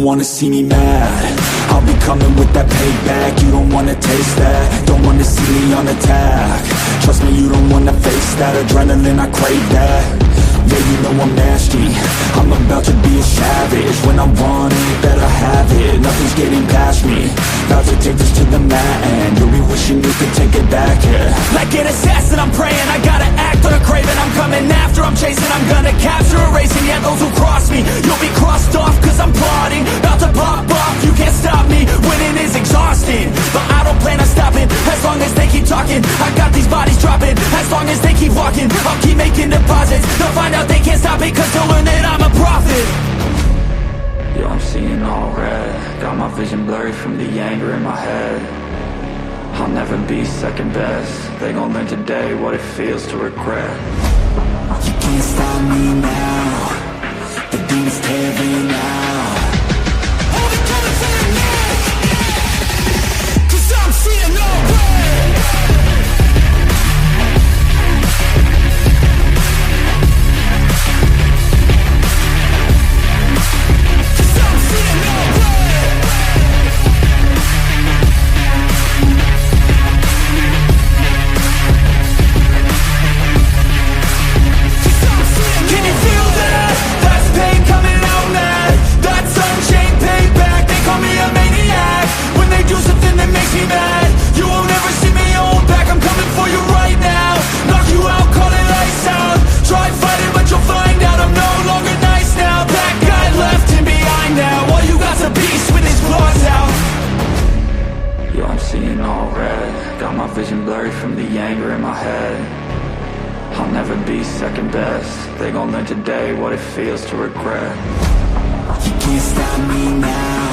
wanna see me mad. I'll be coming with that payback. You don't wanna taste that. Don't wanna see me on attack. Trust me, you don't wanna face that. Adrenaline, I crave that. Yeah, you know I'm nasty. I'm about to be a savage. When I want it, better have it. Nothing's getting past me. About to take this to the mat, and you'll be wishing you could take it back, yeah. Like an assassin, I'm praying. I gotta act on a craving. I'm coming after, I'm chasing. I'm gonna capture, erasing. Yeah, those who cross me, you'll be crossed off, cause I'm plotting. About to pop off, you can't stop me. Winning is exhausting, but I don't plan on stopping. As long as they keep talking, I got these bodies dropping. As long as they keep walking, I'll keep making deposits. They'll find out they can't stop it, cause they'll learn that I'm a prophet. Yo, I'm seeing all red. Got my vision blurry from the anger in my head. I'll never be second best. They gon' learn today what it feels to regret. You can't stop me now. The beat's tearing out. Hold it to the neck, 'cause I'm seeing all red. Vision blurry from the anger in my head. I'll never be second best. They gon' learn today what it feels to regret. You can't stop me now.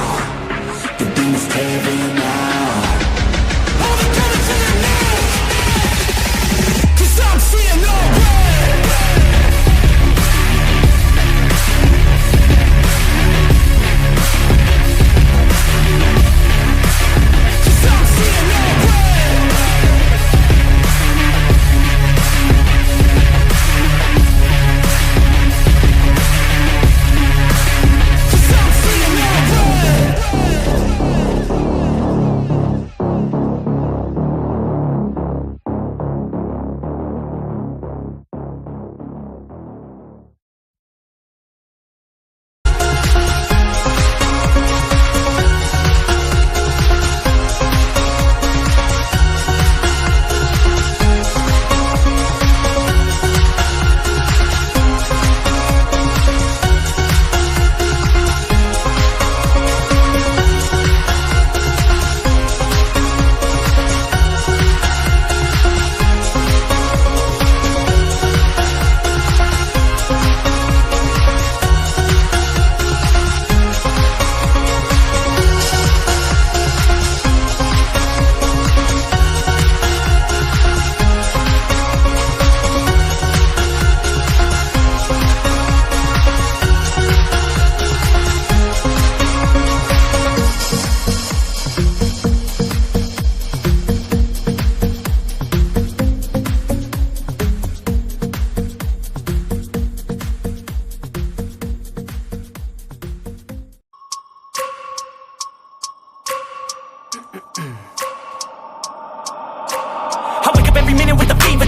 The beat's tearing out. Hold it to the neck, 'cause I'm seeing all red.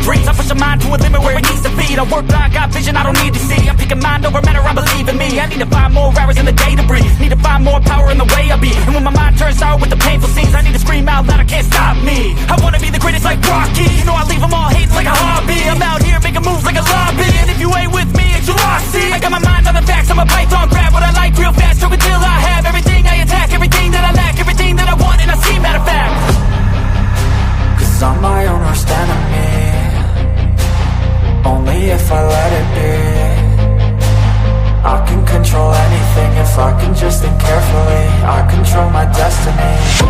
dreams. I push a mind to a limit where it needs to feed. I work blind, got vision I don't need to see. I'm picking mind over matter, I believe in me. I need to find more hours in the day to breathe. Need to find more power in the way I be. And when my mind turns sour with the painful scenes, I need to scream out loud, I can't stop me. I wanna be the greatest like Rocky. You know I leave them all hating like a hobby. I'm out here making moves like a lobby. And if you ain't with me, it's your loss, see. I got my mind on the facts, I'm a python, grab what I like real fast. Choke until I have everything, I attack everything that I lack, everything that I want, and I see matter of fact. Cause I'm my own worst enemy. Only if I let it be. I can control anything if I can just think carefully. I control my destiny.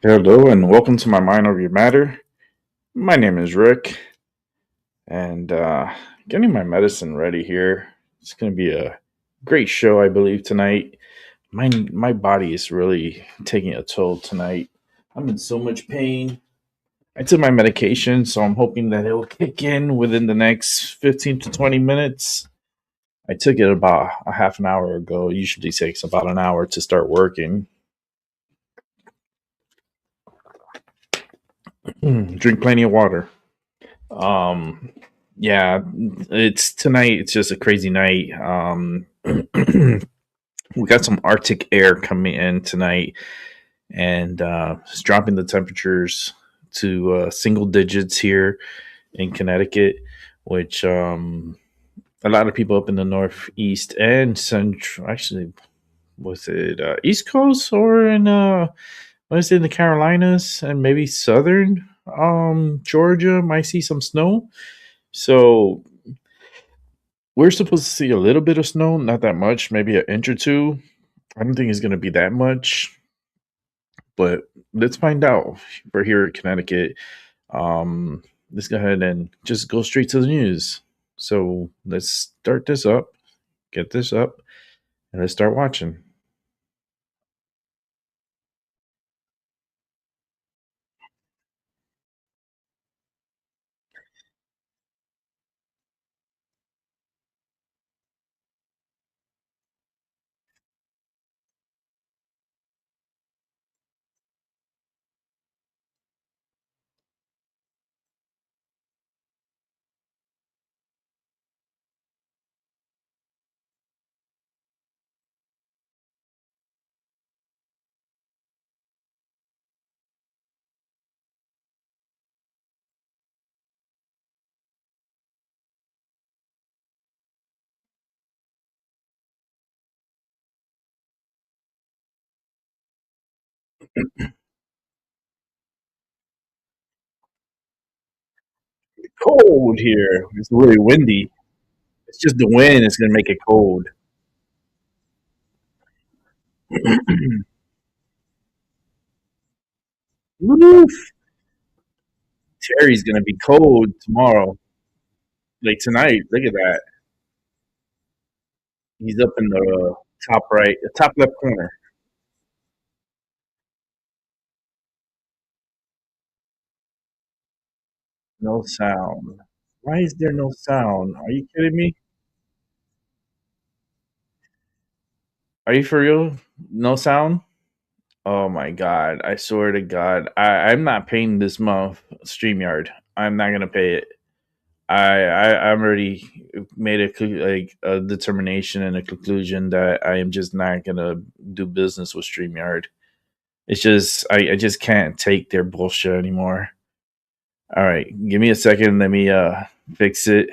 Hello and welcome to my Mind Over Your Matter. My name is Rick, and getting my medicine ready here. It's going to be a great show, I believe, tonight. My body is really taking a toll tonight. I'm in so much pain. I took my medication, so I'm hoping that it will kick in within the next 15 to 20 minutes. I took it about a half an hour ago. It usually takes about an hour to start working. Drink plenty of water. Um, yeah, it's tonight. It's just a crazy night. We got some Arctic air coming in tonight, and it's dropping the temperatures to single digits here in Connecticut, which a lot of people up in the Northeast and Central, actually, was it East Coast or in was it in the Carolinas and maybe Southern Georgia might see some snow. So we're supposed to see a little bit of snow, not that much, maybe an inch or two. I don't think it's going to be that much, but let's find out. We're here in Connecticut. Let's go ahead and just go straight to the news. So let's start this up, get this up, and let's start watching. Cold here. It's really windy. It's just the wind is going to make it cold. Woof. Terry's going to be cold tomorrow. Like tonight, look at that. He's up in the top right, the top left corner. No sound. Why is there no sound? Are you kidding me? Are you for real? No sound? Oh my god! I swear to God, I'm not paying this month Streamyard. I'm not gonna pay it. I'm already made like a determination and a conclusion that I am just not gonna do business with Streamyard. It's just I just can't take their bullshit anymore. All right, give me a second. Let me fix it.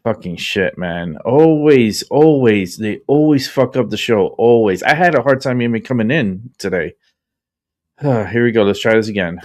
Fucking shit, man. Always. They always fuck up the show. Always. I had a hard time even coming in today. Here we go. Let's try this again.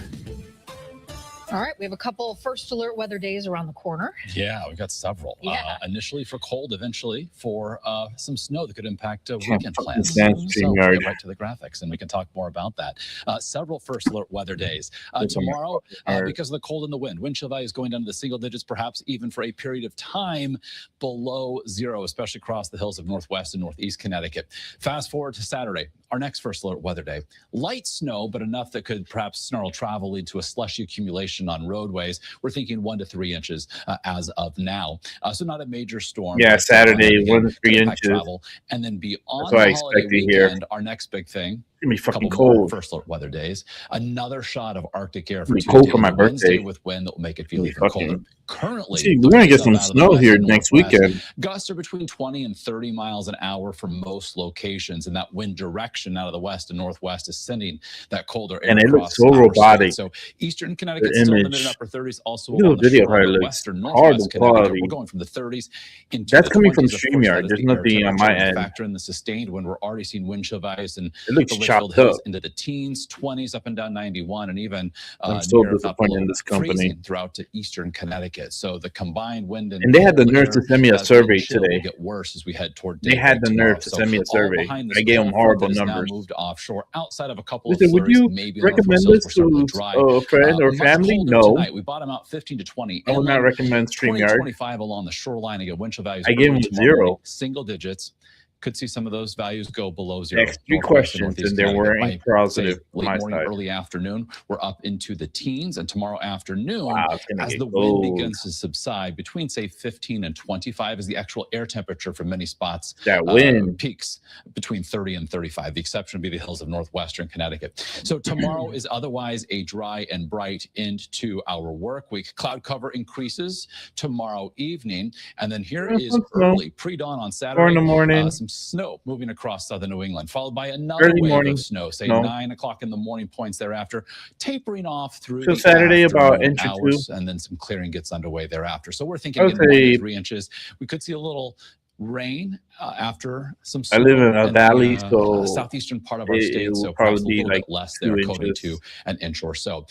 All right, we have a couple first alert weather days around the corner. Yeah, we've got several. Yeah. Initially for cold, eventually for some snow that could impact weekend plans. stand So we'll StreamYard. get right to the graphics, and we can talk more about that. Several first alert weather days. Tomorrow, because of the cold and the wind chill values going down to the single digits, perhaps even for a period of time below zero, especially across the hills of northwest and northeast Connecticut. Fast forward to Saturday, our next first alert weather day. Light snow, but enough that could perhaps snarl travel, lead to a slushy accumulation on roadways. We're thinking 1 to 3 inches as of now. So not a major storm. Yeah, Saturday, 1 to 3 inches. Travel. And then beyond That's what I the holiday expected here. weekend, our next big thing. It's gonna be fucking Couple more cold. first alert weather days. Another shot of Arctic air for It's gonna be cold Tuesday for my and Wednesday birthday. with wind that will make it feel It's even fucking- colder. Currently, See, we're gonna get some snow here next weekend. Gusts are between 20 and 30 miles an hour for most locations, and that wind direction out of the west and northwest is sending that colder air And it across looks so our robotic. state. So eastern Connecticut The still in the image. mid and upper 30s, also Look at along the the video, shore how it of looks. western Horrible northwest Connecticut. quality. We're going from the 30s into That's the coming from 20s. Of course, StreamYard. that is There's the air nothing on temperature my end. Factor in the sustained wind. We're already seeing wind chill values and It looks the late chopped Hills up. into the teens, 20s, up and down 91, and even I'm so near, if not disappointed below, in this company. freezing throughout to eastern Connecticut. So the combined wind And they had the cold nerve to air, send me a that survey chill today. will get worse as we head toward They had daybreak the tomorrow. nerve to send me a all survey. behind this I gave them cold front horrible that has now numbers. moved offshore outside of a couple of Listen, would flurries, you maybe on our recommend foresails. this We're certainly to dry. a friend or Much family? colder No. tonight. We bottom out 15 to 20 I would not inland, recommend 20 StreamYard. 25 along the shoreline. Again, wind chill values I gave early them tomorrow morning, 0. single digits. Could see some of those values go below 0. Next 3 Northwest and questions, northeast and they Connecticut weren't by, positive say, on late my morning, side. early afternoon. We're up into the teens, and tomorrow afternoon, Wow, it's gonna as get the wind cold. begins to subside, between say 15 and 25 is the actual air temperature for many spots. That wind. Peaks between 30 and 35. The exception would be the hills of northwestern Connecticut. So tomorrow is otherwise a dry and bright end to our work week. Cloud cover increases tomorrow evening, and then here is early pre-dawn on Saturday. 4 in the morning. Some snow moving across southern New England, followed by another Early wave morning. of snow, say No. 9 o'clock in the morning points thereafter, tapering off through So the Saturday about afternoon inch or hours, 2. and then some clearing gets underway thereafter. So we're thinking I would 1 to say 3 inches. We could see a little rain after some I snow live in a the, valley, so southeastern part of our it state, will so perhaps a probably be little like bit less 2 there, coating inches. to an inch or so.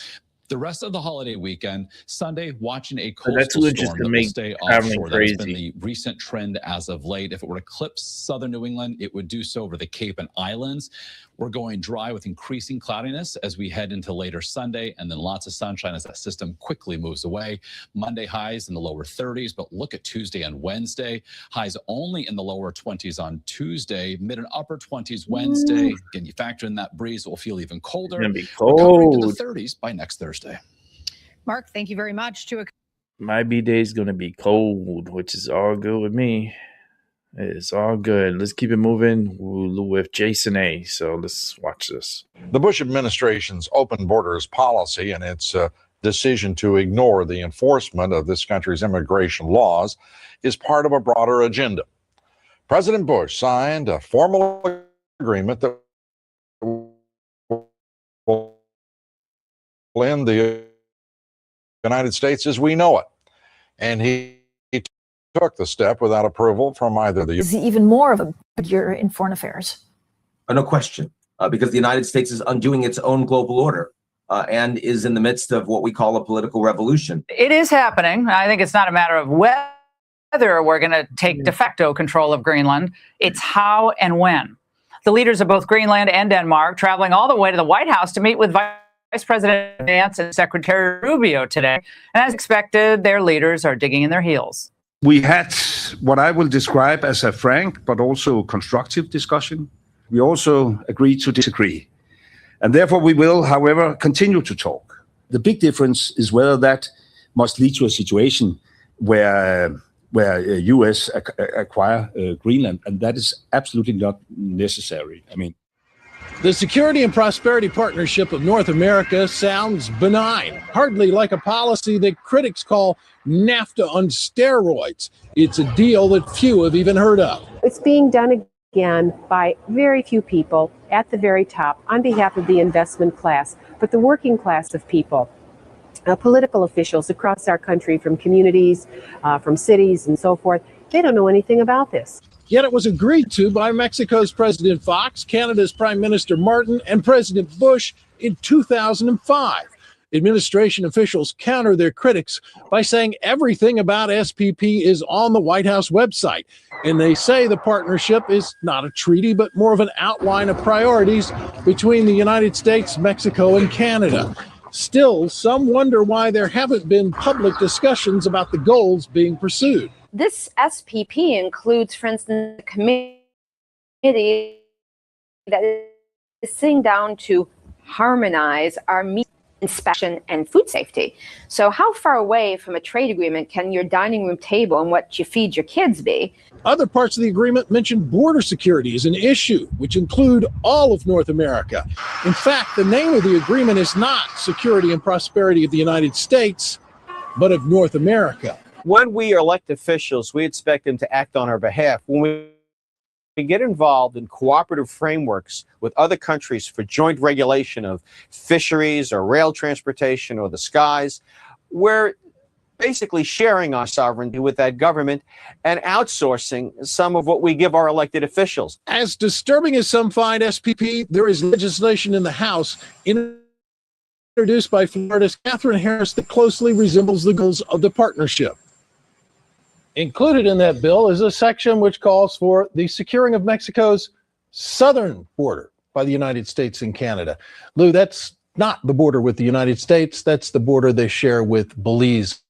The rest of the holiday weekend, Sunday, watching a But that 2 coastal inches storm could that will make stay traveling offshore. That has been crazy. the recent trend as of late. If it were to eclipse southern New England, it would do so over the Cape and Islands. We're going dry with increasing cloudiness as we head into later Sunday, and then lots of sunshine as that system quickly moves away. Monday highs in the lower 30s, but look at Tuesday and Wednesday. Highs only in the lower 20s on Tuesday, mid and upper 20s Wednesday. Again, you factor in that breeze, it will feel even colder. It's gonna be Recovering to the cold. 30s by next Thursday. Mark, thank you very much. My B-day is gonna be cold, which is all good with me. It's all good. Let's keep it moving with Jason A. So let's watch this. The Bush administration's open borders policy and its decision to ignore the enforcement of this country's immigration laws is part of a broader agenda. President Bush signed a formal agreement that will end the United States as we know it. And he took the step without approval from either the is even more of a good year in foreign affairs. No question, because the United States is undoing its own global order and is in the midst of what we call a political revolution. It is happening. I think it's not a matter of whether we're going to take de facto control of Greenland. It's how and when. The leaders of both Greenland and Denmark traveling all the way to the White House to meet with Vice President Vance and Secretary Rubio today. And as expected, their leaders are digging in their heels. We had what I will describe as a frank but also constructive discussion. We also agreed to disagree. And therefore we will, however, continue to talk. The big difference is whether that must lead to a situation where U.S. acquire Greenland, and that is absolutely not necessary. I mean, the Security and Prosperity Partnership of North America sounds benign, hardly like a policy that critics call NAFTA on steroids. It's a deal that few have even heard of. It's being done again by very few people at the very top on behalf of the investment class, but the working class of people. Political officials across our country, from communities, from cities and so forth, they don't know anything about this. Yet it was agreed to by Mexico's President Fox, Canada's Prime Minister Martin, and President Bush in 2005. Administration officials counter their critics by saying everything about SPP is on the White House website. And they say the partnership is not a treaty, but more of an outline of priorities between the United States, Mexico, and Canada. Still, some wonder why there haven't been public discussions about the goals being pursued. This SPP includes, for instance, a committee that is sitting down to harmonize our meat inspection and food safety. So how far away from a trade agreement can your dining room table and what you feed your kids be? Other parts of the agreement mention border security as an issue, which include all of North America. In fact, the name of the agreement is not Security and Prosperity of the United States, but of North America. When we elect officials, we expect them to act on our behalf. When we get involved in cooperative frameworks with other countries for joint regulation of fisheries or rail transportation or the skies, we're basically sharing our sovereignty with that government and outsourcing some of what we give our elected officials. As disturbing as some find SPP, there is legislation in the House introduced by Florida's Catherine Harris that closely resembles the goals of the partnership. Included in that bill is a section which calls for the securing of Mexico's southern border by the United States and Canada. Lou, that's not the border with the United States. That's the border they share with Belize.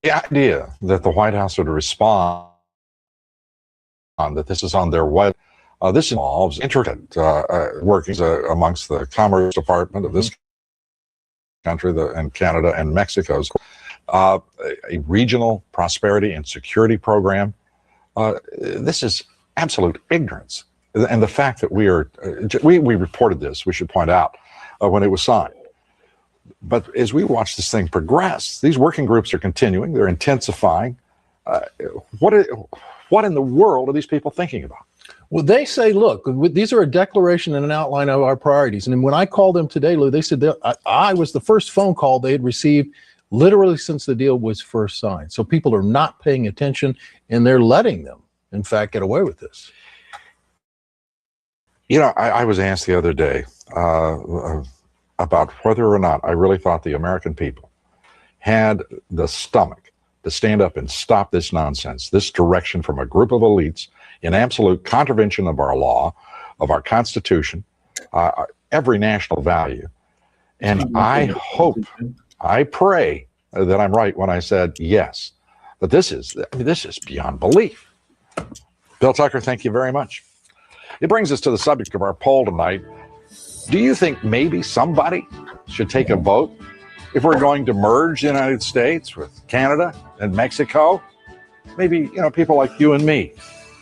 The idea that the White House would respond that this is on their way, this involves intricate workings amongst the Commerce Department of this country and Canada and Mexico's, a regional prosperity and security program. This is absolute ignorance. And the fact that we reported this, we should point out, when it was signed. But as we watch this thing progress, these working groups are continuing, they're intensifying. What in the world are these people thinking about? Well, they say, look, these are a declaration and an outline of our priorities. And when I called them today, Lou, they said that I was the first phone call they had received literally since the deal was first signed. So people are not paying attention, and they're letting them, in fact, get away with this. You know, I was asked the other day about whether or not I really thought the American people had the stomach to stand up and stop this nonsense, this direction from a group of elites in absolute contravention of our law, of our Constitution, every national value. And I hope, I pray that I'm right when I said yes, but this is beyond belief. Bill Tucker, thank you very much. It brings us to the subject of our poll tonight. Do you think maybe somebody should take a vote if we're going to merge the United States with Canada and Mexico? Maybe, people like you and me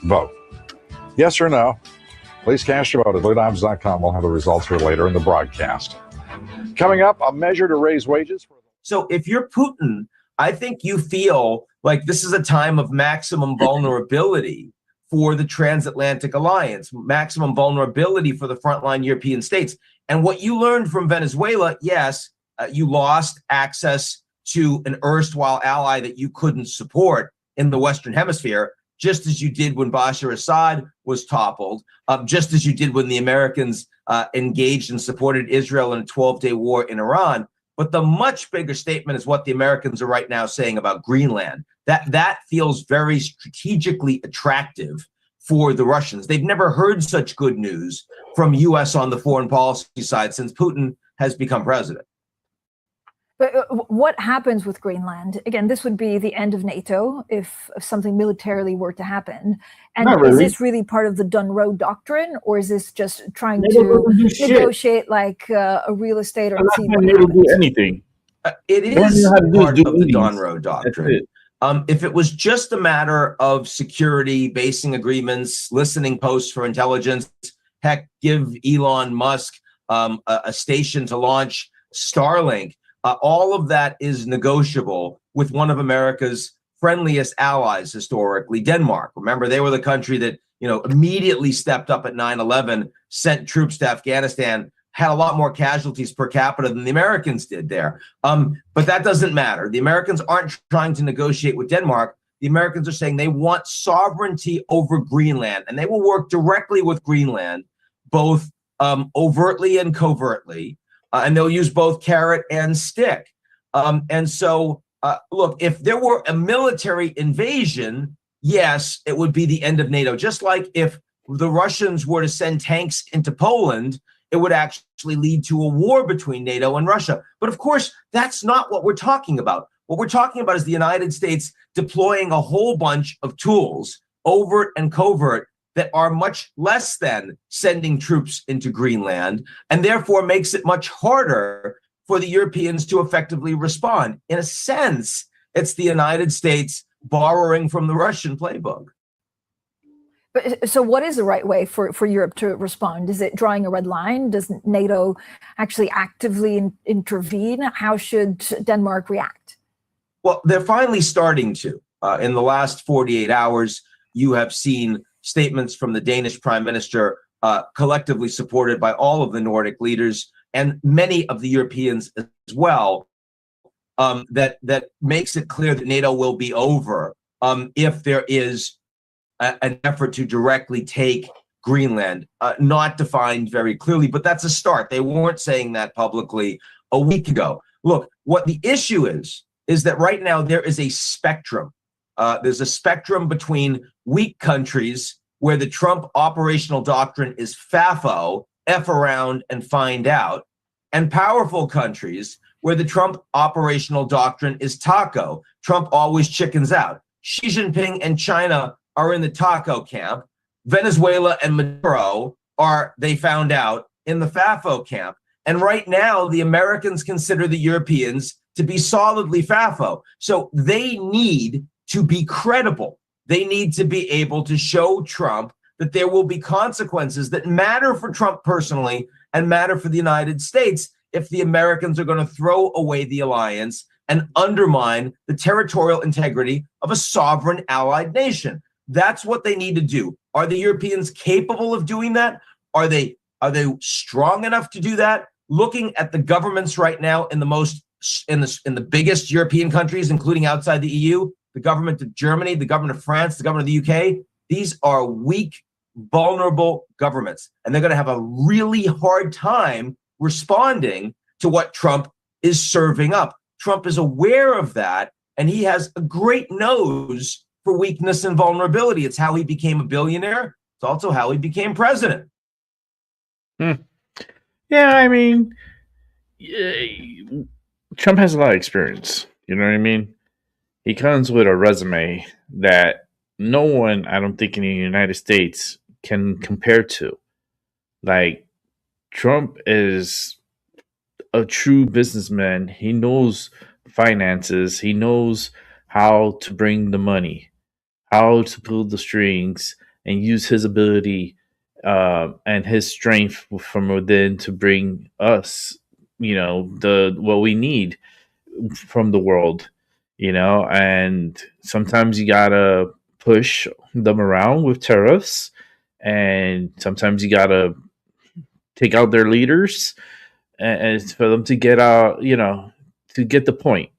vote. Yes or no? Please cast your vote at LouDobbs.com. We'll have the results here later in the broadcast. Coming up, a measure to raise wages. So if you're Putin, I think you feel like this is a time of maximum vulnerability for the transatlantic alliance, maximum vulnerability for the frontline European states. And what you learned from Venezuela, yes, you lost access to an erstwhile ally that you couldn't support in the Western Hemisphere, just as you did when Bashar Assad was toppled, just as you did when the Americans engaged and supported Israel in a 12-day war in Iran. But the much bigger statement is what the Americans are right now saying about Greenland. That feels very strategically attractive for the Russians. They've never heard such good news from U.S. on the foreign policy side since Putin has become president. But what happens with Greenland? Again, this would be the end of NATO if something militarily were to happen. And is this really part of the Dunroe Doctrine, or is this just trying to negotiate like a real estate or see what happens? Do anything. It is part of the Dunroe Doctrine. If it was just a matter of security, basing agreements, listening posts for intelligence, heck, give Elon Musk a station to launch Starlink, all of that is negotiable with one of America's friendliest allies historically, Denmark. Remember, they were the country that, immediately stepped up at 9/11, sent troops to Afghanistan, had a lot more casualties per capita than the Americans did there. But that doesn't matter. The Americans aren't trying to negotiate with Denmark. The Americans are saying they want sovereignty over Greenland, and they will work directly with Greenland, both overtly and covertly. And they'll use both carrot and stick. And so, look, if there were a military invasion, yes, it would be the end of NATO. Just like if the Russians were to send tanks into Poland, it would actually lead to a war between NATO and Russia. But of course, that's not what we're talking about. What we're talking about is the United States deploying a whole bunch of tools, overt and covert, that are much less than sending troops into Greenland, and therefore makes it much harder for the Europeans to effectively respond. In a sense, it's the United States borrowing from the Russian playbook. But, so what is the right way for Europe to respond? Is it drawing a red line? Does NATO actually actively intervene? How should Denmark react? Well, they're finally starting to. In the last 48 hours, you have seen statements from the Danish prime minister, collectively supported by all of the Nordic leaders and many of the Europeans as well, that makes it clear that NATO will be over if there is an effort to directly take Greenland, not defined very clearly, but that's a start. They weren't saying that publicly a week ago. Look, what the issue is that right now there is a spectrum. There's a spectrum between weak countries where the Trump operational doctrine is FAFO, F around and find out, and powerful countries where the Trump operational doctrine is TACO, Trump always chickens out. Xi Jinping and China are in the TACO camp. Venezuela and Maduro are, they found out, in the FAFO camp. And right now, the Americans consider the Europeans to be solidly FAFO. So they need to be credible. They need to be able to show Trump that there will be consequences that matter for Trump personally and matter for the United States if the Americans are going to throw away the alliance and undermine the territorial integrity of a sovereign allied nation. That's what they need to do. Are the Europeans capable of doing that? Are they strong enough to do that? Looking at the governments right now in the biggest European countries, including outside the EU, the government of Germany, the government of France, the government of the UK, these are weak, vulnerable governments, and they're going to have a really hard time responding to what Trump is serving up. Trump is aware of that, and he has a great nose for weakness and vulnerability. It's how he became a billionaire. It's also how he became president. Yeah, I mean, Trump has a lot of experience. You know what I mean? He comes with a resume that no one, I don't think, in the United States can compare to. Like, Trump is a true businessman. He knows finances. He knows how to bring the money, how to pull the strings, and use his ability and his strength from within to bring us, what we need from the world, and sometimes you gotta push them around with tariffs, and sometimes you gotta take out their leaders and for them to get out, to get the point.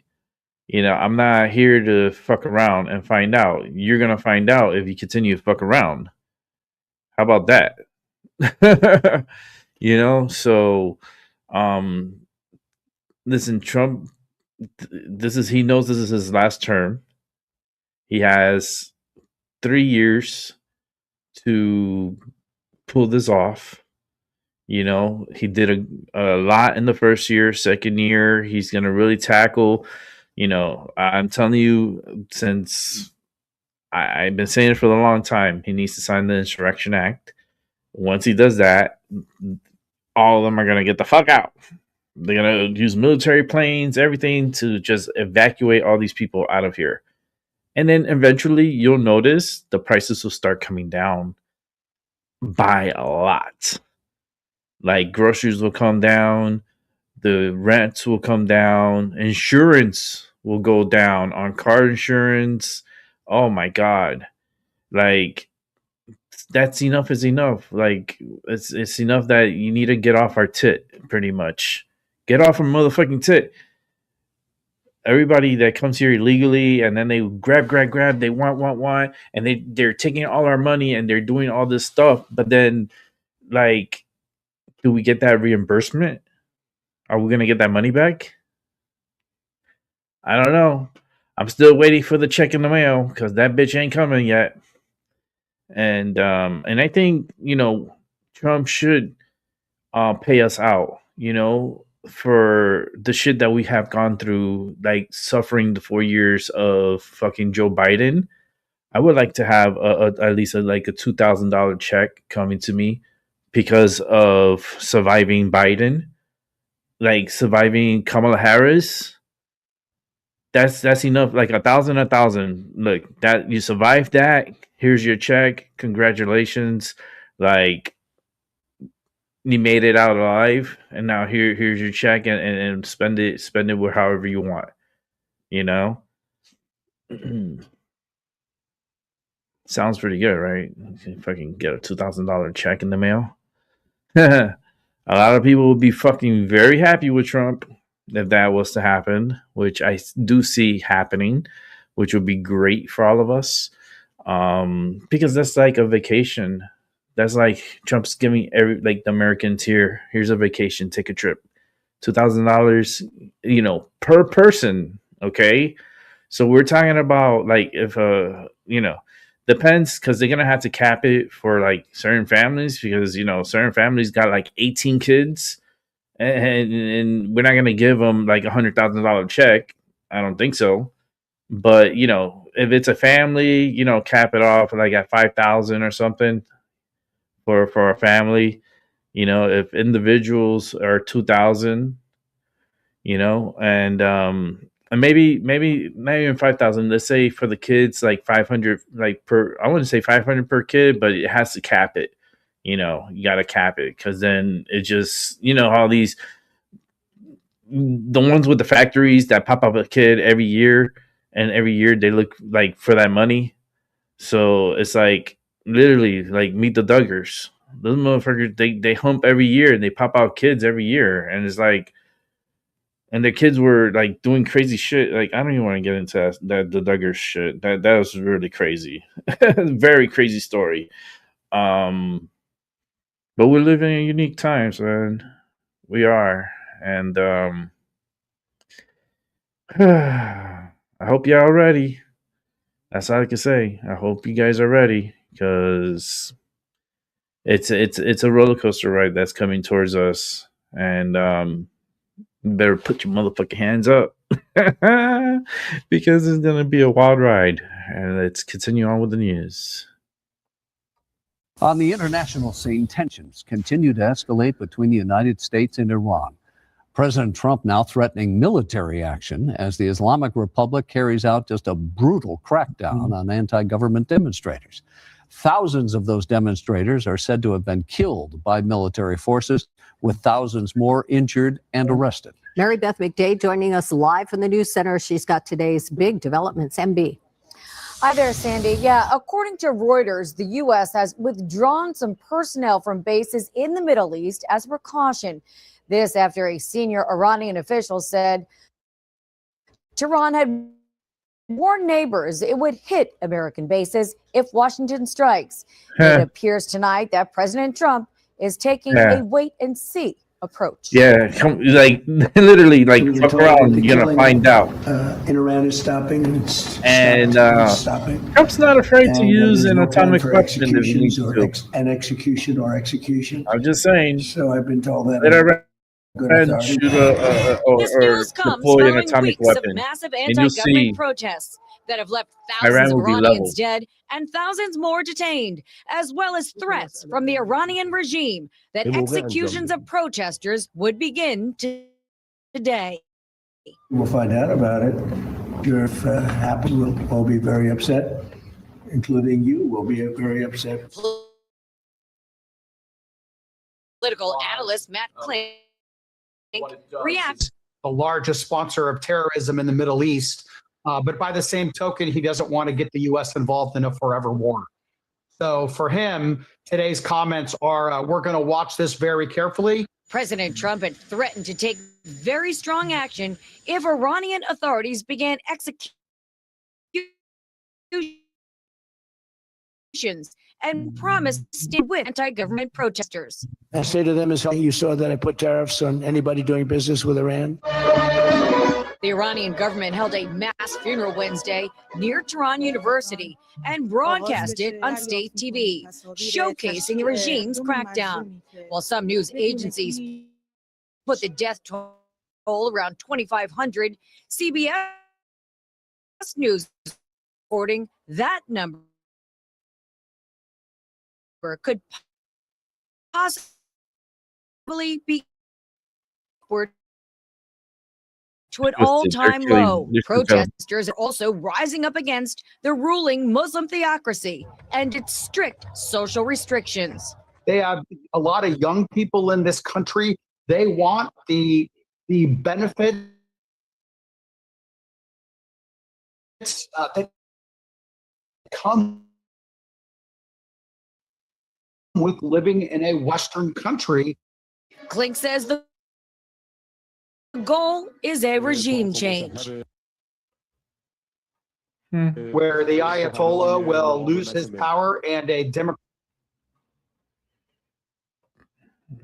I'm not here to fuck around and find out. You're going to find out if you continue to fuck around. How about that? So, listen, Trump, he knows this is his last term. He has 3 years to pull this off. He did a lot in the first year. Second year, he's going to really tackle. I'm telling you, since I've been saying it for a long time, he needs to sign the Insurrection Act. Once he does that, all of them are going to get the fuck out. They're going to use military planes, everything to just evacuate all these people out of here. And then eventually you'll notice the prices will start coming down by a lot. Like groceries will come down, the rents will come down, insurance will go down on car insurance. Oh my God. Like, that's enough is enough. Like, it's enough that you need to get off our tit, pretty much. Get off our motherfucking tit. Everybody that comes here illegally and then they grab, they want, and they're taking all our money and they're doing all this stuff, but then, like, do we get that reimbursement? Are we going to get that money back? I don't know. I'm still waiting for the check in the mail because that bitch ain't coming yet. And I think, Trump should pay us out, for the shit that we have gone through, like suffering the 4 years of fucking Joe Biden. I would like to have at least a $2,000 check coming to me because of surviving Biden, like surviving Kamala Harris. That's enough. Like 1,000. Look, that you survived that. Here's your check. Congratulations. Like, you made it out alive, and now here's your check, and spend it with however you want. Sounds pretty good, right? If I can get a $2,000 check in the mail. A lot of people will be fucking very happy with Trump. if that was to happen, which I do see happening, which would be great for all of us. Because that's like a vacation. That's like Trump's giving the Americans here's a vacation, take a trip. $2,000, per person. Okay. So we're talking about like if depends, because they're gonna have to cap it for like certain families, because certain families got like 18 kids, and we're not gonna give them like $100,000 check. I don't think so. But if it's a family, cap it off like at 5,000 or something for a family. If individuals are 2,000, and maybe not even 5,000. Let's say for the kids, like 500, like per. I wouldn't say 500 per kid, but it has to cap it. You got to cap it, because then it just all these, the ones with the factories that pop up a kid every year, and every year they look like for that money. So it's like literally like Meet the Duggars. Those motherfuckers, they hump every year and they pop out kids every year, and it's like, and their kids were like doing crazy shit. Like, I don't even want to get into that the Duggars shit. That was really crazy, very crazy story. But we're living in unique times, man. We are, and I hope y'all ready. That's all I can say. I hope you guys are ready, because it's a roller coaster ride that's coming towards us, and you better put your motherfucking hands up, because it's gonna be a wild ride. And let's continue on with the news. On the international scene, tensions continue to escalate between the United States and Iran. President Trump now threatening military action as the Islamic Republic carries out just a brutal crackdown on anti-government demonstrators. Thousands of those demonstrators are said to have been killed by military forces, with thousands more injured and arrested. Mary Beth McDade joining us live from the News Center. She's got today's big developments. MB. Hi there, Sandy. Yeah, according to Reuters, the U.S. has withdrawn some personnel from bases in the Middle East as a precaution. This after a senior Iranian official said Tehran had warned neighbors it would hit American bases if Washington strikes. It appears tonight that President Trump is taking a wait-and-see approach. Yeah, like literally, like fuck around, you're gonna find out. In Iran is stopping, and stopping. Trump's not afraid to use an atomic weapon if he needs to. An execution or execution. I'm just saying. So I've been told that. Let Iran shoot or deploy an atomic weapon, Massive and you'll see anti-government protests that have left thousands Iran of will be Iranians leveled. dead and thousands more detained, as well as threats from the Iranian regime that executions of protesters would begin today. We'll find out about it. If it happens, we'll all be very upset, including you will be very upset. Political analyst Matt Klink reacts. The largest sponsor of terrorism in the Middle East. But by the same token, he doesn't want to get the U.S. involved in a forever war. So for him, today's comments are, we're going to watch this very carefully. President Trump had threatened to take very strong action if Iranian authorities began executions and promised to stand with anti-government protesters. I say to them, as you saw that I put tariffs on anybody doing business with Iran. The Iranian government held a mass funeral Wednesday near Tehran University and broadcast it on state TV, showcasing the regime's crackdown. While some news agencies put the death toll around 2,500, CBS News reporting that number could possibly be upward to an all-time low. Protesters are also rising up against the ruling Muslim theocracy and its strict social restrictions. They have a lot of young people in this country. They want the benefits that come with living in a Western country. Klink says the goal is a regime change. Where the Ayatollah will lose his power and a Democrat.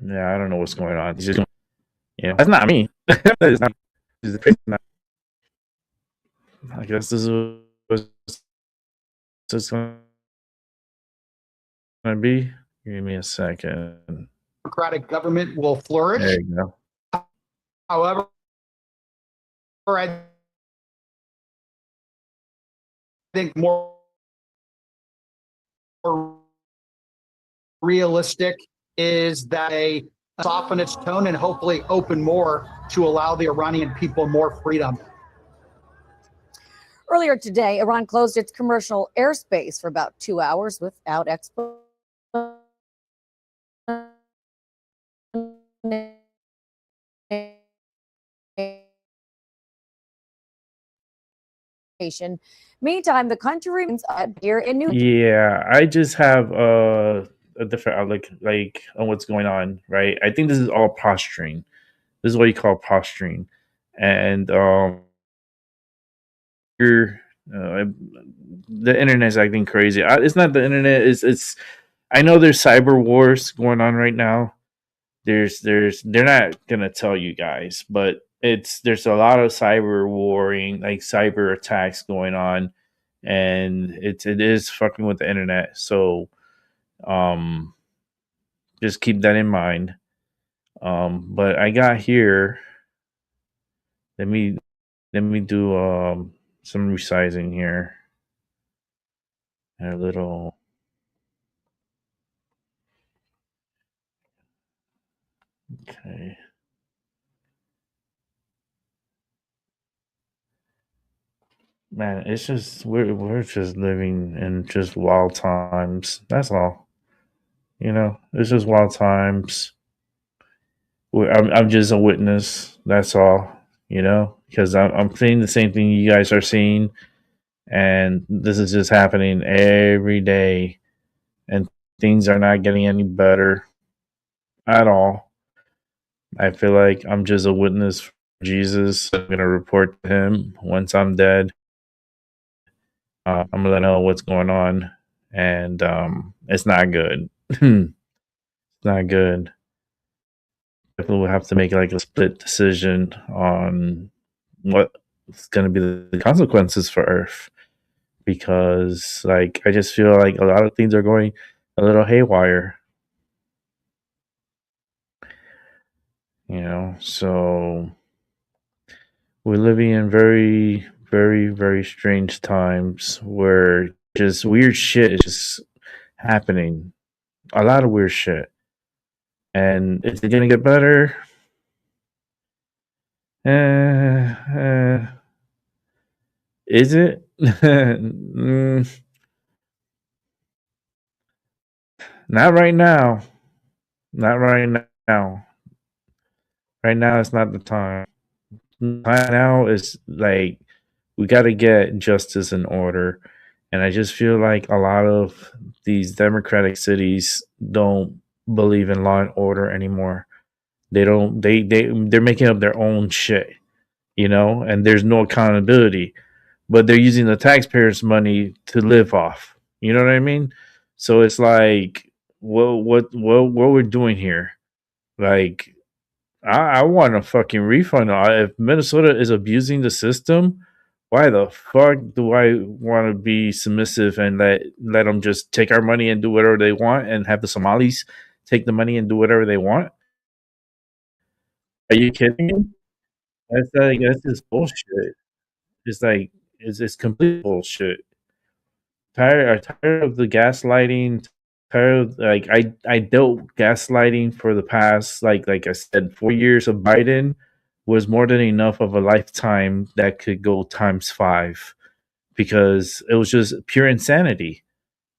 Yeah, I don't know what's going on. He's just, that's not me. It's not, it's not, I guess this is what it's going to be. Give me a second. Democratic government will flourish. There you go. However, I think more realistic is that they soften its tone and hopefully open more to allow the Iranian people more freedom. Earlier today, Iran closed its commercial airspace for about 2 hours without explanation. Meantime, the country remains here in New. Yeah, I just have a different outlook, like, on what's going on, right? I think this is all posturing. This is what you call posturing, and you're the internet is acting crazy. It's not the internet. It's. I know there's cyber wars going on right now. They're not gonna tell you guys, but there's a lot of cyber warring, like cyber attacks going on, and it is fucking with the internet. So just keep that in mind. But I got here, let me do some resizing here. A little. Okay. Man, it's just we're just living in just wild times. That's all. It's just wild times. I'm just a witness. That's all. Because I'm seeing the same thing you guys are seeing, and this is just happening every day, and things are not getting any better at all. I feel like I'm just a witness for Jesus. I'm gonna report to him once I'm dead. I'm gonna let him know what's going on, and it's not good. It's not good. Definitely will have to make like a split decision on what's gonna be the consequences for Earth, because like I just feel like a lot of things are going a little haywire. So we're living in very, very, very strange times where just weird shit is just happening. A lot of weird shit. And is it gonna get better? Is it? Not right now. Not right now. Right now, it's not the time. Right now is like we got to get justice in order, and I just feel like a lot of these democratic cities don't believe in law and order anymore. They don't. They're making up their own shit, and there's no accountability. But they're using the taxpayers' money to live off. You know what I mean? So it's like, what we're doing here? Like, I want a fucking refund. If Minnesota is abusing the system, why the fuck do I want to be submissive and let them just take our money and do whatever they want, and have the Somalis take the money and do whatever they want? Are you kidding me? That's just bullshit. It's like it's complete bullshit. Tired of the gaslighting. Tired of, like, I dealt gaslighting for the past, like I said, 4 years of Biden was more than enough of a lifetime that could go times 5, because it was just pure insanity.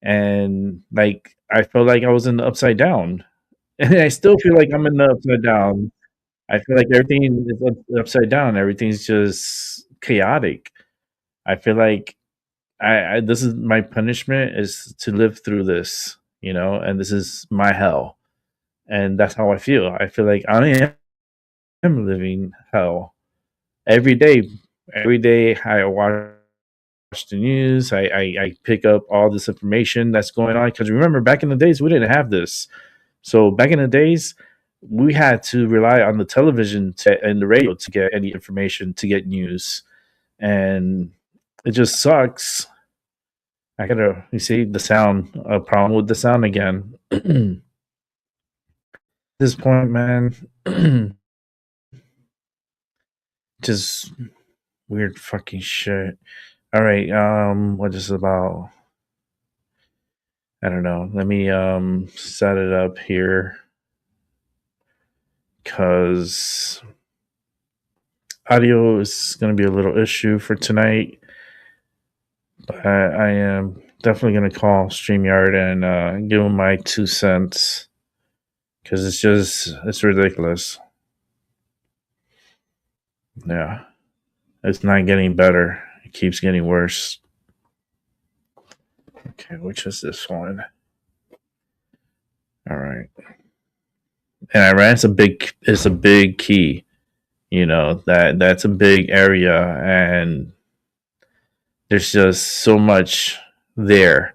And like I felt like I was in the upside down. And I still feel like I'm in the upside down. I feel like everything is upside down. Everything's just chaotic. I feel like I this is my punishment, is to live through this, and this is my hell, and that's how I feel. I feel like I am living hell every day. Every day I watch the news. I pick up all this information that's going on. Because remember, back in the days, we didn't have this. So back in the days, we had to rely on the television and the radio to get any information, to get news. And it just sucks. You see the sound, a problem with the sound again. At this point, man, just weird fucking shit. All right, what is it about? I don't know. Let me set it up here, because audio is going to be a little issue for tonight. But I am definitely going to call StreamYard and give them my 2 cents, because it's ridiculous. Yeah, it's not getting better. It keeps getting worse. Okay, which is this one? All right. And Iran's it's a big key. You know, that's a big area, and there's just so much there.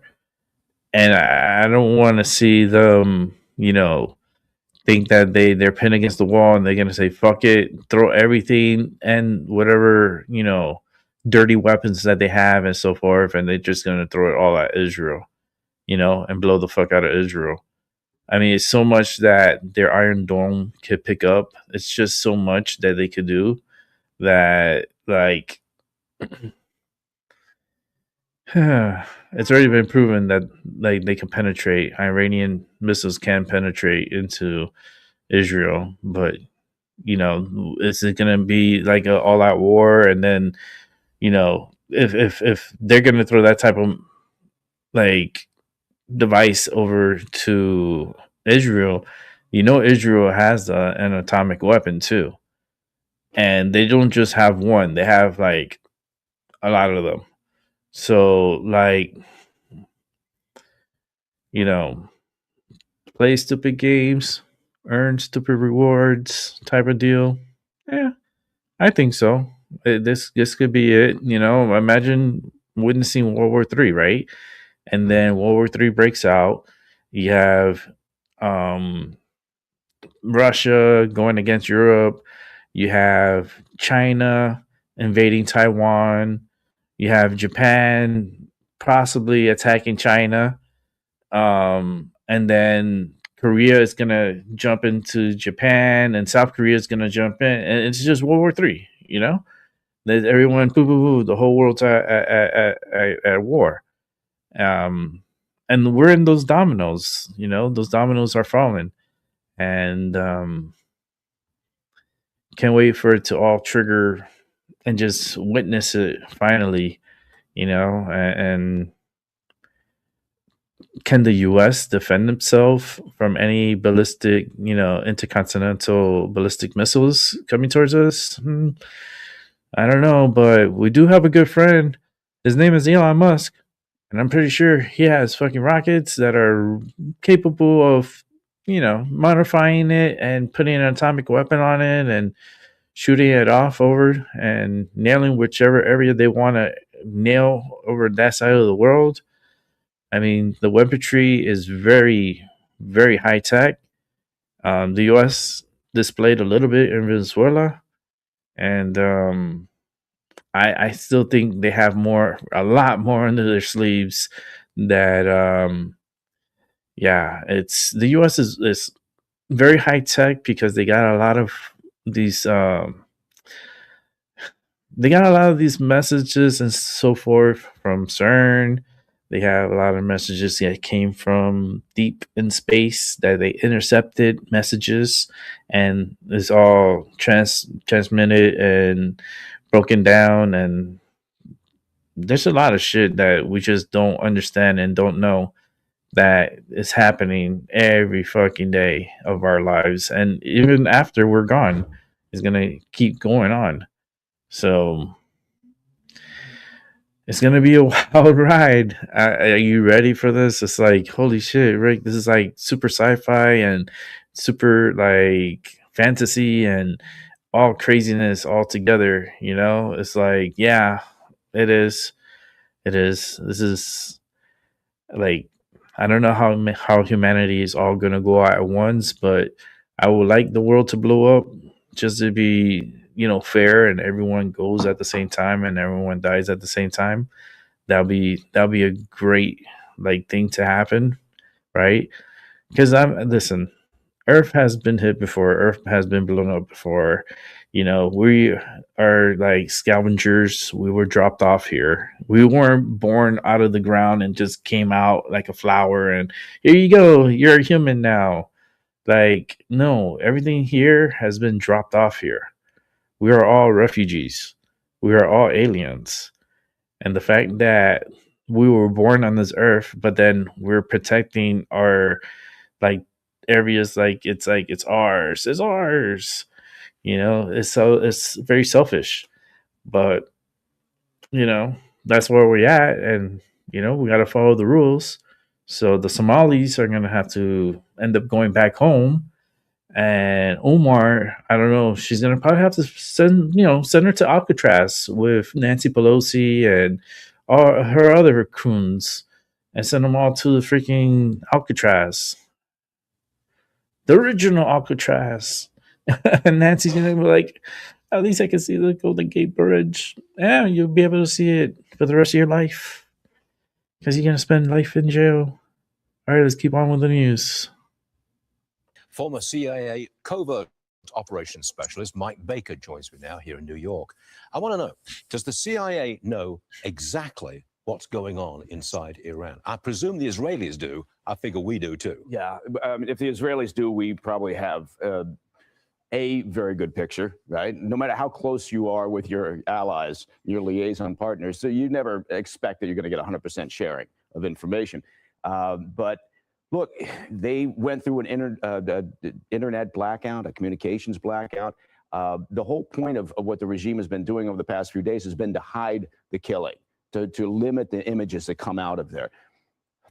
And I don't want to see them, think that they're pinned against the wall and they're going to say, fuck it, throw everything and whatever, dirty weapons that they have and so forth. And they're just going to throw it all at Israel, and blow the fuck out of Israel. I mean, it's so much that their Iron Dome could pick up. It's just so much that they could do that, like, it's already been proven that, like, they can penetrate. Iranian missiles can penetrate into Israel, but is it going to be like an all-out war? And then, if they're going to throw that type of like device over to Israel, Israel has an atomic weapon too, and they don't just have one; they have like a lot of them. So, like, play stupid games, earn stupid rewards type of deal. Yeah, I think so. This could be it. Imagine witnessing World War III, right? And then World War III breaks out. You have Russia going against Europe. You have China invading Taiwan. You have Japan possibly attacking China. And then Korea is going to jump into Japan, and South Korea is going to jump in. And it's just World War III, There's everyone, the whole world's at war. And we're in those dominoes, those dominoes are falling. And can't wait for it to all trigger and just witness it finally, and can the U.S. defend itself from any ballistic, intercontinental ballistic missiles coming towards us? I don't know, but we do have a good friend. His name is Elon Musk, and I'm pretty sure he has fucking rockets that are capable of, modifying it and putting an atomic weapon on it and shooting it off over and nailing whichever area they want to nail over that side of the world. I mean, the weaponry is very, very high tech. The U.S. displayed a little bit in Venezuela, and I still think they have a lot more under their sleeves. That it's the U.S. is very high tech because they got a lot of these. They got a lot of these messages and so forth from CERN. They have a lot of messages that came from deep in space that they intercepted messages, and it's all transmitted and broken down. And there's a lot of shit that we just don't understand and don't know that is happening every fucking day of our lives. And even after we're gone, it's going to keep going on. So it's going to be a wild ride. Are you ready for this? It's like, holy shit, Rick, this is like super sci-fi and super like fantasy. And all craziness all together. You know, it's like, yeah, it is. It is. This is like, I don't know how humanity is all gonna go out at once, but I would like the world to blow up just to be, fair, and everyone goes at the same time and everyone dies at the same time. That'll be a great like thing to happen, right? Because listen, Earth has been hit before. Earth has been blown up before. We are like scavengers. We were dropped off here. We weren't born out of the ground and just came out like a flower and here you go, you're a human now. Like, no, everything here has been dropped off here. We are all refugees. We are all aliens. And the fact that we were born on this earth, but then we're protecting our like areas like it's ours. It's ours. It's very selfish. But that's where we're at, and we got to follow the rules. So the Somalis are going to have to end up going back home, and Omar, I don't know, she's going to probably have to send her to Alcatraz with Nancy Pelosi and all her other coons, and send them all to the freaking Alcatraz, the original Alcatraz. And Nancy's gonna be like, at least I can see the Golden Gate Bridge. Yeah, you'll be able to see it for the rest of your life because you're gonna spend life in jail. All right, let's keep on with the news. Former CIA covert operations specialist Mike Baker joins me now here in New York. I want to know, does the CIA know exactly what's going on inside Iran? I presume the Israelis do. I figure we do too. Yeah, if the Israelis do, we probably have a very good picture, right? No matter how close you are with your allies, your liaison partners, so you never expect that you're going to get 100% sharing of information. But look, they went through an internet blackout, a communications blackout. The whole point of what the regime has been doing over the past few days has been to hide the killing, to limit the images that come out of there.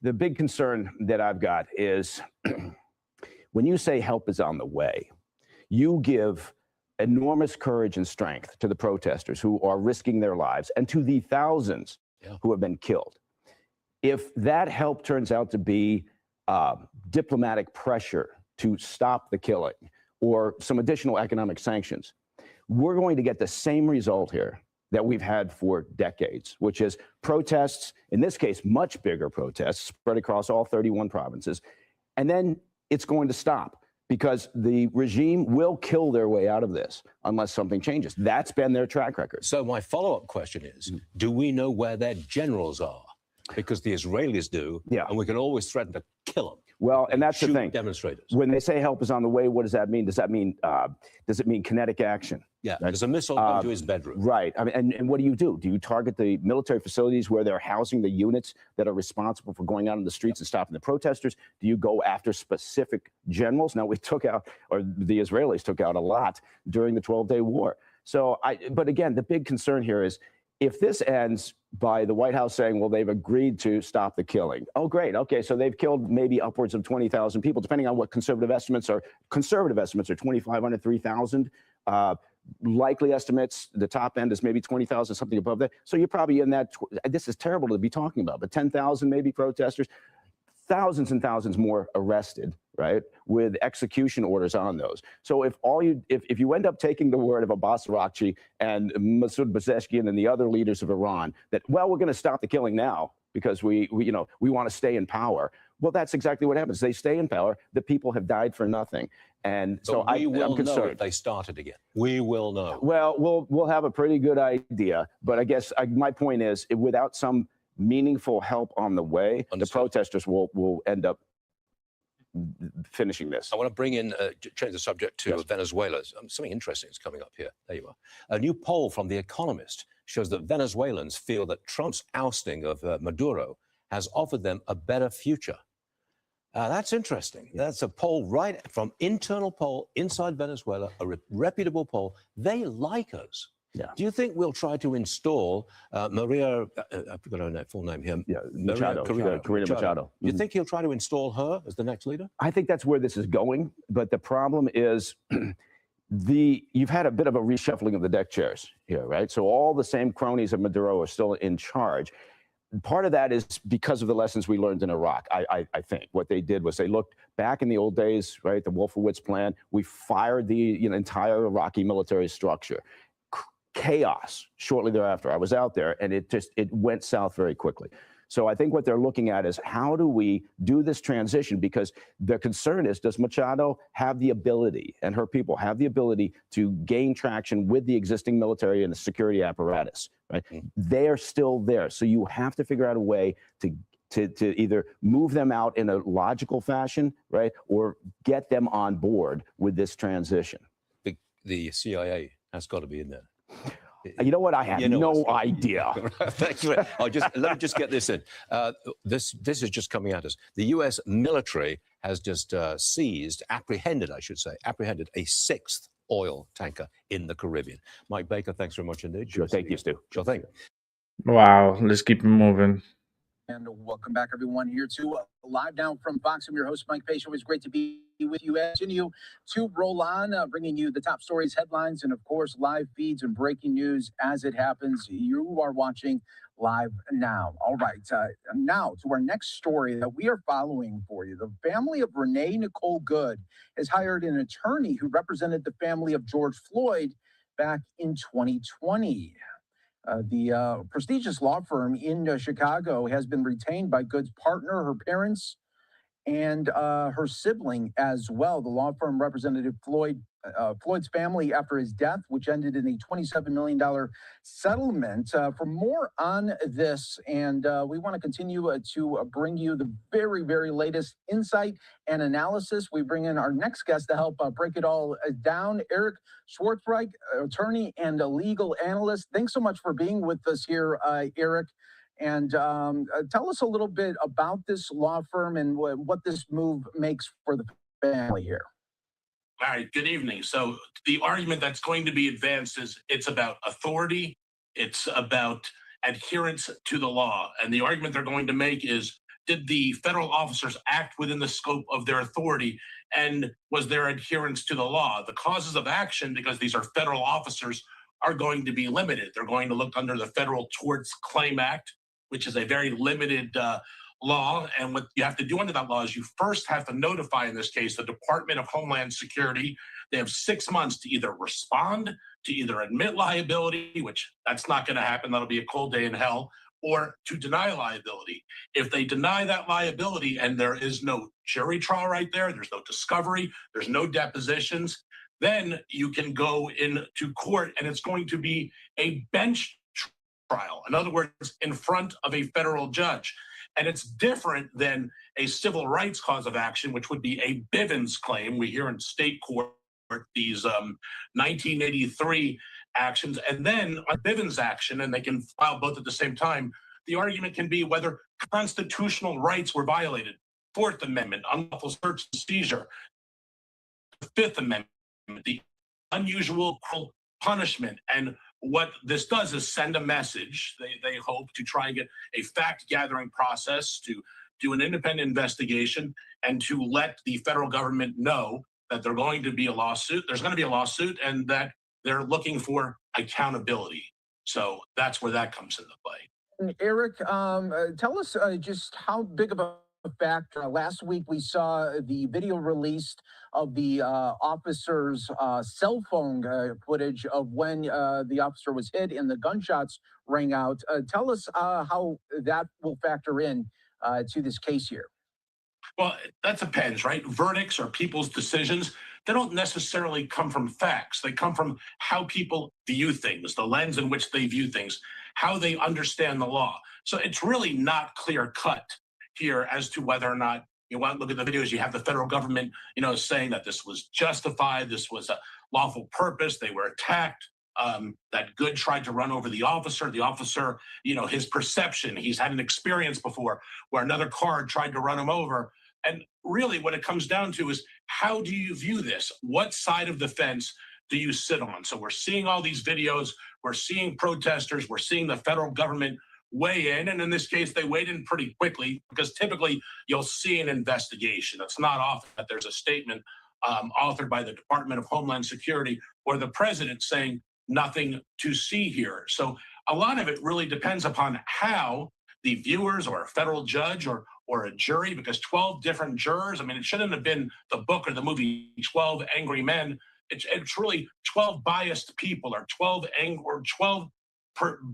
The big concern that I've got is when you say help is on the way, you give enormous courage and strength to the protesters who are risking their lives and to the thousands who have been killed. If that help turns out to be diplomatic pressure to stop the killing or some additional economic sanctions, we're going to get the same result here that we've had for decades, which is protests, in this case, much bigger protests spread across all 31 provinces. And then it's going to stop because the regime will kill their way out of this unless something changes. That's been their track record. So my follow-up question is, do we know where their generals are? Because the Israelis do, and we can always threaten to kill them. Well, and that's the thing. Demonstrators. When they say help is on the way, what does that mean? Does it mean kinetic action? Yeah, there's a missile going to his bedroom. Right. I mean, and what do? Do you target the military facilities where they're housing the units that are responsible for going out in the streets and stopping the protesters? Do you go after specific generals? Now, the Israelis took out a lot during the 12-day war. But again, the big concern here is if this ends by the White House saying, well, they've agreed to stop the killing. Oh, great. Okay, so they've killed maybe upwards of 20,000 people, depending on what conservative estimates are. Conservative estimates are 2,500, 3,000. Likely estimates, the top end is maybe 20,000, something above that. So you're probably in that. This is terrible to be talking about, but 10,000 maybe protesters, thousands and thousands more arrested, right, with execution orders on those. So if you end up taking the word of Abbas Araghchi and Masoud Pezeshkian and the other leaders of Iran that, well, we're going to stop the killing now because we want to stay in power. Well, that's exactly what happens. They stay in power. The people have died for nothing. And so we will I'm concerned. know if they started again. We will know. Well, we'll have a pretty good idea. But I guess my point is, without some meaningful help on the way, the protesters will end up finishing this. I want to bring in, change the subject to Venezuela. Something interesting is coming up here. There you are. A new poll from The Economist shows that Venezuelans feel that Trump's ousting of Maduro has offered them a better future. That's interesting. That's a poll right from internal poll inside Venezuela, a reputable poll. They like us. Yeah. Do you think we'll try to install Maria, I forgot her full name here. Yeah, Machado, Corina Machado. Do you think he'll try to install her as the next leader? I think that's where this is going. But the problem is you've had a bit of a reshuffling of the deck chairs here, right? So all the same cronies of Maduro are still in charge. Part of that is because of the lessons we learned in Iraq. I think what they did was they looked back in the old days, right? The Wolfowitz plan. We fired the entire Iraqi military structure. Chaos shortly thereafter. I was out there, and it went south very quickly. So I think what they're looking at is how do we do this transition? Because their concern is, does Machado have the ability, and her people have the ability to gain traction with the existing military and the security apparatus, right? They're still there. So you have to figure out a way to either move them out in a logical fashion, right? Or get them on board with this transition. The CIA has got to be in there. You know what? I have no idea. Thanks for let me just get this in. This is just coming at us. The U.S. military has just apprehended a sixth oil tanker in the Caribbean. Mike Baker, thanks very much indeed. Sure, thank you, Stu. Sure thing. Wow, let's keep it moving. And welcome back, everyone, here to Live Now from Fox. I'm your host, Mike Pace. Always great to be with you. As continue to roll on, bringing you the top stories, headlines, and, of course, live feeds and breaking news as it happens. You are watching Live Now. All right, now to our next story that we are following for you. The family of Renee Nicole Good has hired an attorney who represented the family of George Floyd back in 2020. The prestigious law firm in Chicago has been retained by Good's partner, her parents, and her sibling as well. The law firm represented Floyd's family after his death, which ended in a $27 million settlement. For more on this, and we want to continue to bring you the very, very latest insight and analysis. We bring in our next guest to help break it all down, Eric Schwartzreich, attorney and a legal analyst. Thanks so much for being with us here, Eric. And tell us a little bit about this law firm and what this move makes for the family here. All right, good evening. So the argument that's going to be advanced is it's about authority, it's about adherence to the law. And the argument they're going to make is, did the federal officers act within the scope of their authority, and was there adherence to the law? The causes of action, because these are federal officers, are going to be limited. They're going to look under the Federal Torts Claim Act, which is a very limited law. And what you have to do under that law is you first have to notify, in this case, the Department of Homeland Security. They have 6 months to either respond, to either admit liability, which that's not going to happen. That'll be a cold day in hell, or to deny liability. If they deny that liability and there is no jury trial right there's no discovery, there's no depositions, then you can go into court and it's going to be a bench trial. In other words, in front of a federal judge. And it's different than a civil rights cause of action, which would be a Bivens claim. We hear in state court these 1983 actions, and then a Bivens action, and they can file both at the same time. The argument can be whether constitutional rights were violated. Fourth Amendment, unlawful search and seizure. The Fifth Amendment, the unusual cruel punishment. And what this does is send a message. They hope to try and get a fact-gathering process, to do an independent investigation, and to let the federal government know that there's going to be a lawsuit, and that they're looking for accountability. So that's where that comes into play. Eric, tell us just how big of a factor. Last week we saw the video released of the officer's cell phone footage of when the officer was hit and the gunshots rang out. Tell us how that will factor in to this case here. Well, that depends, right? Verdicts or people's decisions, they don't necessarily come from facts. They come from how people view things, the lens in which they view things, how they understand the law. So it's really not clear cut here as to whether or not you want to look at the videos. You have the federal government, saying that this was justified, this was a lawful purpose, they were attacked, that Good tried to run over the officer, his perception, he's had an experience before where another car tried to run him over. And really what it comes down to is, how do you view this? What side of the fence do you sit on? So we're seeing all these videos, we're seeing protesters, we're seeing the federal government weigh in, and in this case they weighed in pretty quickly, because typically you'll see an investigation. It's not often that there's a statement authored by the Department of Homeland Security, or the president saying nothing to see here. So a lot of it really depends upon how the viewers or a federal judge or a jury, because 12 different jurors, I mean, it shouldn't have been the book or the movie 12 Angry Men. It's really 12 biased people or 12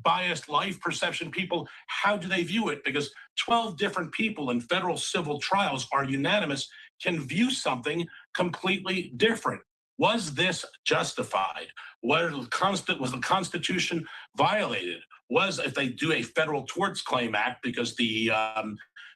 biased life perception people. How do they view it? Because 12 different people in federal civil trials are unanimous, can view something completely different. Was this justified? Was the Constitution violated? If they do a Federal Tort Claims Act, because the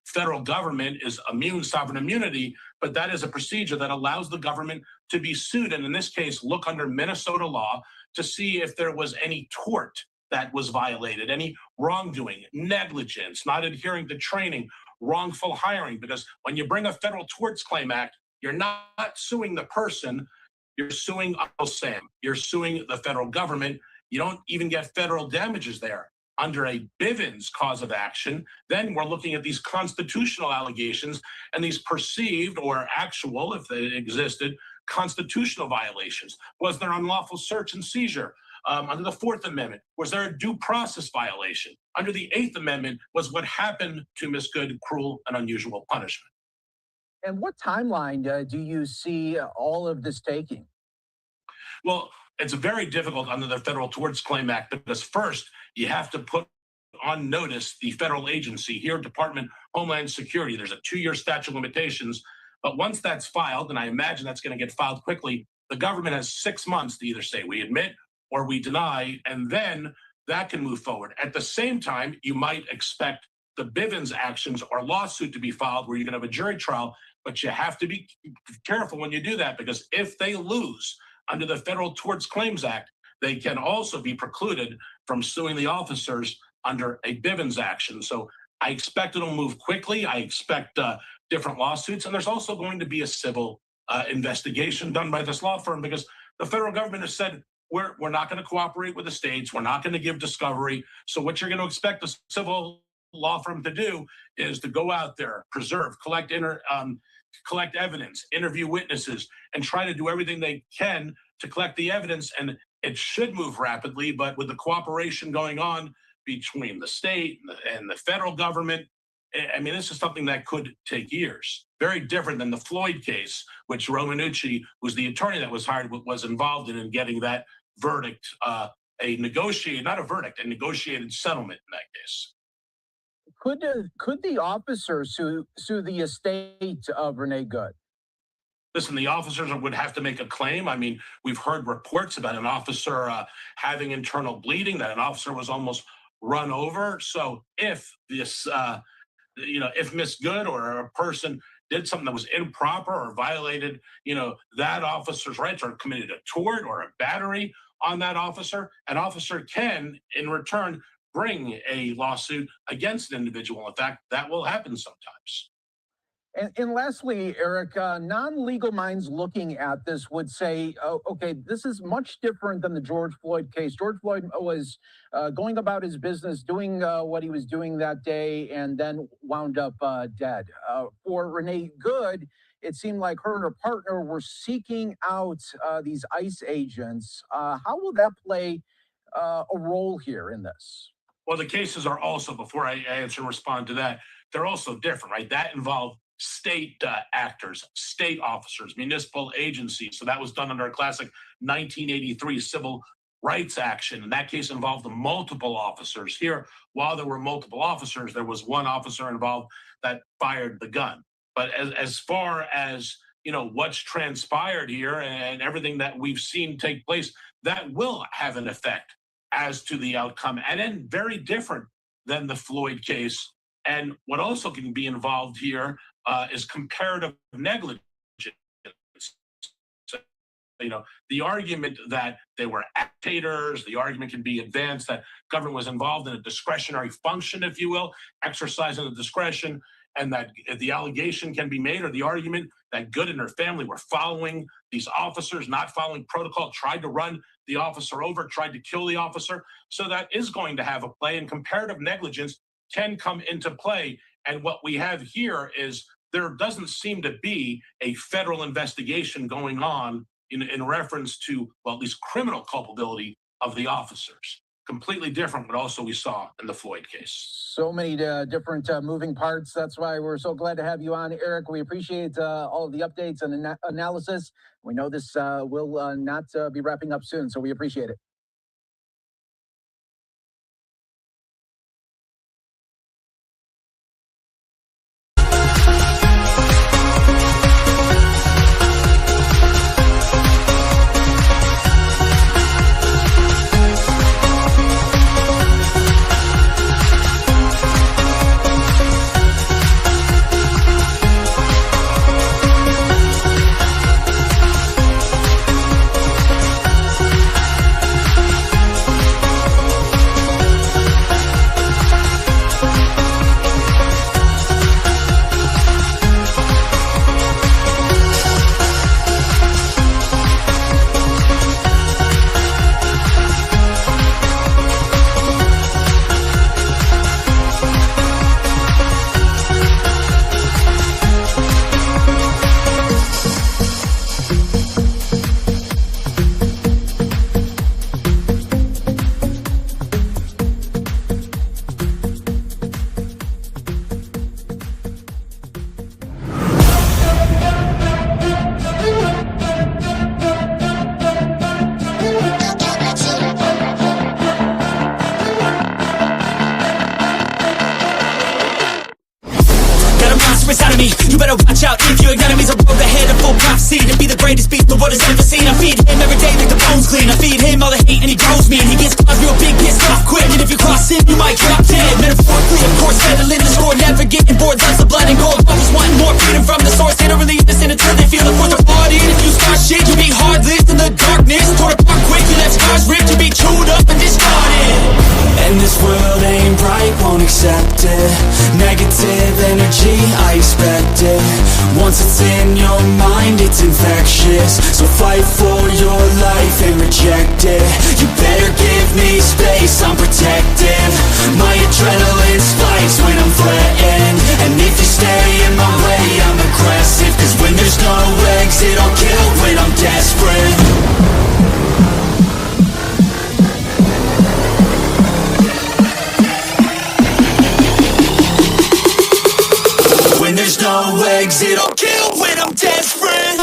federal government is sovereign immunity, but that is a procedure that allows the government to be sued. And in this case, look under Minnesota law to see if there was any tort that was violated, any wrongdoing, negligence, not adhering to training, wrongful hiring. Because when you bring a Federal Tort Claims Act, you're not suing the person, you're suing Uncle Sam, you're suing the federal government. You don't even get federal damages there. Under a Bivens cause of action, then we're looking at these constitutional allegations and these perceived or actual, if they existed, constitutional violations. Was there unlawful search and seizure? Under the Fourth Amendment, was there a due process violation? Under the Eighth Amendment, was what happened to Miss Good cruel and unusual punishment? And what timeline do you see all of this taking? Well, it's very difficult under the Federal Tort Claims Act because first you have to put on notice the federal agency here, Department of Homeland Security. There's a 2-year statute of limitations, but once that's filed, and I imagine that's going to get filed quickly, the government has 6 months to either say we admit or we deny, and then that can move forward. At the same time, you might expect the Bivens actions or lawsuit to be filed where you're going to have a jury trial, but you have to be careful when you do that, because if they lose under the Federal Tort Claims Act, they can also be precluded from suing the officers under a Bivens action. So I expect it'll move quickly. I expect different lawsuits, and there's also going to be a civil investigation done by this law firm, because the federal government has said, we're not going to cooperate with the states. We're not going to give discovery. So what you're going to expect the civil law firm to do is to go out there, preserve, collect evidence, interview witnesses, and try to do everything they can to collect the evidence. And it should move rapidly, but with the cooperation going on between the state and the federal government, I mean, this is something that could take years. Very different than the Floyd case, which Romanucci, who's the attorney that was hired, was involved in getting that verdict, a negotiated settlement in that case. Could the officer sue the estate of Renee Good? Listen, the officers would have to make a claim. I mean, we've heard reports about an officer having internal bleeding, that an officer was almost run over. So if this, if Miss Good or a person did something that was improper or violated, that officer's rights, or committed a tort or a battery on that officer, an officer can, in return, bring a lawsuit against an individual. In fact, that will happen sometimes. And lastly, Eric, non-legal minds looking at this would say, okay, this is much different than the George Floyd case. George Floyd was going about his business, doing what he was doing that day, and then wound up dead. For Renee Good, it seemed like her and her partner were seeking out these ICE agents. How will that play a role here in this? Well, the cases are also, before I answer and respond to that, they're also different, right? That involved state actors, state officers, municipal agencies. So that was done under a classic 1983 civil rights action. And that case involved multiple officers. Here, while there were multiple officers, there was one officer involved that fired the gun. But as far as what's transpired here and everything that we've seen take place, that will have an effect as to the outcome, and then very different than the Floyd case. And what also can be involved here is comparative negligence. So, the argument that they were actors, the argument can be advanced that government was involved in a discretionary function, if you will, exercising the discretion, and that the allegation can be made, or the argument that Good and her family were following these officers, not following protocol, tried to run the officer over, tried to kill the officer. So that is going to have a play, and comparative negligence can come into play. And what we have here is there doesn't seem to be a federal investigation going on in reference to, well, at least criminal culpability of the officers. Completely different, but also we saw in the Floyd case. So many different moving parts. That's why we're so glad to have you on, Eric. We appreciate all of the updates and analysis. We know this will not be wrapping up soon, so we appreciate it. Inside of me, you better watch out if your enemy's a road ahead of full prophecy to be the greatest beast the world has ever seen. I feed him every day like the bones clean. I feed him all the hate and he grows me, and he gets caught real big, pissed off quick. And if you cross him, you might drop dead. Metaphorically, of course, settling the score, never getting bored. Loves of blood and gold, always wanting more freedom from the source. They don't really listen until they feel the force of party. And if you start shit, you be hard-lived in the darkness, torn apart quick. You left scars ripped, you be chewed up and discarded. And this world ain't right, won't accept it. Negative energy, I expect it. Once it's in your mind, it's infectious. So fight for your life and reject it. You better give me space, I'm protective. My adrenaline spikes when I'm threatened. And if you stay in my way, I'm aggressive. Cause when there's no exit, I'll kill when I'm desperate. When there's no exit, I'll kill when I'm desperate.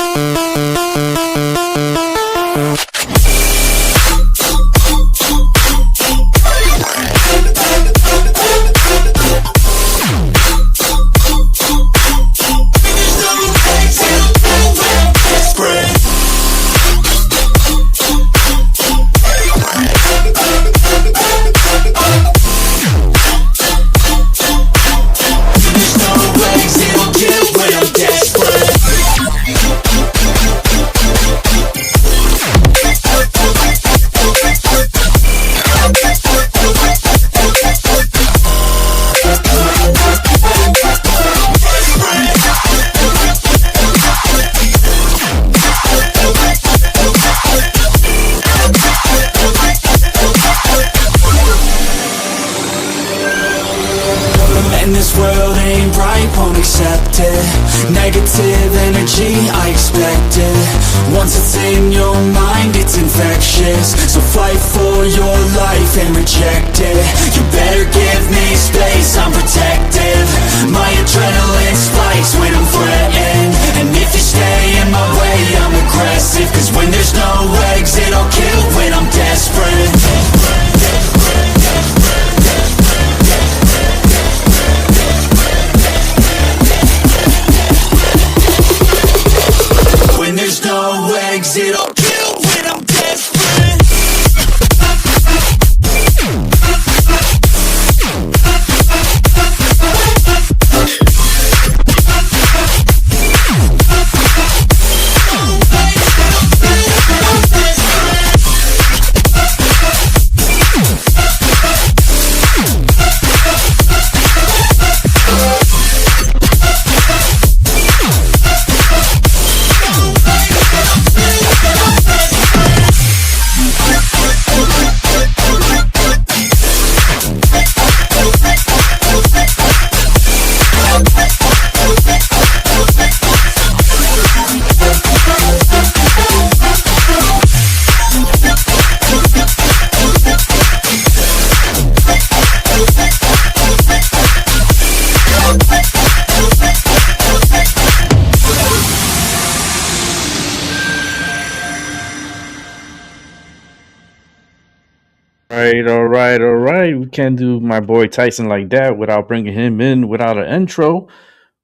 all right. We can't do my boy Tyson like that without bringing him in without an intro.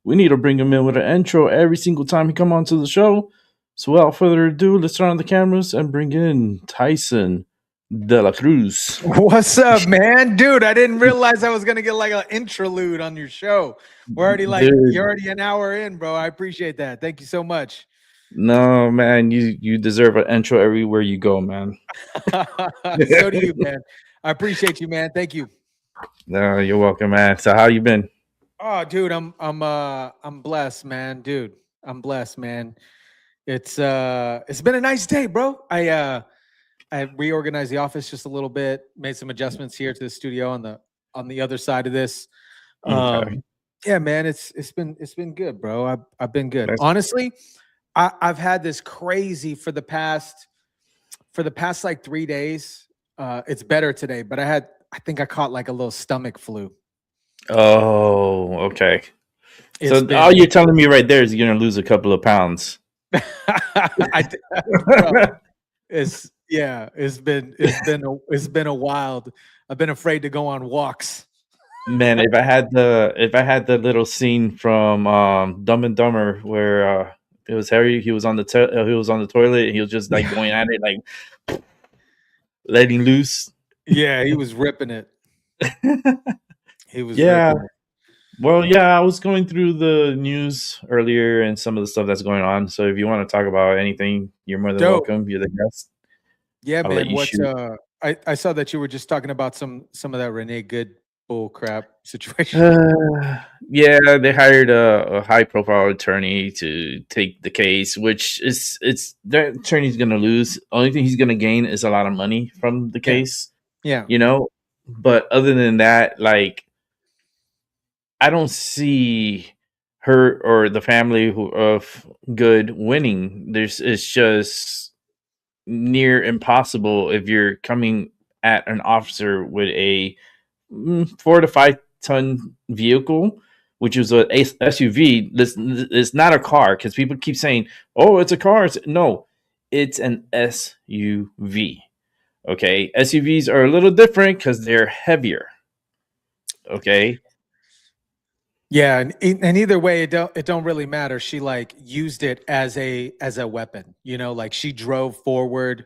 We need to bring him in with an intro every single time he come onto the show. So without further ado, let's turn on the cameras and bring in Tyson De La Cruz. What's up, man? Dude, I didn't realize I was gonna get like an interlude on your show. We're already you're already an hour in, bro. I appreciate that. Thank you so much. No, man, you deserve an intro everywhere you go, man. So do you, man. I appreciate you, man. Thank you. No, you're welcome, man. So how you been? Oh, dude, I'm blessed, man. Dude, I'm blessed, man. It's been a nice day, bro. I reorganized the office just a little bit, made some adjustments here to the studio on the other side of this. Okay. Yeah, man, it's been good, bro. I've been good. Honestly, I've had this crazy for the past like 3 days. It's better today, but I think I caught like a little stomach flu. Oh, okay. So all you're telling me right there is you're gonna lose a couple of pounds. Bro, it's been a wild. I've been afraid to go on walks. Man, if I had the little scene from Dumb and Dumber where it was Harry, he was on the toilet and he was just like going at it, like letting loose. Yeah, he was ripping it. He was ripping it. Well, yeah, I was going through the news earlier and some of the stuff that's going on. So if you want to talk about anything, you're more than welcome. You're the guest. Yeah, man. I saw that you were just talking about some of that Renee Good bull crap situation. Yeah, they hired a high profile attorney to take the case, which is that attorney's gonna lose. Only thing he's gonna gain is a lot of money from the case. Yeah. You know, but other than that, like I don't see her or the family of Good winning. It's just near impossible if you're coming at an officer with a 4 to 5 ton vehicle, which is a SUV. This is not a car because people keep saying, "Oh, it's a car." No, it's an SUV. Okay, SUVs are a little different because they're heavier. Okay. Yeah, and either way, it don't really matter. She like used it as a weapon, you know, like she drove forward.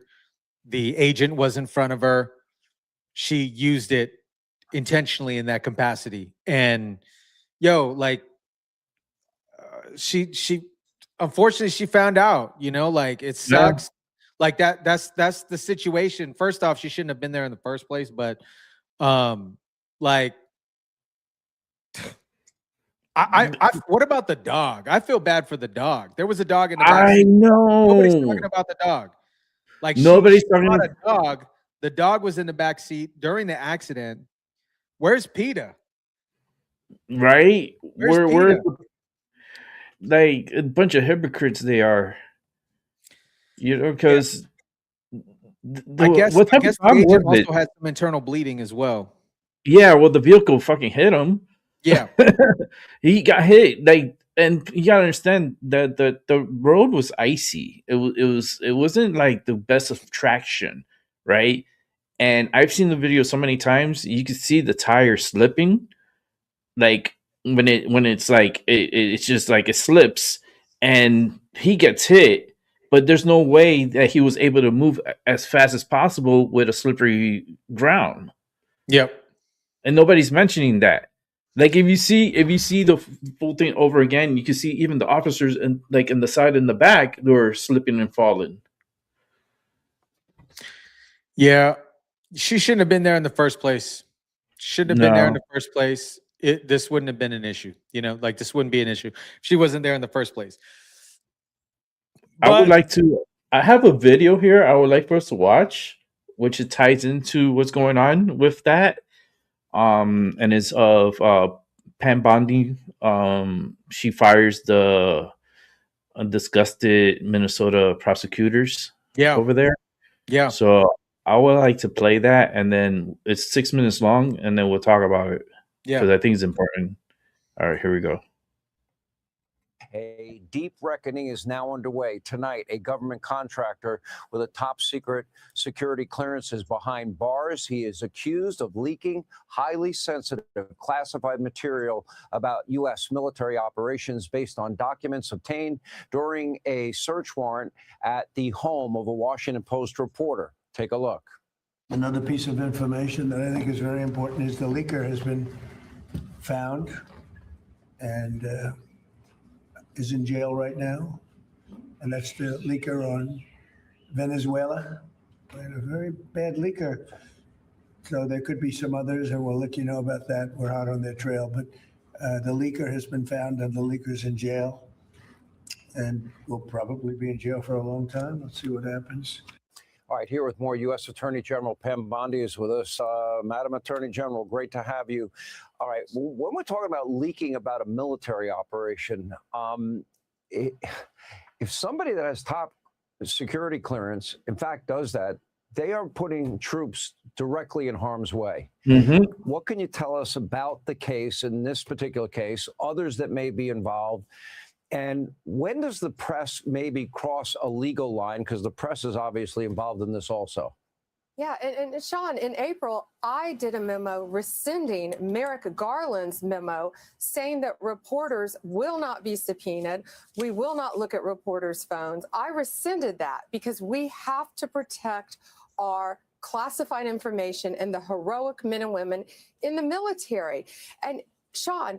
The agent was in front of her. She used it intentionally in that capacity, and like she unfortunately she found out. You know, like it sucks. Yeah. Like that's the situation. First off, she shouldn't have been there in the first place, but like. What about the dog? I feel bad for the dog. There was a dog in the back. I know. Nobody's talking about the dog. Like nobody's talking about a dog. The dog was in the back seat during the accident. Where's PETA? Right? Where's PETA? Like a bunch of hypocrites they are. You know, because I guess the agent also had some internal bleeding as well. Yeah, well, the vehicle fucking hit him. Yeah. He got hit. Like, and you gotta understand that the road was icy. It wasn't like the best of traction, right? And I've seen the video so many times. You can see the tire slipping, like when it's like it's just like it slips, and he gets hit. But there's no way that he was able to move as fast as possible with a slippery ground. Yep. And nobody's mentioning that. Like if you see the full thing over again, you can see even the officers in the side and the back, they were slipping and falling. Yeah, she shouldn't have been there in the first place. Shouldn't have been there in the first place. This wouldn't have been an issue. You know, like this wouldn't be an issue. She wasn't there in the first place. I have a video here I would like for us to watch, which it ties into what's going on with that. And it's of Pam Bondi. She fires the disgusted Minnesota prosecutors over there. Yeah. So I would like to play that, and then it's 6 minutes long, and then we'll talk about it. Yeah. Because I think it's important. All right, here we go. A deep reckoning is now underway. Tonight, a government contractor with a top secret security clearance is behind bars. He is accused of leaking highly sensitive classified material about U.S. military operations based on documents obtained during a search warrant at the home of a Washington Post reporter. Take a look. Another piece of information that I think is very important is the leaker has been found and is in jail right now. And that's the leaker on Venezuela. And a very bad leaker. So there could be some others, and we'll let you know about that. We're out on their trail. But the leaker has been found, and the leaker's in jail. And will probably be in jail for a long time. Let's see what happens. All right, here with more U.S. Attorney General Pam Bondi is with us. Madam Attorney General, great to have you. All right, when we're talking about leaking about a military operation, if somebody that has top security clearance, in fact, does that, they are putting troops directly in harm's way. What can you tell us about the case, in this particular case, others that may be involved? And when does the press maybe cross a legal line? Because the press is obviously involved in this also. Yeah, and Sean, in April, I did a memo rescinding Merrick Garland's memo saying that reporters will not be subpoenaed. We will not look at reporters' phones. I rescinded that because we have to protect our classified information and the heroic men and women in the military. And Sean,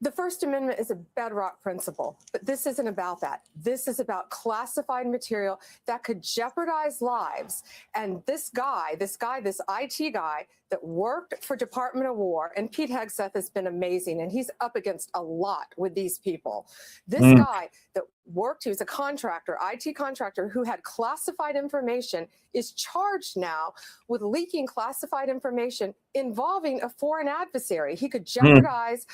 the First Amendment is a bedrock principle, but this isn't about that. This is about classified material that could jeopardize lives. And this IT guy that worked for Department of War, and Pete Hegseth has been amazing, and he's up against a lot with these people. This guy that worked, he was a contractor, IT contractor, who had classified information, is charged now with leaking classified information involving a foreign adversary. He could jeopardize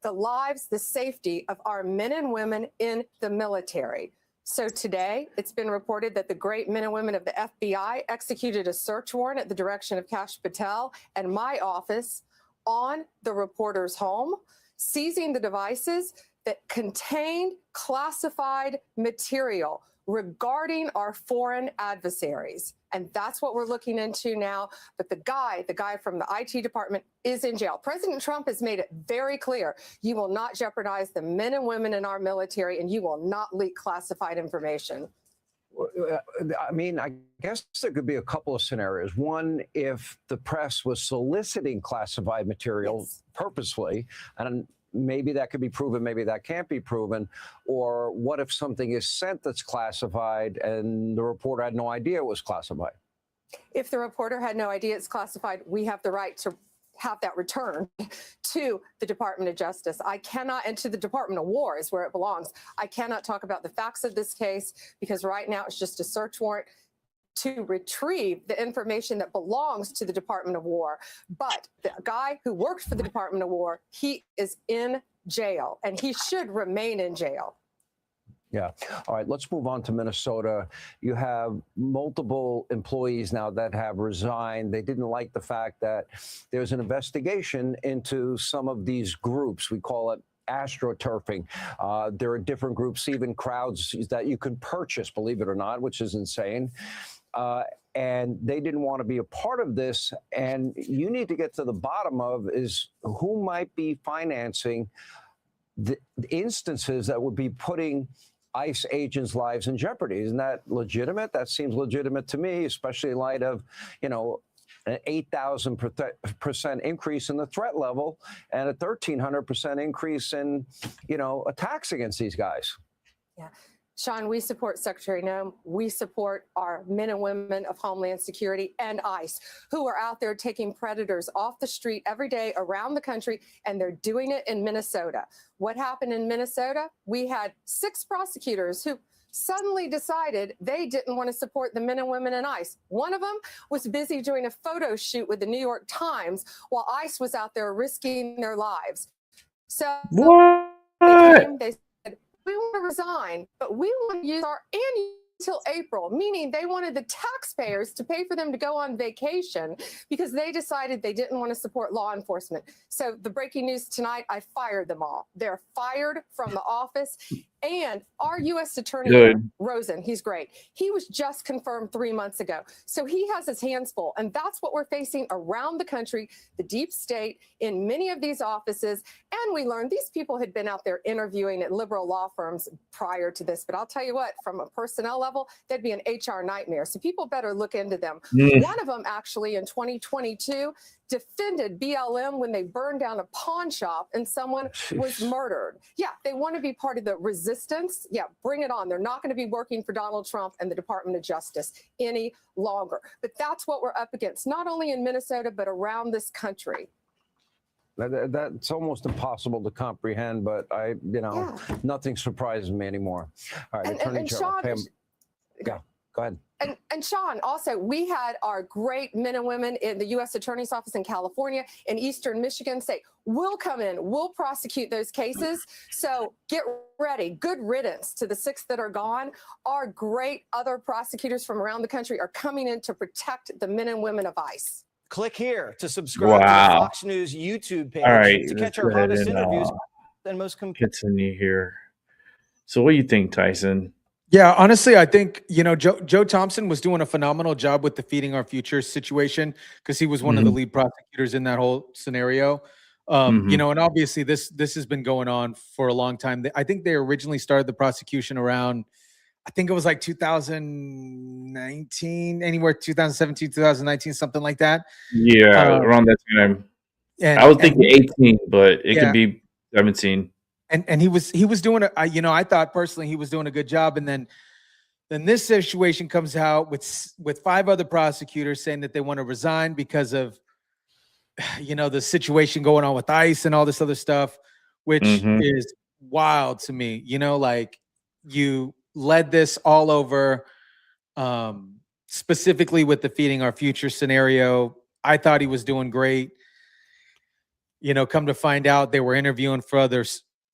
the lives, the safety of our men and women in the military. So today, it's been reported that the great men and women of the FBI executed a search warrant at the direction of Kash Patel and my office on the reporter's home, seizing the devices that contained classified material regarding our foreign adversaries. And that's what we're looking into now. But the guy from the IT department is in jail. President Trump has made it very clear, you will not jeopardize the men and women in our military, and you will not leak classified information. I mean, I guess there could be a couple of scenarios. One, if the press was soliciting classified material purposefully, and maybe that could be proven, maybe that can't be proven. Or what if something is sent that's classified and the reporter had no idea it was classified? If the reporter had no idea it's classified, we have the right to have that returned to the Department of Justice. I cannot, and to the Department of War is where it belongs. I cannot talk about the facts of this case because right now it's just a search warrant to retrieve the information that belongs to the Department of War. But the guy who worked for the Department of War, he is in jail, and he should remain in jail. Yeah. All right, let's move on to Minnesota. You have multiple employees now that have resigned. They didn't like the fact that there's an investigation into some of these groups. We call it astroturfing. There are different groups, even crowds that you can purchase, believe it or not, which is insane. And they didn't want to be a part of this. And you need to get to the bottom of is who might be financing the instances that would be putting ICE agents' lives in jeopardy. Isn't that legitimate? That seems legitimate to me, especially in light of, you know, an 8,000% increase in the threat level and a 1,300% increase in, you know, attacks against these guys. Yeah. Sean, we support Secretary Noem. We support our men and women of Homeland Security and ICE who are out there taking predators off the street every day around the country, and they're doing it in Minnesota. What happened in Minnesota? We had 6 prosecutors who suddenly decided they didn't want to support the men and women in ICE. One of them was busy doing a photo shoot with the New York Times while ICE was out there risking their lives. So they said, we want to resign, but we want to use our until April, meaning they wanted the taxpayers to pay for them to go on vacation because they decided they didn't want to support law enforcement. So the breaking news tonight, I fired them all. They're fired from the office. And our U.S. attorney, here, Rosen, he's great. He was just confirmed 3 months ago. So he has his hands full. And that's what we're facing around the country, the deep state, in many of these offices. And we learned these people had been out there interviewing at liberal law firms prior to this. But I'll tell you what, from a personnel level, they'd be an HR nightmare. So people better look into them. One of them actually in 2022 defended BLM when they burned down a pawn shop and someone was murdered. Yeah, they want to be part of the resistance. Yeah, bring it on. They're not going to be working for Donald Trump and the Department of Justice any longer. But that's what we're up against, not only in Minnesota, but around this country. That's almost impossible to comprehend, but nothing surprises me anymore. All right, Attorney General Pam. Yeah, go ahead. And Sean, also, we had our great men and women in the U.S. Attorney's Office in California and Eastern Michigan say, we'll come in, we'll prosecute those cases. So get ready. Good riddance to the 6 that are gone. Our great other prosecutors from around the country are coming in to protect the men and women of ICE. Click here to subscribe to the Fox News YouTube page to catch our hottest interviews and most continue here. So what do you think, Tyson? Yeah, honestly, I think, Joe Thompson was doing a phenomenal job with the Feeding Our Future situation because he was one of the lead prosecutors in that whole scenario. And obviously this has been going on for a long time. I think they originally started the prosecution around, I think it was like 2019, anywhere 2017, 2019, something like that. Yeah, around that time. I was thinking 18, but it could be 17. And he was doing I thought personally he was doing a good job. And then this situation comes out with 5 other prosecutors saying that they want to resign because of the situation going on with ICE and all this other stuff, which is wild to me. Like you led this all over, specifically with the Feeding Our Future scenario. I thought he was doing great. Come to find out they were interviewing for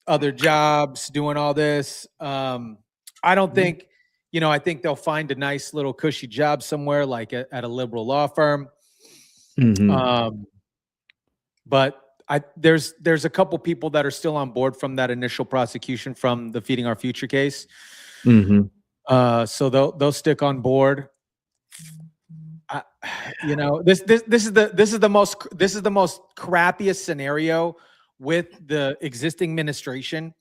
other jobs, doing all this. I don't think, I think they'll find a nice little cushy job somewhere, like at a liberal law firm. But there's a couple people that are still on board from that initial prosecution from the Feeding Our Future case. So they'll stick on board. This is the most crappiest scenario with the existing administration.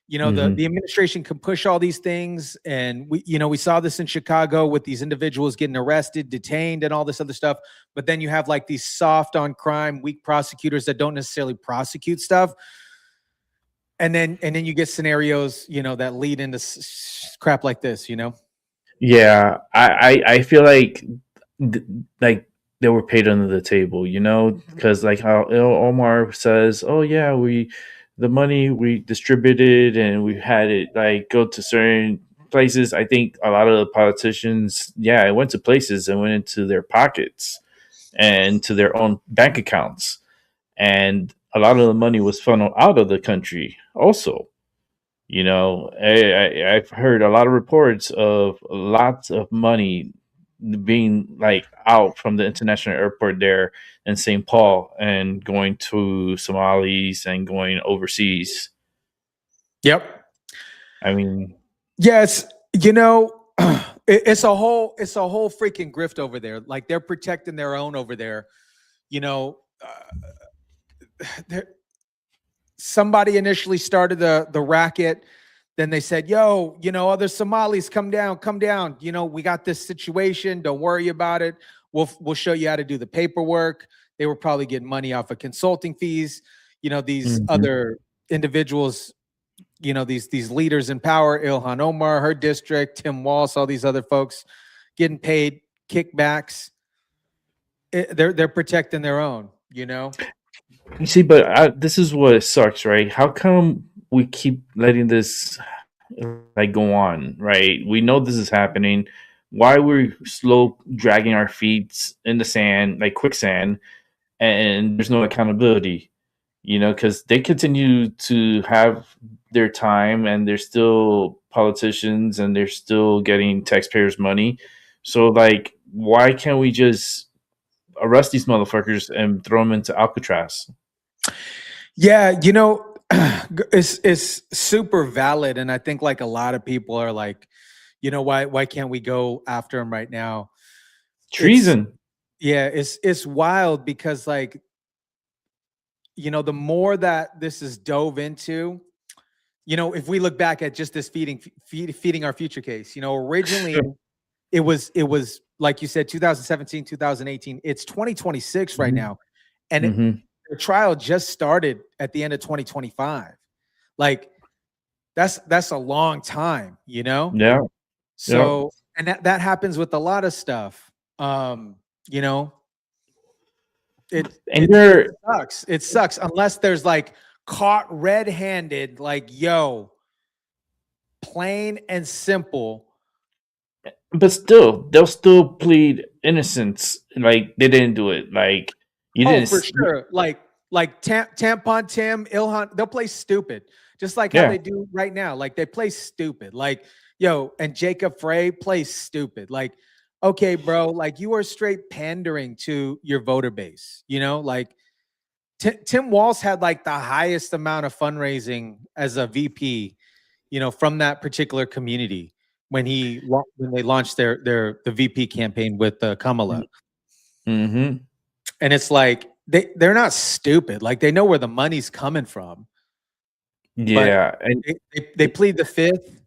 The administration can push all these things, and we saw this in Chicago with these individuals getting arrested, detained, and all this other stuff. But then you have like these soft on crime, weak prosecutors that don't necessarily prosecute stuff, and then you get scenarios that lead into crap like this. Yeah, I feel like they were paid under the table, because like how Omar says, oh yeah, the money we distributed and we had it like go to certain places. I think a lot of the politicians, it went to places and went into their pockets and to their own bank accounts. And a lot of the money was funneled out of the country also. I've heard a lot of reports of lots of money being like out from the international airport there in St. Paul and going to Somalis and going overseas. Yep. I mean, yes, it's a whole freaking grift over there. Like they're protecting their own over there. Somebody initially started the racket. Then they said, yo, other Somalis, come down. We got this situation. Don't worry about it. We'll show you how to do the paperwork. They were probably getting money off of consulting fees. These other individuals, these leaders in power, Ilhan Omar, her district, Tim Walz, all these other folks getting paid kickbacks. They're protecting their own, You see, but this is what sucks, right? How come we keep letting this like go on, right? We know this is happening. Why we're slow dragging our feet in the sand, like quicksand, and there's no accountability, because they continue to have their time and they're still politicians and they're still getting taxpayers' money. So, like, why can't we just arrest these motherfuckers and throw them into Alcatraz? Yeah, you know, it's super valid, and I think like a lot of people are like, you know, why can't we go after him right now? Treason. It's wild because, like, you know, the more that this is dove into, you know, if we look back at just this feeding our future case, you know, originally it was like you said, 2017, 2018. It's 2026 right now, and the trial just started at the end of 2025. Like, that's a long time, you know? Yeah. So, and that happens with a lot of stuff. You know, it sucks. It sucks unless there's like caught red-handed, like, yo, plain and simple. But still, they'll still plead innocence. Like, they didn't do it. Like, you didn't. For sure. Like Tampon Tim, Ilhan, they'll play stupid. Just like how they do right now. Like, they play stupid. Like, yo, and Jacob Frey plays stupid. Like, okay, bro, like, you are straight pandering to your voter base. You know, like Tim Walz had like the highest amount of fundraising as a VP, you know, from that particular community when they launched the VP campaign with Kamala. Mm-hmm. And it's like they're not stupid. Like, they know where the money's coming from. Yeah, but and they plead the fifth.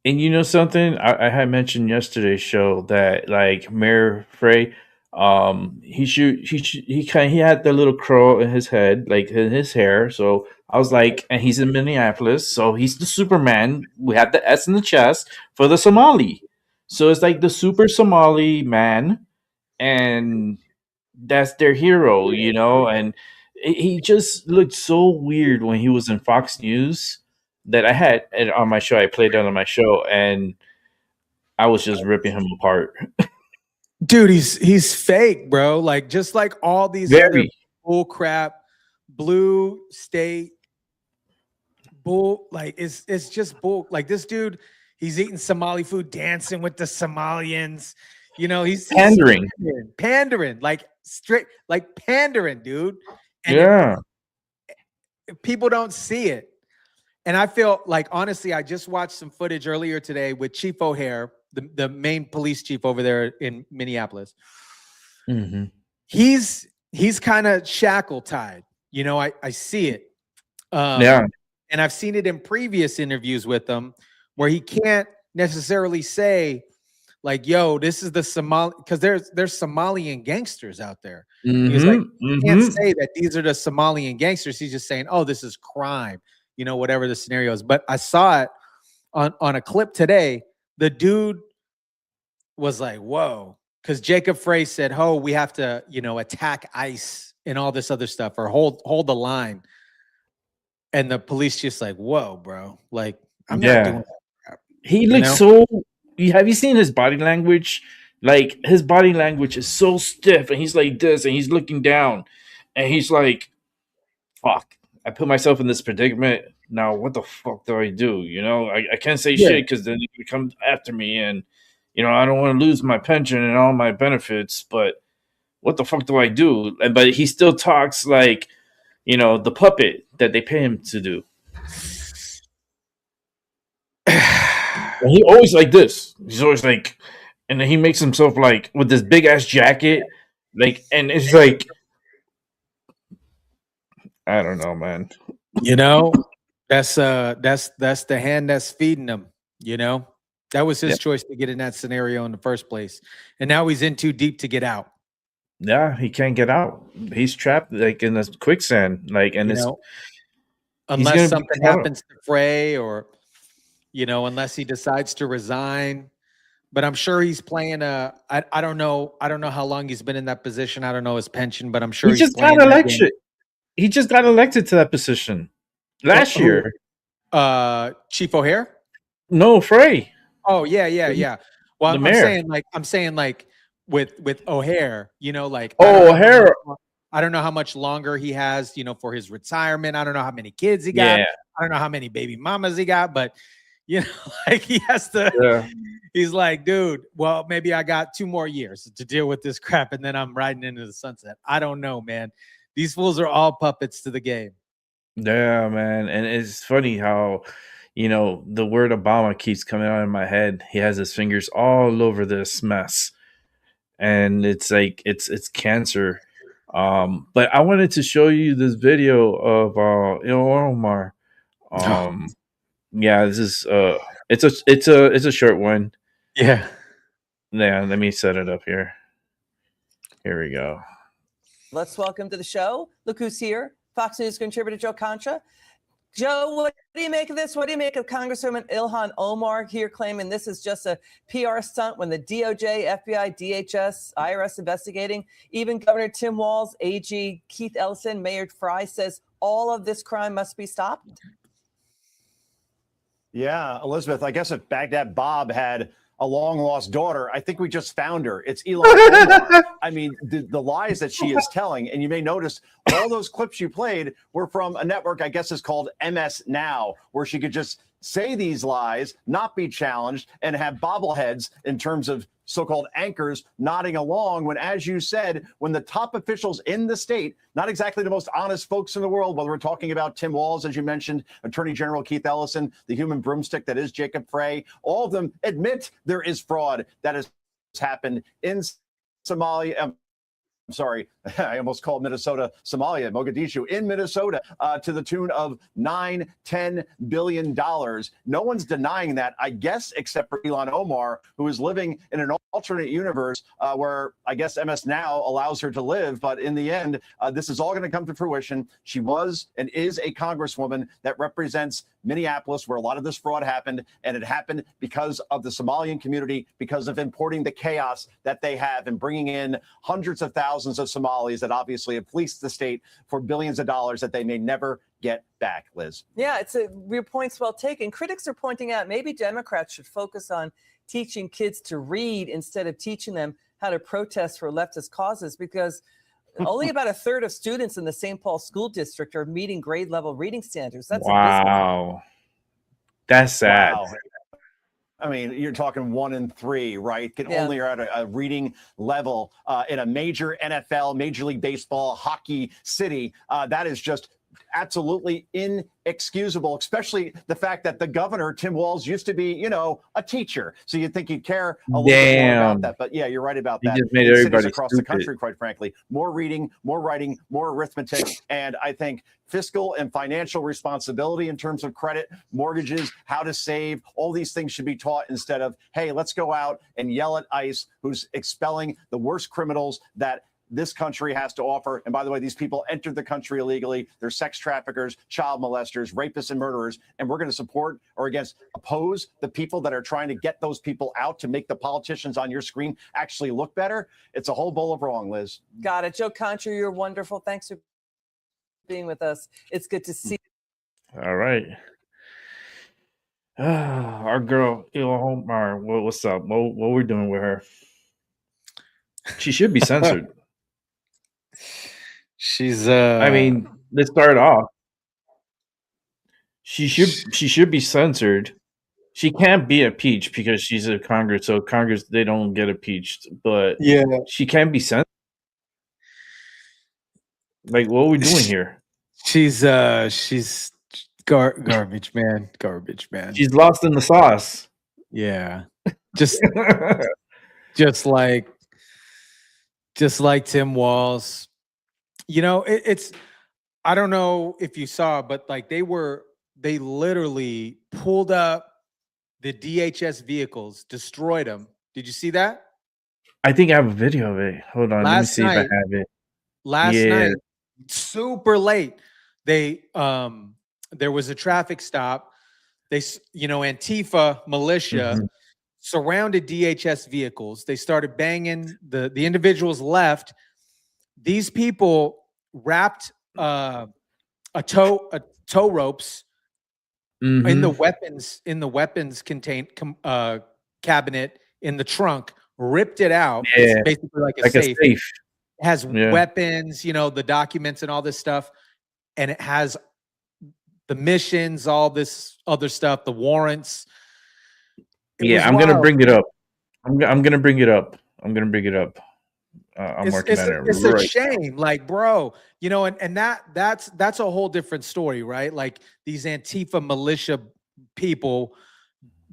And you know something? I had mentioned yesterday's show that, like, Mayor Frey, he had the little curl in his head, like in his hair. So I was like, and he's in Minneapolis, so he's the Superman. We had the S in the chest for the Somali, so it's like the super Somali man, and that's their hero, you know. And he just looked so weird when he was in Fox News that I had it on my show. I played that on my show, and I was just ripping him apart. Dude, he's fake, bro. Like, just like all these other bull crap, blue state bull. Like, it's just bull. Like, this dude, he's eating Somali food, dancing with the Somalians. You know, he's pandering, like straight, like pandering, dude. And if people don't see it. And I feel like, honestly, I just watched some footage earlier today with Chief O'Hare, the main police chief over there in Minneapolis. Mm-hmm. He's kind of shackle tied. You know, I see it. And I've seen it in previous interviews with him where he can't necessarily say, like, yo, this is the Somali, because there's Somalian gangsters out there. He's like, he can't say that these are the Somalian gangsters. He's just saying, oh, this is crime, you know, whatever the scenario is. But I saw it on a clip today. The dude was like, whoa, because Jacob Frey said, oh, we have to, you know, attack ICE and all this other stuff, or hold the line. And the police just like, whoa, bro, like, I'm not doing that. He looks so. Have you seen his body language? Like, his body language is so stiff, and he's like this, and he's looking down, and he's like, fuck, I put myself in this predicament. Now, what the fuck do I do? You know, I can't say shit because then they come after me, and, you know, I don't want to lose my pension and all my benefits, but what the fuck do I do? But he still talks like, you know, the puppet that they pay him to do. And he always like this. He's always like, and then he makes himself like with this big ass jacket, like, and it's like, I don't know, man. You know, that's the hand that's feeding him. You know, that was his choice to get in that scenario in the first place, and now he's in too deep to get out. Yeah, he can't get out. He's trapped like in this quicksand, like, and it's unless something happens to Frey, or, you know, unless he decides to resign. But I'm sure he's playing I don't know how long he's been in that position. I don't know his pension, but I'm sure he just got elected. He just got elected to that position last year. Chief O'Hare? No, Frey. Oh, yeah. Well, I'm saying like with O'Hare, you know, like, O'Hare. I don't know how much longer he has, for his retirement. I don't know how many kids he got. Yeah. I don't know how many baby mamas he got, but like he has to. Yeah. He's like, dude, well, maybe I got 2 more years to deal with this crap, and then I'm riding into the sunset. I don't know, man. These fools are all puppets to the game. Yeah, man. And it's funny how, the word Obama keeps coming out in my head. He has his fingers all over this mess. And it's like it's cancer. But I wanted to show you this video of Ilhan Omar. Yeah, this is it's a short one. Yeah. Yeah, let me set it up here. Here we go. Let's welcome to the show. Look who's here. Fox News contributor Joe Concha. Joe, what do you make of this? What do you make of Congresswoman Ilhan Omar here claiming this is just a PR stunt when the DOJ, FBI, DHS, IRS investigating? Even Governor Tim Walz, AG Keith Ellison, Mayor Fry says all of this crime must be stopped. Yeah, Elizabeth, I guess if Baghdad Bob had a long-lost daughter, I think we just found her. It's Elon Omar. I mean, the lies that she is telling, and you may notice all those clips you played were from a network I guess is called MS Now, where she could just say these lies, not be challenged, and have bobbleheads in terms of so-called anchors nodding along when, as you said, when the top officials in the state, not exactly the most honest folks in the world, whether we're talking about Tim Walz, as you mentioned, Attorney General Keith Ellison, the human broomstick that is Jacob Frey, all of them admit there is fraud that has happened in Somalia. I'm sorry, I almost called Minnesota Somalia, Mogadishu, in Minnesota, to the tune of $9-10 billion. No one's denying that, I guess, except for Ilhan Omar, who is living in an alternate universe where I guess MS Now allows her to live. But in the end, this is all going to come to fruition. She was and is a congresswoman that represents Minneapolis, where a lot of this fraud happened, and it happened because of the Somalian community, because of importing the chaos that they have and bringing in hundreds of thousands of Somalis that obviously have fleeced the state for billions of dollars that they may never get back, Liz. Yeah, your point's well taken. Critics are pointing out maybe Democrats should focus on teaching kids to read instead of teaching them how to protest for leftist causes, because only about a third of students in the St. Paul School District are meeting grade level reading standards. That's wow. That's sad. Wow. I mean, you're talking 1 in 3, right? Only are at a reading level in a major NFL, Major League Baseball, hockey city. That is just absolutely inexcusable, especially the fact that the governor, Tim Walz, used to be, a teacher. So you'd think he'd care a little bit more about that. But yeah, you're right about that. Just made in everybody cities across the country, quite frankly, more reading, more writing, more arithmetic. And I think fiscal and financial responsibility in terms of credit, mortgages, how to save, all these things should be taught instead of, hey, let's go out and yell at ICE, who's expelling the worst criminals that this country has to offer. And by the way, these people entered the country illegally. They're sex traffickers, child molesters, rapists, and murderers. And we're going to support or oppose the people that are trying to get those people out to make the politicians on your screen actually look better. It's a whole bowl of wrong, Liz. Got it. Joe Concha, you're wonderful. Thanks for being with us. It's good to see you. All right. Our girl, Ilhan Omar, what's up? What we're doing with her? She should be censored. She's I mean, let's start off. She should be censored. She can't be impeached because she's a Congress, so Congress they don't get impeached. But yeah, she can be censored. Like, what are we doing here? She's garbage, man. Garbage, man. She's lost in the sauce. Yeah. Just like Tim Walz. It's I don't know if you saw, but like they literally pulled up the DHS vehicles, destroyed them. Did you see that? I think I have a video of it. Hold on, let me see if I have it. Last night, super late. They there was a traffic stop. They Antifa militia surrounded DHS vehicles. They started banging. The individuals left. These people wrapped tow ropes in the weapons cabinet in the trunk, ripped it out. Yeah, it's basically like a safe. has weapons, you know, the documents and all this stuff, and it has the missions, all this other stuff, the warrants. I'm gonna bring it up. I'm gonna bring it up. I'm working on it. It's a shame, like, bro, you know, and that's a whole different story, right? Like these Antifa militia people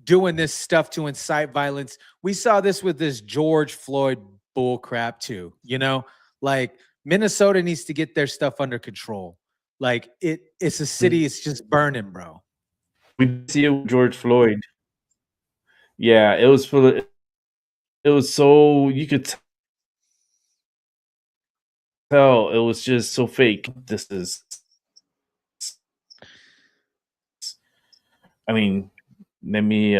doing this stuff to incite violence. We saw this with this George Floyd bull crap too, you know, like Minnesota needs to get their stuff under control. Like it's a city, it's just burning, bro. We see it with George Floyd. Yeah, it was so, you could tell it was just so fake. I mean, let me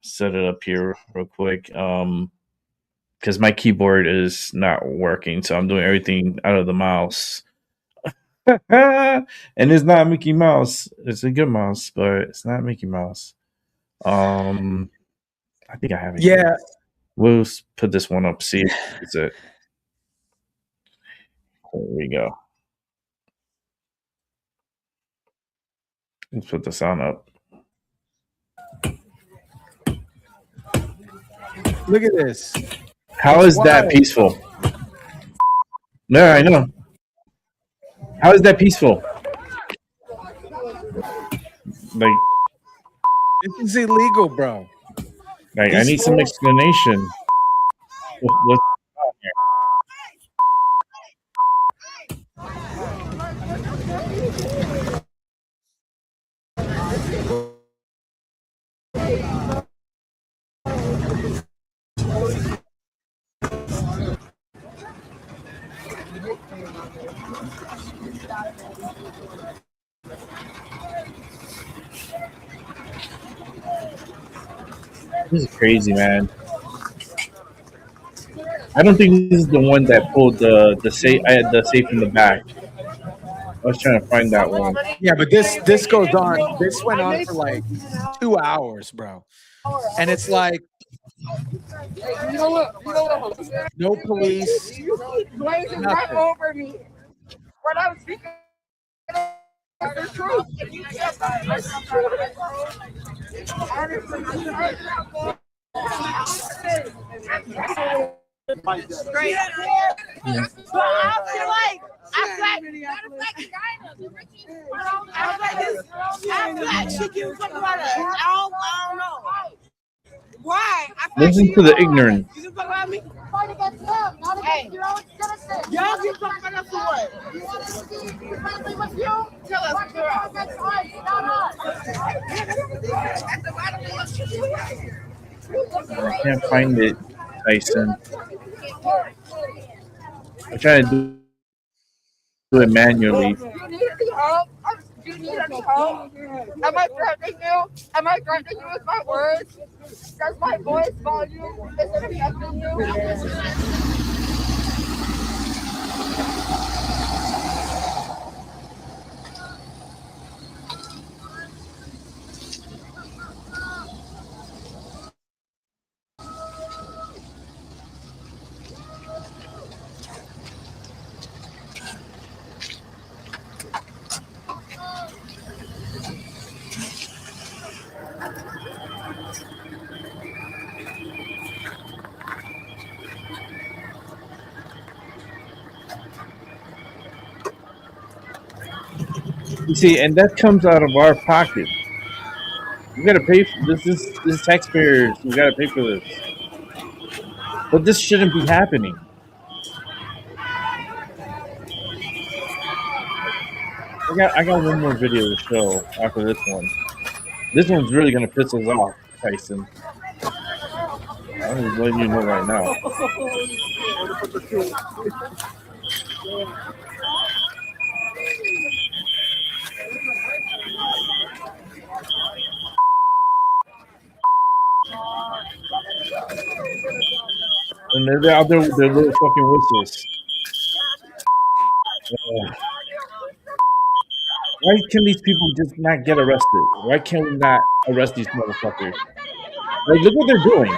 set it up here real quick. Because my keyboard is not working, so I'm doing everything out of the mouse. And it's not Mickey Mouse. It's a good mouse, but it's not Mickey Mouse. I think I have it. Yeah. Here. We'll put this one up. See if it's it. There we go. Let's put the sound up. Look at this. How is that peaceful? No, I know. How is that peaceful? Like, this is illegal, bro. Like, I need some explanation. What's on here? This is crazy, man. I don't think this is the one that pulled the safe. I had the safe in the back. I was trying to find that one. Yeah, but this goes on. This went on for like 2 hours, bro. And it's like no police. Blazing right over me. When I was speaking the truth. Great. Yeah. Well, I'm black. She keeps talking about it. I don't know. Why? Listen to the ignorant. You can talk about me. Fight against them, not against your own citizens. Y'all keep talking about us for what? You want us to be friendly with you? Tell us, girl. Against us, not us. I can't find it, Tyson. I'm trying to do it manually. Do you need any help? Do you need any help? Am I threatening you? Am I threatening you with my words? Does my voice volume? Is it affecting you? You see, and that comes out of our pocket. We gotta pay for this. This is taxpayers. We gotta pay for this. But this shouldn't be happening. I got one more video to show after this one. This one's really gonna piss us off, Tyson. I'm just letting you know right now. And they're out there with their little fucking whistles. Why can these people just not get arrested? Why can't we not arrest these motherfuckers? Like, look what they're doing.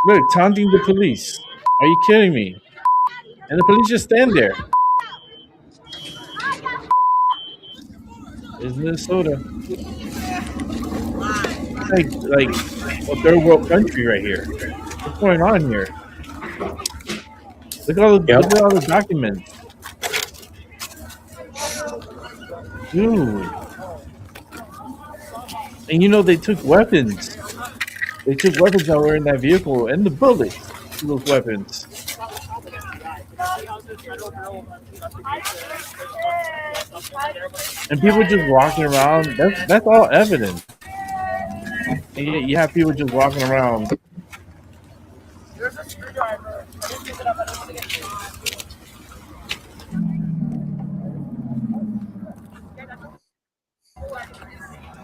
Look, taunting the police. Are you kidding me? And the police just stand there. It's Minnesota. Like a third world country right here. What's going on here? Look at all the documents. Dude. And they took weapons. They took weapons that were in that vehicle and the bullets to those weapons. And people just walking around. That's all evidence. And yet you have people just walking around.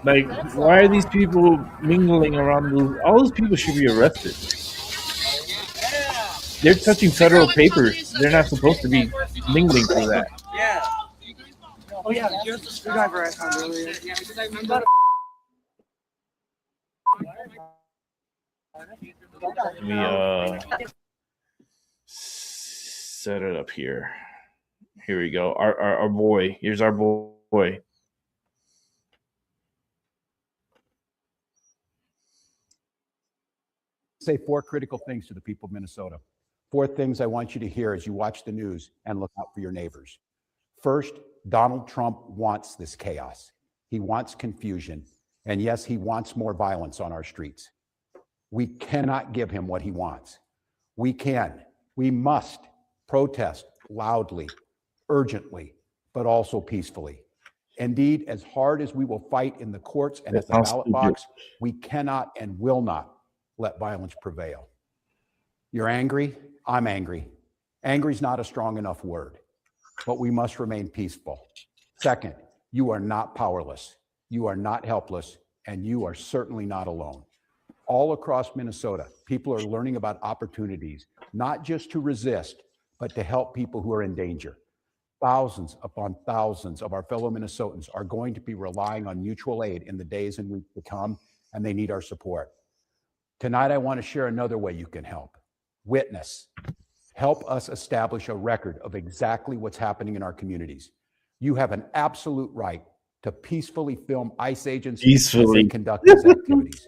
Like, why are these people mingling around? All those people should be arrested. They're touching federal papers. They're not supposed to be mingling through that. Yeah. Oh yeah, here's the screwdriver I found earlier. Yeah, because I remember. Let me set it up here. Here we go. Our boy. Here's our boy. Say 4 critical things to the people of Minnesota. 4 things I want you to hear as you watch the news and look out for your neighbors. First, Donald Trump wants this chaos. He wants confusion. And yes, he wants more violence on our streets. We cannot give him what he wants. We must protest loudly, urgently, but also peacefully. Indeed, as hard as we will fight in the courts and at the ballot box, we cannot and will not let violence prevail. You're angry? I'm angry. Angry is not a strong enough word, but we must remain peaceful. Second, you are not powerless. You are not helpless, and you are certainly not alone. All across Minnesota, people are learning about opportunities, not just to resist, but to help people who are in danger. Thousands upon thousands of our fellow Minnesotans are going to be relying on mutual aid in the days and weeks to come, and they need our support. Tonight, I want to share another way you can help. Witness. Help us establish a record of exactly what's happening in our communities. You have an absolute right to peacefully film ICE agents as they conduct these activities.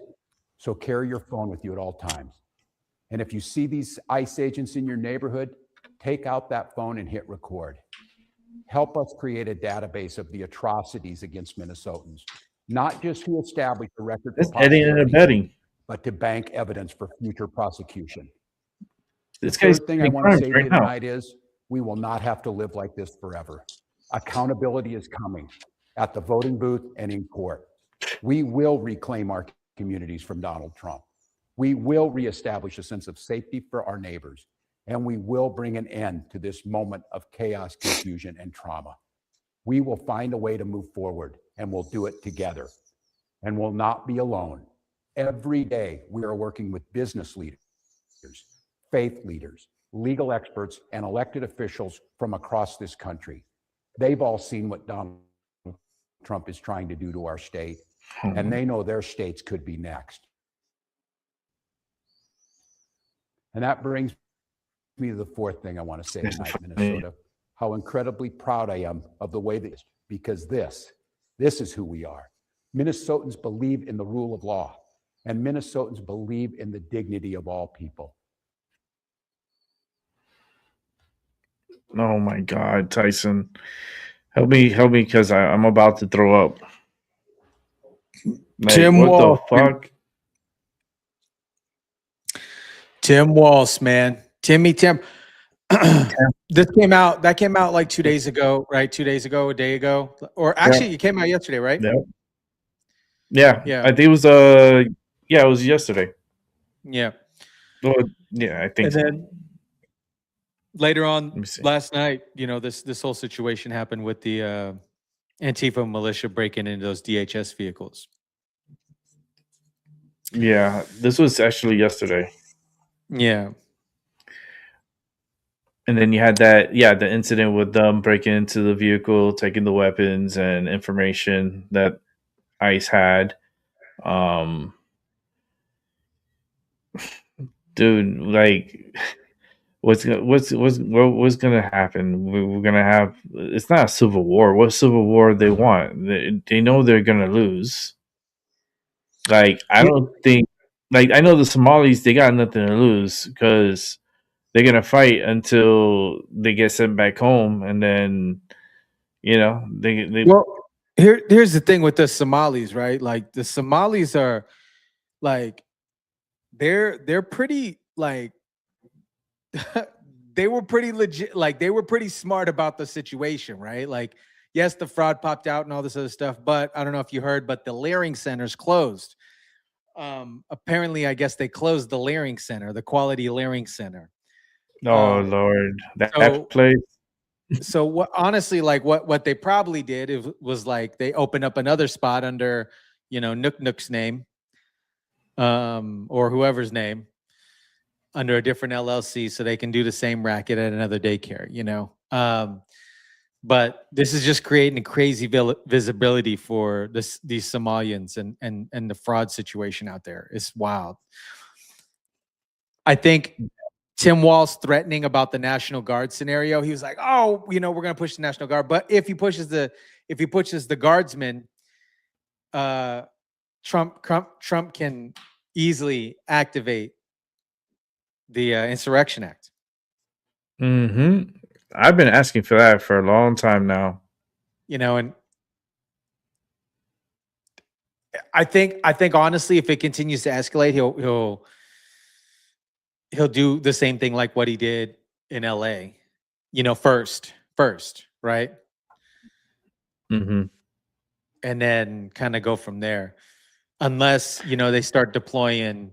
So carry your phone with you at all times. And if you see these ICE agents in your neighborhood, take out that phone and hit record. Help us create a database of the atrocities against Minnesotans, not just to establish a record for That's aiding and abetting. but to bank evidence for future prosecution. This The guy's third thing I committing want to crimes say to right you now. tonight is we will not have to live like this forever. Accountability is coming at the voting booth and in court. We will reclaim our communities from Donald Trump. We will reestablish a sense of safety for our neighbors, and we will bring an end to this moment of chaos, confusion, and trauma. We will find a way to move forward, and we'll do it together, and we'll not be alone. Every day, we are working with business leaders, faith leaders, legal experts, and elected officials from across this country. They've all seen what Donald Trump is trying to do to our state, and they know their states could be next. And that brings me to the fourth thing I want to say tonight, Minnesota, how incredibly proud I am of the way that, because this is who we are. Minnesotans believe in the rule of law, and Minnesotans believe in the dignity of all people. Oh my God, Tyson. Help me, because I'm about to throw up. Like, Tim what Walsh, the fuck? Tim Walsh, man. Tim. That came out like 2 days ago, right? 2 days ago, a day ago. Or actually, it came out yesterday, right? Yeah. Yeah. I think it was it was yesterday. Yeah. Well, yeah, I think And so. then later on last night, this whole situation happened with the Antifa militia breaking into those DHS vehicles. Yeah, this was actually yesterday. Yeah. And then you had the incident with them breaking into the vehicle, taking the weapons and information that ICE had. Dude, like, what's gonna happen? We're gonna have, it's not a civil war. What civil war they want? They know they're gonna lose. Like, I don't think, like, I know the Somalis, they got nothing to lose because they're gonna fight until they get sent back home, and then they Well, here's the thing with the Somalis, right? Like the Somalis are like they're pretty like they were pretty legit, like they were pretty smart about the situation, right? Like, yes, the fraud popped out and all this other stuff, but I don't know if you heard, but the Leering Center's closed. Apparently, I guess they closed the Leering Center, the Quality Leering Center. Oh Lord, that place. So what? Honestly, like what they probably did was like they opened up another spot under Nook's name, or whoever's name, under a different LLC, so they can do the same racket at another daycare. But this is just creating a crazy visibility for these Somalians and the fraud situation out there. It's wild. I think Tim Walz threatening about the National Guard scenario. He was like, "Oh, we're going to push the National Guard, but if he pushes the guardsmen, Trump can easily activate the Insurrection Act." Mm-hmm. I've been asking for that for a long time now. And I think honestly, if it continues to escalate, he'll do the same thing like what he did in LA. First, right? Mm-hmm. And then kind of go from there, unless they start deploying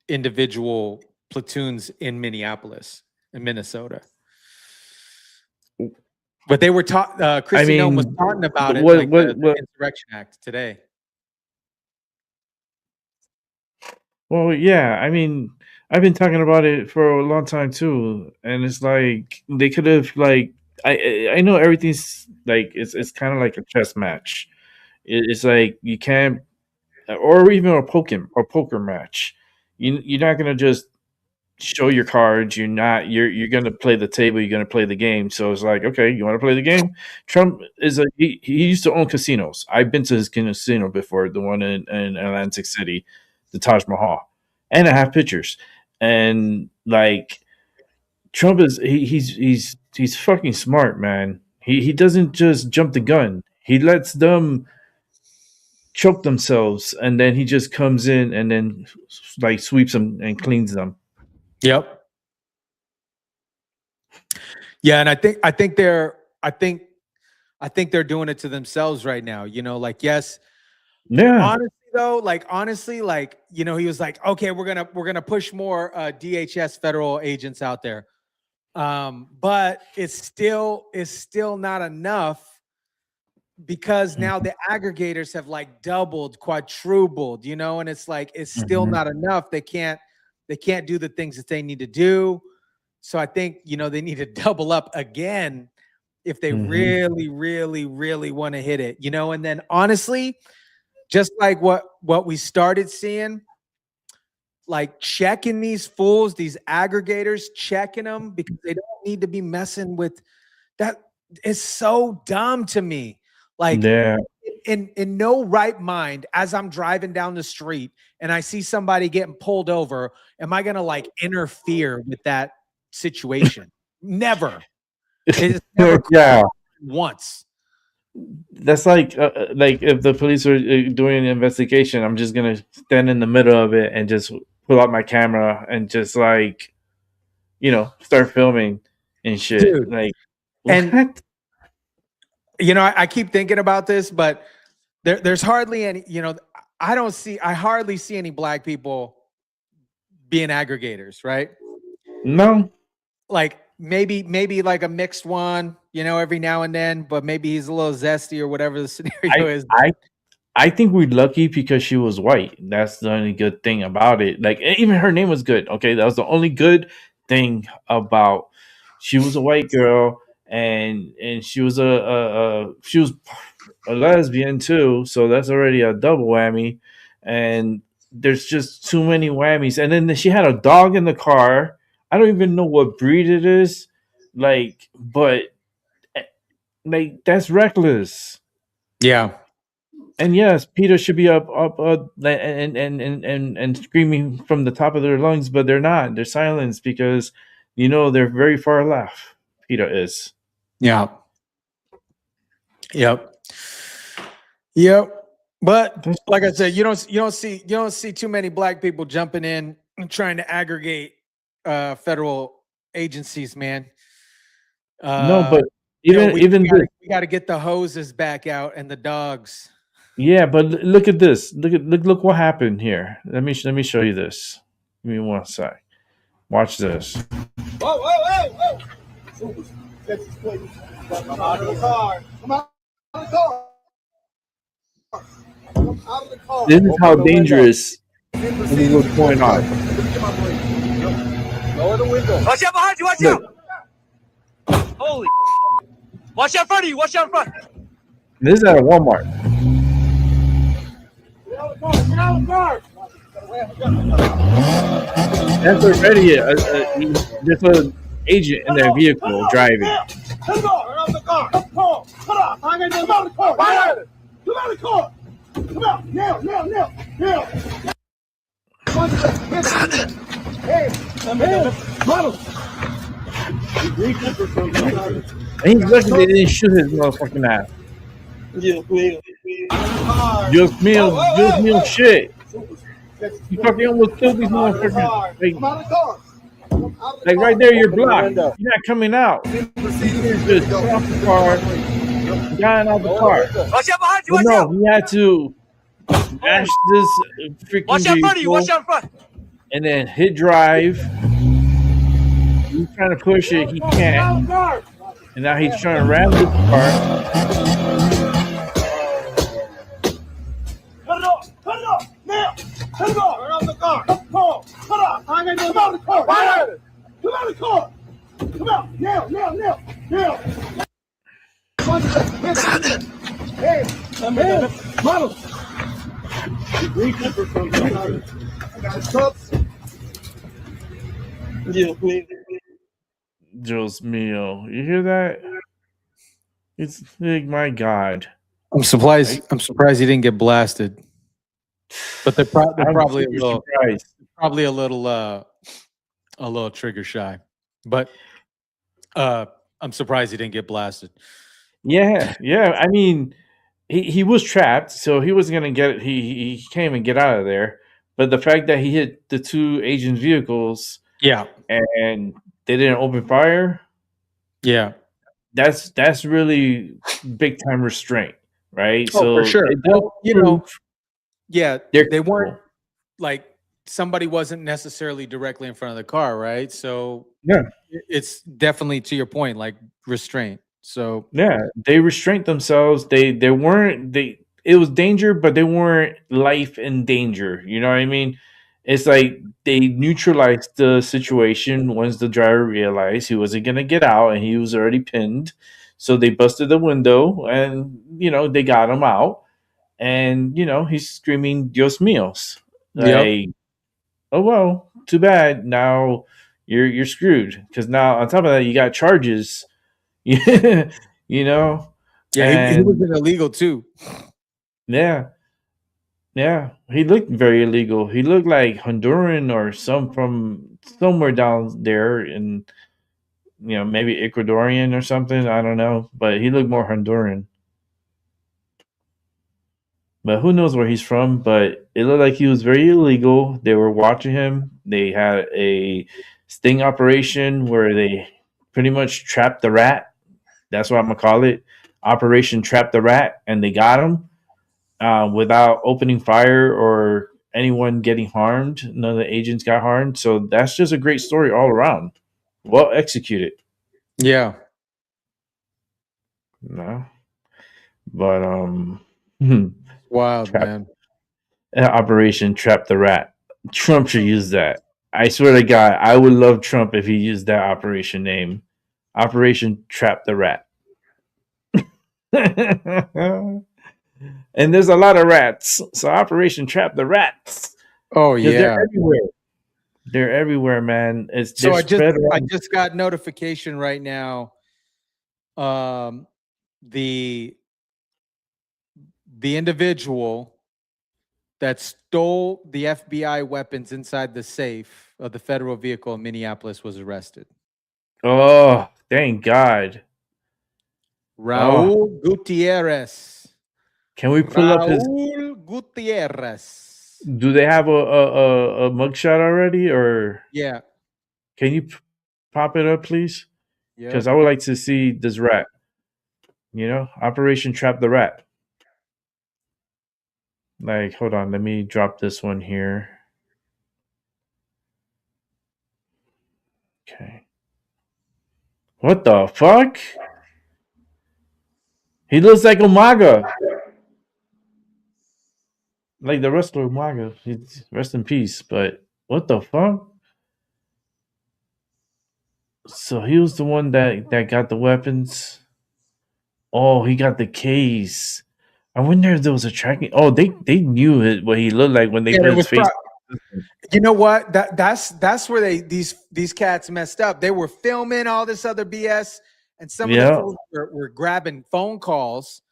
individual platoons in Minneapolis and Minnesota. But they were Kristi Noem was talking about it, the Insurrection Act today. Well, yeah, I mean, I've been talking about it for a long time too, and it's like they could have, like, I know everything's like it's kind of like a chess match. It's like you can't, or even a poker match. You're not gonna just show your cards. You're gonna play the table. You're gonna play the game. So it's like, okay, you want to play the game? Trump is he used to own casinos. I've been to his casino before, the one in Atlantic City, the Taj Mahal, and I have pictures. And like, Trump is he's fucking smart, man. He doesn't just jump the gun. He lets them choke themselves, and then he just comes in and then like sweeps them and cleans them. Yep. Yeah, and I think they're doing it to themselves right now. Like, yes. Yeah. Honestly, he was like, okay, we're gonna push more DHS federal agents out there, but it's still not enough, because now the aggregators have like doubled, quadrupled, and it's like it's still not enough. They can't do the things that they need to do. So I think they need to double up again if they really, really, really want to hit it. And then honestly, just like what we started seeing, like checking these fools, these aggregators, checking them, because they don't need to be messing with that. It's so dumb to me. Like, yeah. In no right mind, as I'm driving down the street and I see somebody getting pulled over, am I gonna like interfere with that situation? Never. It's never once. That's like if the police are doing an investigation, I'm just gonna stand in the middle of it and just pull out my camera and just like, start filming and shit. Dude. Like, and what? I keep thinking about this, but there's hardly any. I hardly see any black people being aggregators, right? No. Like maybe like a mixed one, every now and then, but maybe he's a little zesty or whatever the scenario is. I think we're lucky because she was white. That's the only good thing about it. Like, even her name was good. Okay, that was the only good thing about. She was a white girl, and she was a lesbian too. So that's already a double whammy. And there's just too many whammies. And then she had a dog in the car. I don't even know what breed it is. Like, but like that's reckless. Yeah. And yes, PETA should be up and screaming from the top of their lungs, but they're not. They're silenced because they're very far left. PETA is. Yeah. Yep. Yep. But like I said, you don't see too many black people jumping in and trying to aggregate federal agencies, man. No, but We got to get the hoses back out and the dogs. Yeah, but look at this. Look what happened here. Let me show you this. Give me one sec. Watch this. Whoa, whoa, whoa, whoa. Texas, please. Come out of the car. Come out of the car. Come out of the car. This is how dangerous this is what's going on. Lower the window. Watch out behind you, watch out! Holy watch out in front of you, watch out in front. This is at a Walmart. Get out of the car, get out of the car. That's already there's an agent in their vehicle driving. Turn off the car. Come on. Come on. I'm going to come out of the car. Come out of the car. Come out. Now. Hey, model. And he's lucky they didn't shoot his motherfucking ass. Dios mío, shit. You fucking almost killed these motherfuckers. Like right there, you're blocked. You're not coming out. You just get off the car, got out the car. Watch out behind you, But watch no, out! he had to dash this freaking Watch out in front of you, vehicle watch out in front! and then hit drive. He's trying to push it, he can't. And now he's trying to ram this car. Cut it off. Now. Cut it off. Turn off the car. Come on. Cut off. I'm going to come out of the car. Come out of the car. Come out. Now. Hey, model. I got cups. Yeah, please. Dios mío. You hear that? It's like, my God. I'm surprised he didn't get blasted. But they're probably a little trigger shy. But I'm surprised he didn't get blasted. Yeah. I mean, he was trapped, so he wasn't gonna get. He can't even get out of there. But the fact that he hit the two agent vehicles, and they didn't open fire, that's really big time restraint, right? Oh, for sure. They weren't like somebody wasn't necessarily directly in front of the car, right? So it's definitely to your point, like restraint. So they restrained themselves. It was danger, but they weren't life in danger. You know what I mean? It's like they neutralized the situation once the driver realized he wasn't gonna get out and he was already pinned. So they busted the window and they got him out. And he's screaming "Dios míos!" Like, oh well, too bad. Now you're screwed because now on top of that you got charges. He was illegal too. Yeah, he looked very illegal. He looked like Honduran or from somewhere down there, and maybe Ecuadorian or something. I don't know, but he looked more Honduran. But who knows where he's from? But it looked like he was very illegal. They were watching him. They had a sting operation where they pretty much trapped the rat. That's what I'm gonna call it, Operation Trap the Rat, and they got him without opening fire or anyone getting harmed. None of the agents got harmed. So that's just a great story all around. Well executed. Yeah. No. But wild, man. Operation Trap the Rat. Trump should use that. I swear to God, I would love Trump if he used that operation name. Operation Trap the Rat. And there's a lot of rats. So Operation Trap the Rats. Oh, yeah. They're everywhere. They're everywhere, man. So They're I spread around. just got notification right now. The individual that stole the FBI weapons inside the safe of the federal vehicle in Minneapolis was arrested. Oh, thank God. Raul Gutierrez. Can we pull up his? Raul Gutierrez. Do they have a mugshot already, or Yeah. can you pop it up, please? Because Yep. I would like to see this rat. Operation Trap the Rat. Like, hold on, let me drop this one here. Okay. What the fuck? He looks like Umaga. Like the wrestler Umaga. Rest in peace. But what the fuck? So he was the one that got the weapons. Oh, he got the case. I wonder if there was a tracking. Oh, they knew it, what he looked like when they put his face. You know what? That's where these cats messed up. They were filming all this other BS, and some of the fools were grabbing phone calls,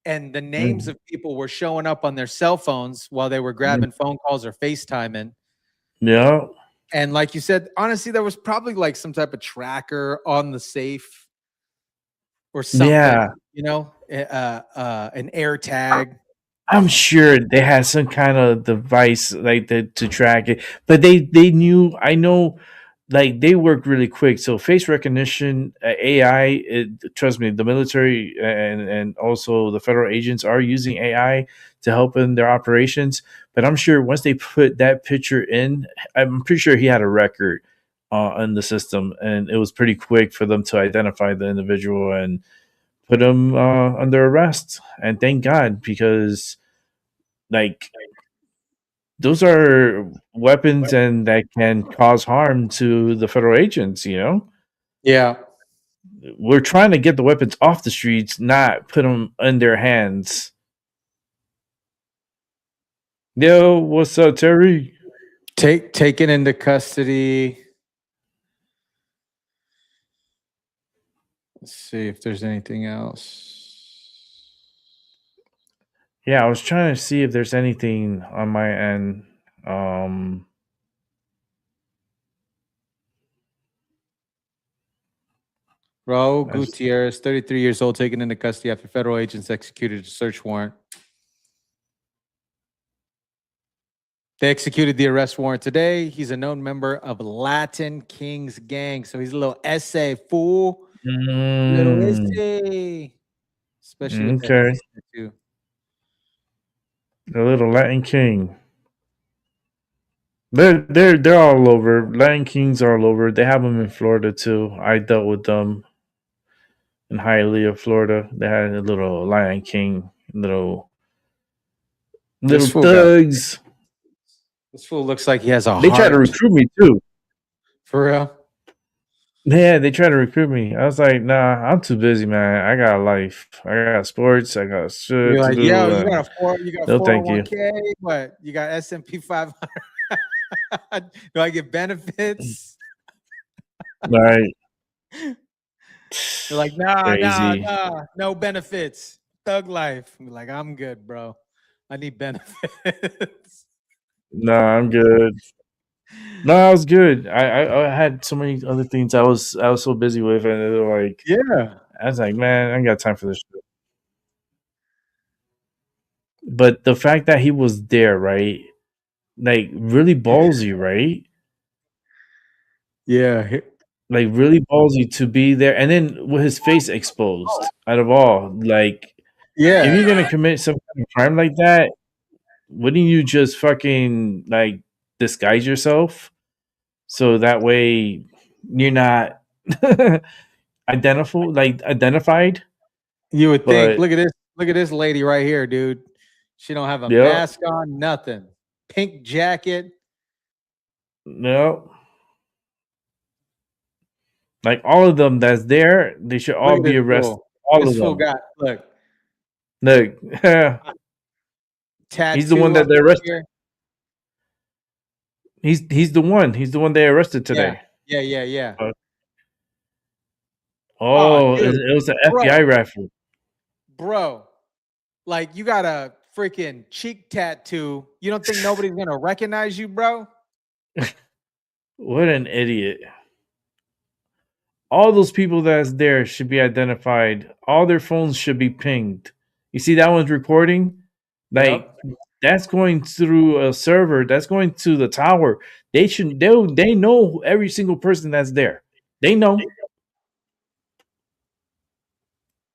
and the names of people were showing up on their cell phones while they were grabbing phone calls or FaceTiming. Yeah. And like you said, honestly, there was probably like some type of tracker on the safe or something. Yeah. An air tag. I'm sure they had some kind of device like that to track it, but they knew. I know, like they work really quick. So face recognition, AI. Trust me, the military and also the federal agents are using AI to help in their operations. But I'm sure once they put that picture in, I'm pretty sure he had a record in the system, and it was pretty quick for them to identify the individual and put him under arrest. And thank God, because like those are weapons and that can cause harm to the federal agents. Yeah. We're trying to get the weapons off the streets, not put them in their hands. Yo, what's up, Terry? Taken into custody. Let's see if there's anything else. Yeah, I was trying to see if there's anything on my end. Raul Gutierrez, 33 years old, taken into custody after federal agents executed a search warrant. They executed the arrest warrant today. He's a known member of Latin Kings gang. So he's a little essay, fool. Little essay. Especially with that face tattoo. The little Latin King. They're all over. Latin Kings are all over. They have them in Florida too. I dealt with them in Hialeah, Florida. They had a little Lion King, little thugs. This fool looks like he has a They heart. tried to recruit me too. For real? Yeah, they tried to recruit me. I was like, nah, I'm too busy, man. I got a life. I got sports. I got shit You're like, to do. yo, you got No, thank you. 401k, but you got S&P 500. Do I get benefits? Right. You're like, nah, Crazy. no benefits. Thug life. I'm like, I'm good, bro. I need benefits. No, I'm good. No, I was good. I had so many other things I was so busy with, and they were like, yeah. I was like, man, I ain't got time for this shit. But the fact that he was there, right? Like really ballsy, right? Yeah. Like really ballsy to be there, and then with his face exposed. Out of all, like, yeah, if you're gonna commit some kind of crime like that, wouldn't you just fucking like disguise yourself so that way you're not identified? You would think. But Look at this lady right here, dude. She don't have a Yep. mask on, nothing. Pink jacket. no, like all of them that's there, they should all Look at be this arrested. fool. All This of fool them. got look. Look, Tattoo he's the one that up they arrested. here. He's the one. He's the one they arrested today. Yeah. Oh, dude, it was an bro. FBI rifle. Bro, like you got a freaking cheek tattoo. You don't think nobody's gonna recognize you, bro? What an idiot. All those people that's there should be identified. All their phones should be pinged. You see that one's recording? Like that's going through a server. That's going to the tower. They know every single person that's there. They know.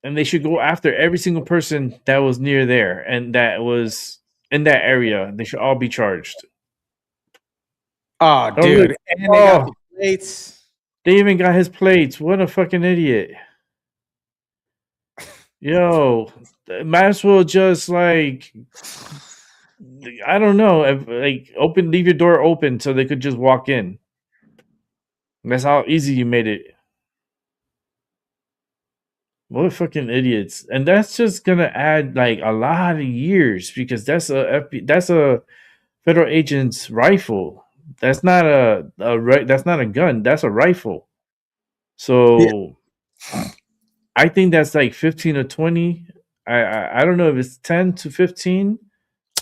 And they should go after every single person that was near there and that was in that area. They should all be charged. Oh, dude. Look. And they got the plates. They even got his plates. What a fucking idiot. Yo, might as well just like, I don't know, leave your door open so they could just walk in. That's how easy you made it. What fucking idiots! And that's just gonna add like a lot of years because that's a federal agent's rifle. That's not that's not a gun. That's a rifle. So I think that's like 15 or 20. I don't know if it's 10 to 15.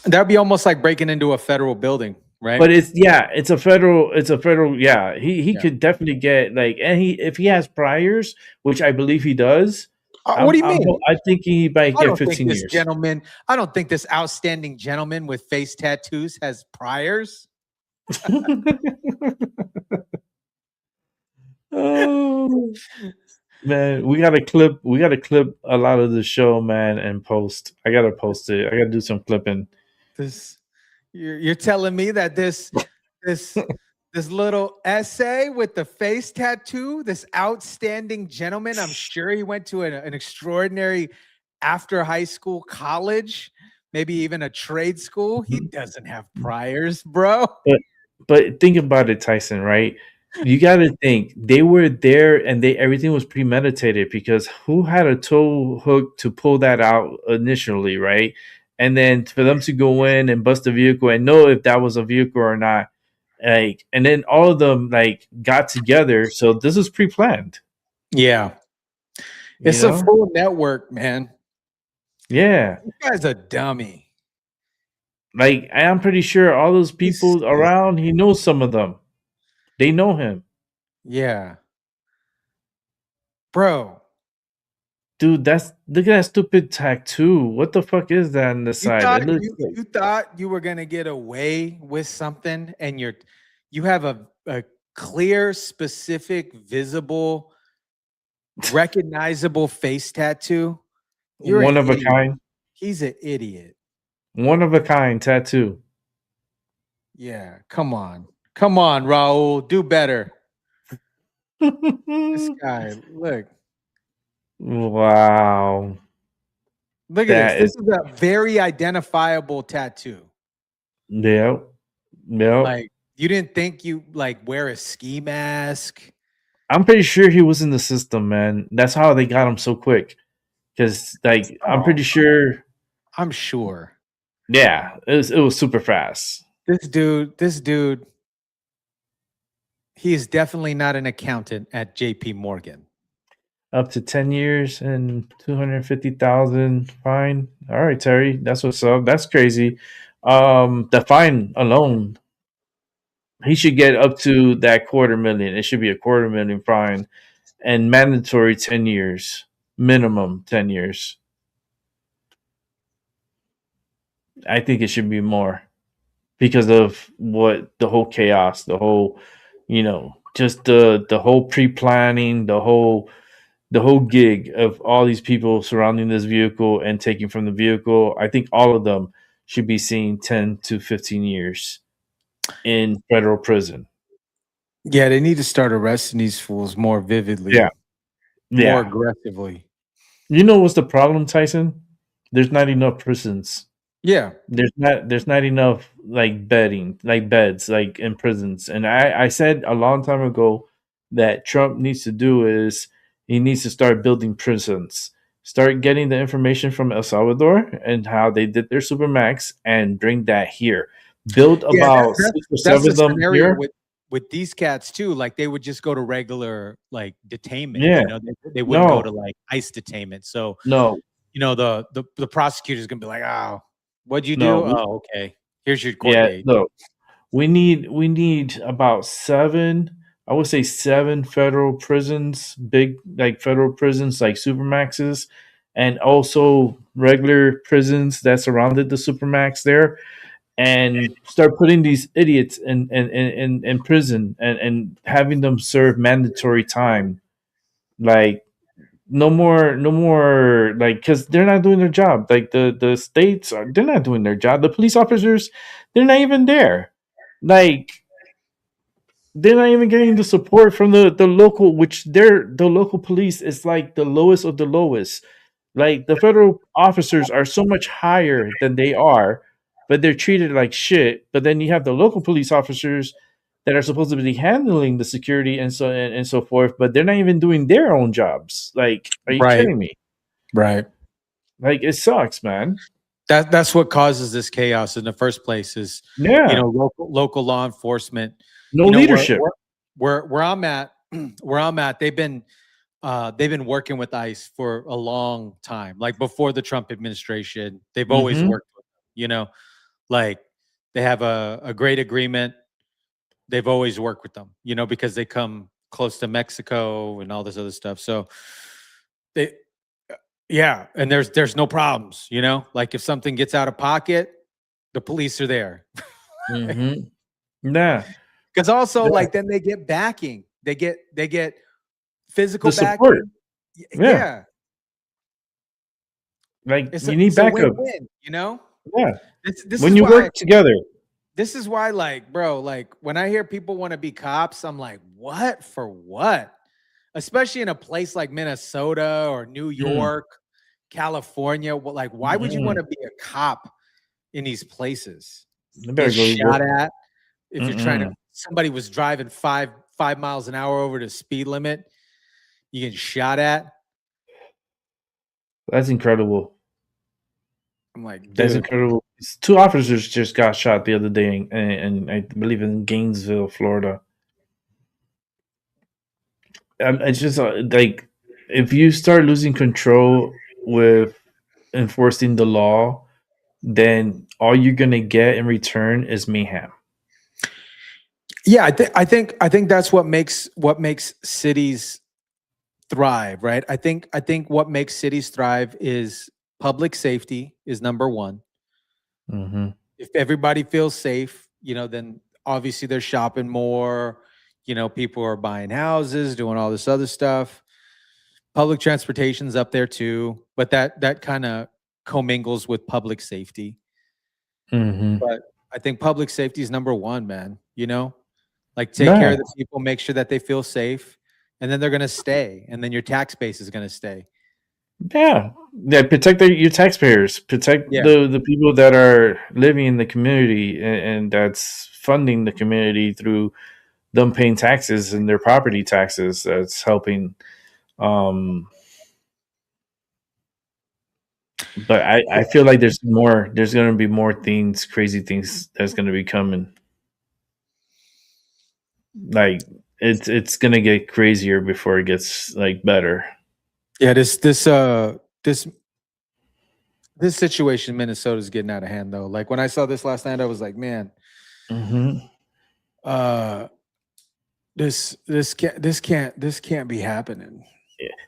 That'd be almost like breaking into a federal building, right? But it's a federal. Yeah, he could definitely get like, and if he has priors, which I believe he does. What do you mean? I think he might get 15 years. I don't think this outstanding gentleman with face tattoos has priors. Oh man, we gotta clip a lot of the show, man, and post. I gotta post it. I gotta do some clipping. You're telling me that this little essay with the face tattoo, this outstanding gentleman, I'm sure he went to an extraordinary after high school college, maybe even a trade school. He doesn't have priors, bro. But think about it, Tyson, right? You got to think they were there and everything was premeditated because who had a tow hook to pull that out initially, right? And then for them to go in and bust the vehicle and know if that was a vehicle or not, like, and then all of them like got together. So this is pre-planned. Yeah, it's a full network, man. Yeah, this guy's a dummy. Like I'm pretty sure all those people around, he knows some of them. They know him. Yeah. Bro. Dude, look at that stupid tattoo. What the fuck is that on the side? You thought you were gonna get away with something, and you have a clear, specific, visible, recognizable face tattoo. You're one of a kind. He's an idiot. One of a kind tattoo. Yeah, come on, Raul, do better. This guy, look. Wow. Look at this. This is a very identifiable tattoo. Yeah. Like you didn't think you like wear a ski mask. I'm pretty sure he was in the system, man. That's how they got him so quick. Because I'm pretty sure. I'm sure. Yeah, it was super fast. This dude, he is definitely not an accountant at JP Morgan. Up to 10 years and 250,000 fine. All right, Terry, that's what's up. That's crazy. The fine alone, he should get up to that $250,000. It should be a $250,000 fine and mandatory 10 years, minimum 10 years. I think it should be more because of what the whole chaos, the whole, just the whole pre-planning, the whole gig of all these people surrounding this vehicle and taking from the vehicle. I think all of them should be seeing 10 to 15 years in federal prison. Yeah, they need to start arresting these fools more vividly. Yeah. More aggressively. You know what's the problem, Tyson? There's not enough prisons. Yeah. There's not enough beds in prisons. And I said a long time ago that Trump needs to do is he needs to start building prisons, start getting the information from El Salvador and how they did their Supermax and bring that here. built Yeah, about 6 or that's 7 the of them scenario here. with these cats too. Like they would just go to regular like detainment. Yeah. You know, they wouldn't go to No. like ICE detainment. So No. you know the prosecutor's gonna be like, oh, what'd you No. do? Oh, okay. Here's your court Yeah. date. No. We need about 7. I would say 7 federal prisons, big like federal prisons, like supermaxes, and also regular prisons that surrounded the supermax there, and start putting these idiots in prison and having them serve mandatory time. Like no more like, because they're not doing their job. Like the states are, they're not doing their job. The police officers, they're not even there. Like they're not even getting the support from the local, which the local police is like the lowest of the lowest. Like the federal officers are so much higher than they are, but they're treated like shit. But then you have the local police officers that are supposed to be handling the security and so forth, but they're not even doing their own jobs. Like, are you Right. kidding me? Right. Like, it sucks, man. That's what causes this chaos in the first place. Is Yeah. local law enforcement. No You know, leadership. Where I'm at, they've been working with ICE for a long time. Like before the Trump administration, they've always Mhm. worked with them, you know, like they have a great agreement. They've always worked with them, you know, because they come close to Mexico and all this other stuff. So they, yeah, and there's no problems, you know, like if something gets out of pocket, the police are there. Mhm. Nah. Because also, Yeah. like, then they get backing. They get physical The support. backing. Yeah. Yeah. Like, It's you a, need it's a backup. win-win, you know? Yeah. This When is you why, work together. this is why, like, bro, like when I hear people want to be cops, I'm like, what for what? Especially in a place like Minnesota or New York, California. Like, why would you want to be a cop in these places? You better Get go shot work. at if you're trying to. Somebody was driving five miles an hour over the speed limit. You get shot at. That's incredible. I'm like, That's dude. incredible. 2 officers just got shot the other day in I believe in Gainesville, Florida. It's just like, if you start losing control with enforcing the law, then all you're gonna get in return is mayhem. Yeah, I think that's what makes cities thrive, right? I think what makes cities thrive is public safety is number one. Mhm. If everybody feels safe, you know, then obviously they're shopping more. You know, people are buying houses, doing all this other stuff. Public transportation's up there too, but that kind of commingles with public safety. Mhm. But I think public safety is number one, man. You know, like take care of the people, make sure that they feel safe, and then they're gonna stay, and then your tax base is gonna stay. Yeah. Yeah, protect your taxpayers. Protect Yeah. the people that are living in the community, and that's funding the community through them paying taxes and their property taxes. That's helping. But I feel like there's going to be more things, crazy things that's going to be coming. Like, it's going to get crazier before it gets like better. Yeah, this situation in Minnesota is getting out of hand though. Like when I saw this last night, I was like, man, this can't be happening.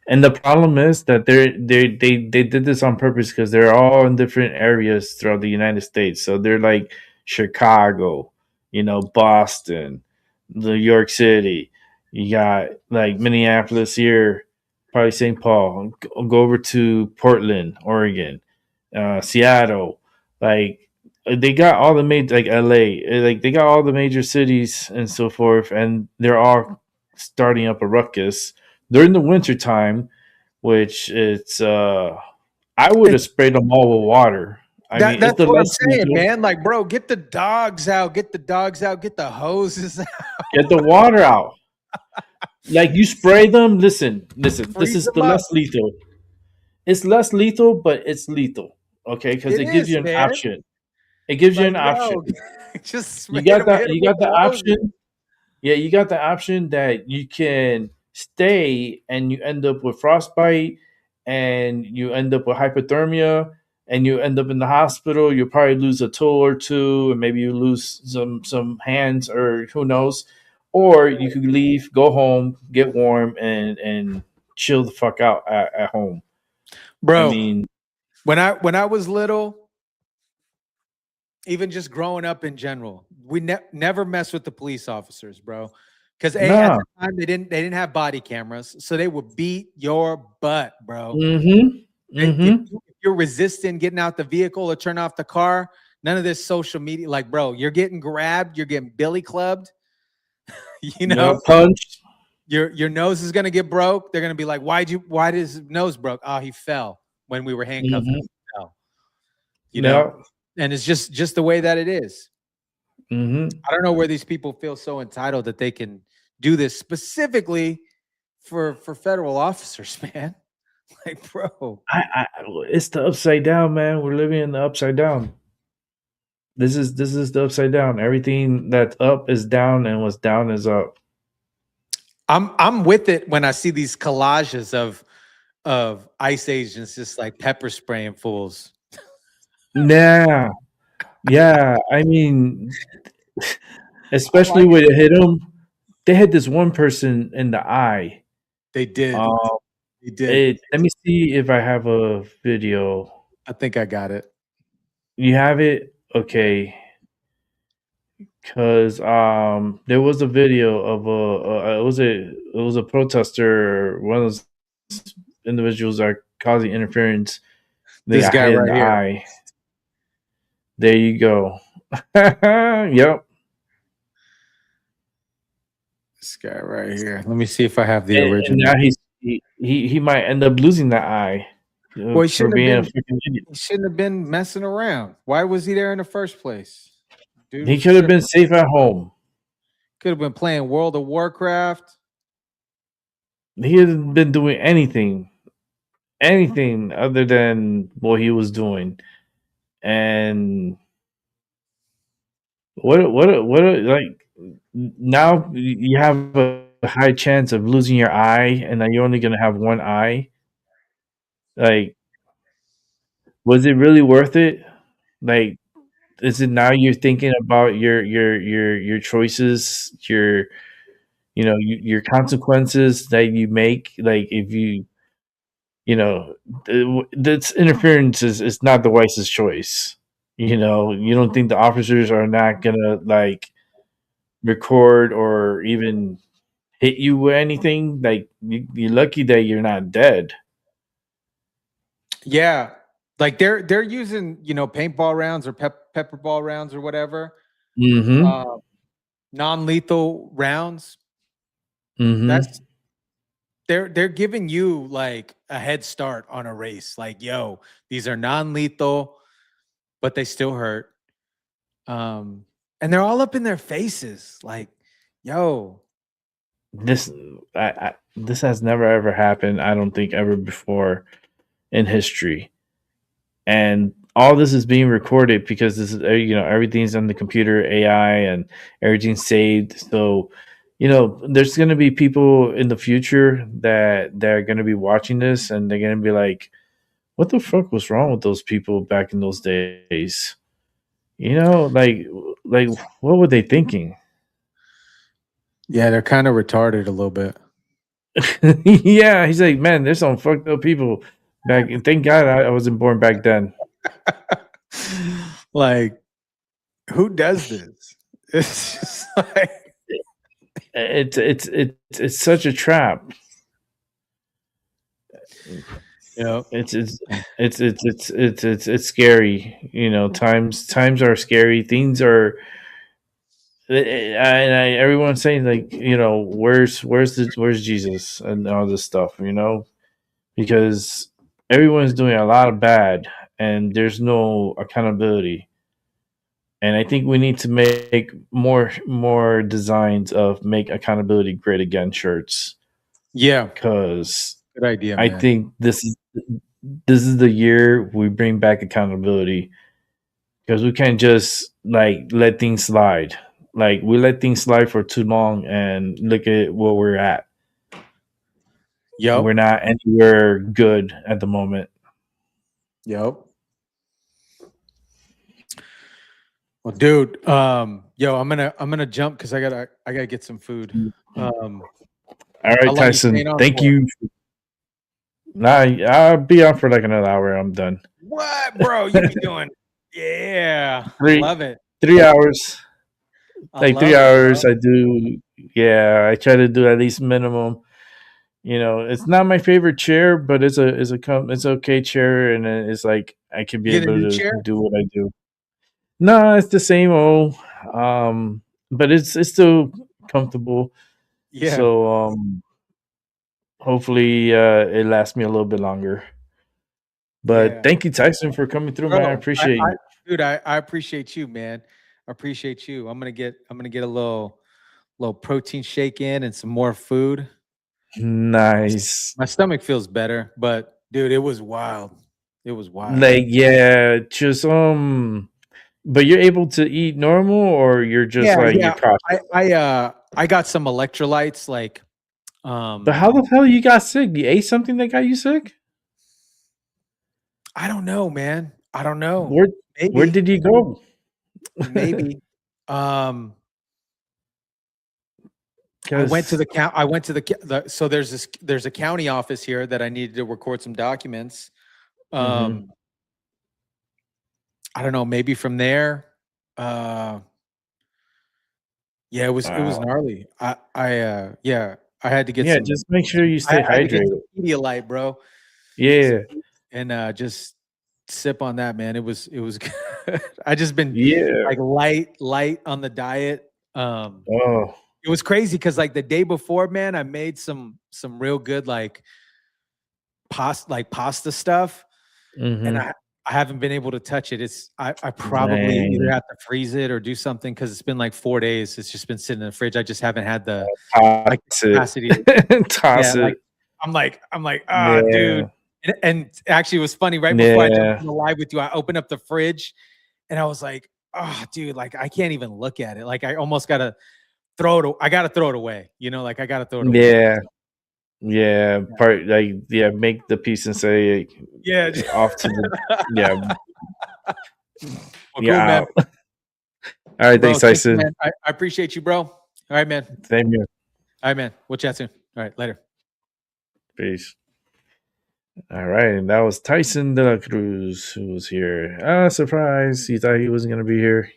And the problem is that they did this on purpose, because they're all in different areas throughout the United States. So they're like Chicago, Boston, New York City. You got like Minneapolis here, probably St. Paul. Go over to Portland, Oregon, Seattle. Like, they got all the major, like LA, like they got all the major cities and so forth, and they're all starting up a ruckus during the winter time, which it's I would have sprayed them all with water. That's what I'm saying, man. Like, bro, get the dogs out, get the hoses out. Get the water out. Like, you spray them. Listen. This is the less lethal. It's less lethal, but it's lethal. Okay, because it gives you an option. It gives you Like, an option. just You hit got him, that. hit him You with got the the hoses. option. Yeah, you got the option that you can stay and you end up with frostbite and you end up with hypothermia and you end up in the hospital. You'll probably lose a toe or two and maybe you lose some hands or who knows. Or you could leave, go home, get warm and chill the fuck out at home. Bro, I mean, when I was little, even just growing up in general, we never mess with the police officers, bro. Because at nah. the time they didn't have body cameras, so they would beat your butt, bro. Mm-hmm. If you're resisting getting out the vehicle or turn off the car, none of this social media. Like, bro, you're getting grabbed, you're getting billy clubbed. You know, punched. Your nose is gonna get broke. They're gonna be like, why did his nose broke? Oh, he fell when we were handcuffed. Mhm. He fell. You know, and it's just the way that it is. Mm-hmm. I don't know where these people feel so entitled that they can do this specifically for federal officers, man. Like, bro, It's the upside down, man. We're living in the upside down. This is the upside down. Everything that's up is down, and what's down is up. I'm with it when I see these collages of ICE agents just like pepper spraying fools. Yeah, yeah. I mean, especially when it hit them, they hit this one person in the eye. They did. They did. Let me see if I have a video. I think I got it. You have it? Okay. Because there was a video of it was a protester, one of those individuals that are causing interference. They This got guy hit in right the here. eye. There you go. Yep. This guy right here. Let me see if I have the And original. now he might end up losing that eye Well, he for shouldn't being a have been. freaking idiot. He shouldn't have been messing around. Why was he there in the first place? Dude, He could have been safe at home. Could have been playing World of Warcraft. He hasn't been doing anything other than what he was doing. And what like now you have a high chance of losing your eye, and then you're only gonna have one eye. Like, was it really worth it? Like, is it now you're thinking about your choices, your consequences that you make? Like, if this interference is not the wisest choice. You don't think the officers are not gonna like record or even hit you with anything. Like, you're lucky that you're not dead. Yeah, like they're using paintball rounds or pepper ball rounds or whatever, Mm-hmm. non-lethal rounds. Mm-hmm. That's they're giving you like a head start on a race. Like, yo, these are non-lethal, but they still hurt. And they're all up in their faces. Like, yo, This this has never ever happened. I don't think ever before in history. And all this is being recorded because this is everything's on the computer, AI, and everything's saved. So there's going to be people in the future that are going to be watching this, and they're going to be like, what the fuck was wrong with those people back in those days? Like what were they thinking? yeah, they're kind of retarded a little bit. Yeah, he's like, man, there's some fucked up people back. Thank God I wasn't born back then. Like, who does this? It's just like it's such a trap. Yeah, it's scary. Times are scary. Things are, and everyone's saying like, where's Jesus and all this stuff, because everyone's doing a lot of bad and there's no accountability. And I think we need to make more designs of make accountability great again shirts. Yeah, because good idea, I man. think this is the year we bring back accountability because we can't just like let things slide. Like we let things slide for too long, and look at where we're at. Yep. We're not anywhere good at the moment. Yep. Well, dude, yo, I'm gonna jump because I gotta get some food. All How right, long you Tyson. staying on Thank for? you. Nah, I'll be on for like another hour. I'm done. What, bro? You be doing? Yeah, Three love it. 3 hours. I Like love 3 hours. it, bro. I do. Yeah, I try to do at least minimum. It's not my favorite chair, but it's okay chair, and it's like I can be You get a able new to chair? do what I do. No, it's the same old, but it's still comfortable. Yeah. So hopefully it lasts me a little bit longer. But Yeah, thank you, Tyson, for coming through, man. I bro. appreciate you. Dude, I appreciate you, man. I appreciate you. I'm gonna get a little protein shake in and some more food. Nice. My stomach feels better, but dude, it was wild. It was wild. Like, yeah, just but you're able to eat normal, or you're just Yeah, like you're yeah. cautious. I got some electrolytes, like But how the hell you got sick? You ate something that got you sick? I don't know, man. I don't know. Where Maybe. did you go? Maybe. I went to Because so there's a county office here that I needed to record some documents. Mhm. I don't know, maybe from there. Yeah, it was Wow. gnarly. Yeah, I had to get Yeah, some just make sure you stay I had to get some hydrated. Pedialyte, bro. Yeah. And just sip on that, man. It was good. I just been Yeah. like light on the diet. Oh. It was crazy because like the day before, man, I made some real good like pasta stuff, and Mhm. I haven't been able to touch it. I probably either Dang. have to freeze it or do something because it's been like 4 days. It's just been sitting in the fridge. I just haven't had the like Toss it. capacity. Yeah, Toss like it. I'm like, dude. Yeah. And actually, it was funny. Right before I jumped Yeah. on the live with you, I opened up the fridge, and I was like, oh, dude, like I can't even look at it. Like I almost gotta I gotta throw it away. Like I gotta throw it away. Yeah. Yeah. Make the piece and say Yeah. off to the yeah. Well, Yeah. cool, man. Out. All right, Bro, thanks, thank you, Tyson. man. I appreciate you, bro. All right, man. Same here. All right, man. We'll chat soon. All right, later. Peace. All right, and that was Tyson De La Cruz who was here. Surprise! He thought he wasn't gonna be here.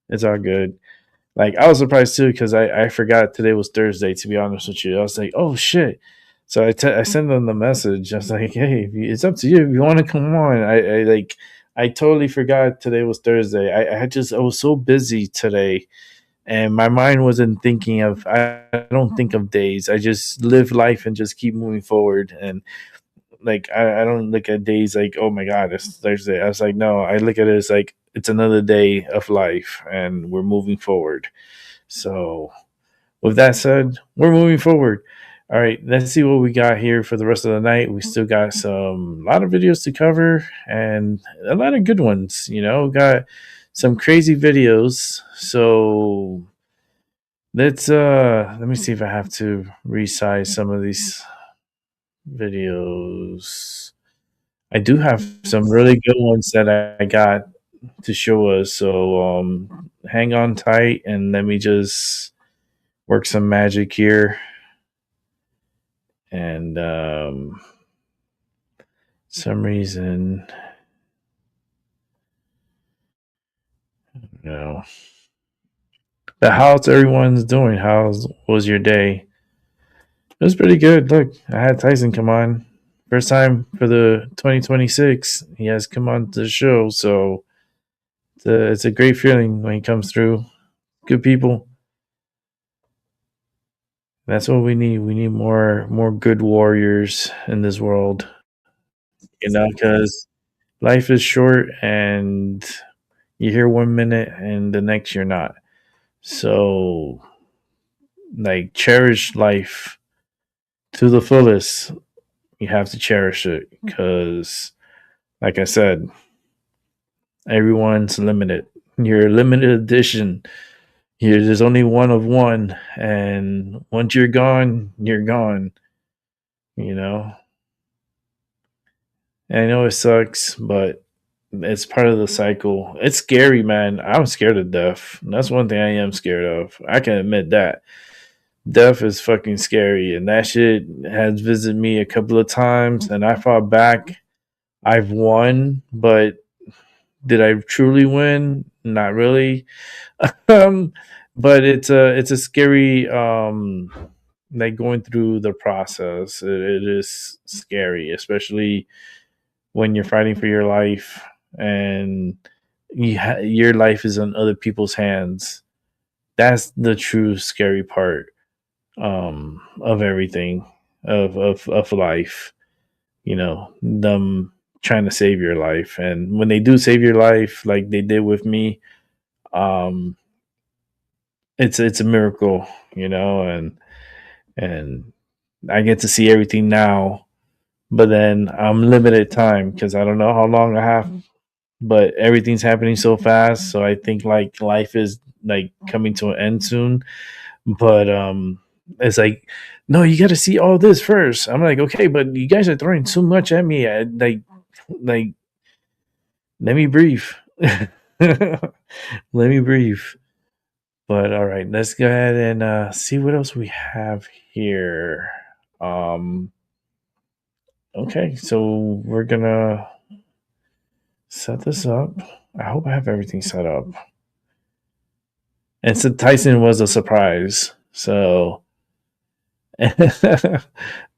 It's all good. Like I was surprised too because I forgot today was Thursday. To be honest with you, I was like, oh shit. So I sent them the message. I was like, hey, it's up to you if you want to come on. I totally forgot today was Thursday. I was so busy today, and my mind wasn't thinking of. I don't think of days. I just live life and just keep moving forward. And like I don't look at days like, oh my god, it's Thursday. I was like, no, I look at it as like it's another day of life and we're moving forward. So with that said, we're moving forward. All right, let's see what we got here for the rest of the night. We still got a lot of videos to cover and a lot of good ones. Got some crazy videos. So let me see if I have to resize some of these videos. I do have some really good ones that I got to show us. So hang on tight and let me just work some magic here. And some reason, but how's everyone's doing? Was your day? It was pretty good. Look, I had Tyson come on. First time for the 2026. He has come on to the show. So it's a great feeling when he comes through. Good people. That's what we need. We need more good warriors in this world. Because life is short and you're here 1 minute and the next you're not. So like cherish life to the fullest. You have to cherish it because like I said, Everyone's limited. You're a limited edition. There's only one of one, and once you're gone, you're gone. You know. I know it sucks, but it's part of the cycle. It's scary, man. I'm scared of death. That's one thing I am scared of. I can admit that. Death is fucking scary, and that shit has visited me a couple of times, and I fought back. I've won, but did I truly win? Not really. But it's a scary like going through the process. It is scary, especially when you're fighting for your life and your life is in other people's hands. That's the true scary part of everything of life. You know, them trying to save your life, and when they do save your life, like they did with me, um, it's a miracle. You know, and I get to see everything now, but then I'm limited time because I don't know how long I have, but everything's happening so fast. So I think like life is like coming to an end soon. But it's like, no, you got to see all this first. I'm like, okay, but you guys are throwing so much at me. Like, let me breathe. Let me breathe. But all right, let's go ahead and see what else we have here. Okay, so we're gonna set this up. I hope I have everything set up. And so Tyson was a surprise. So, but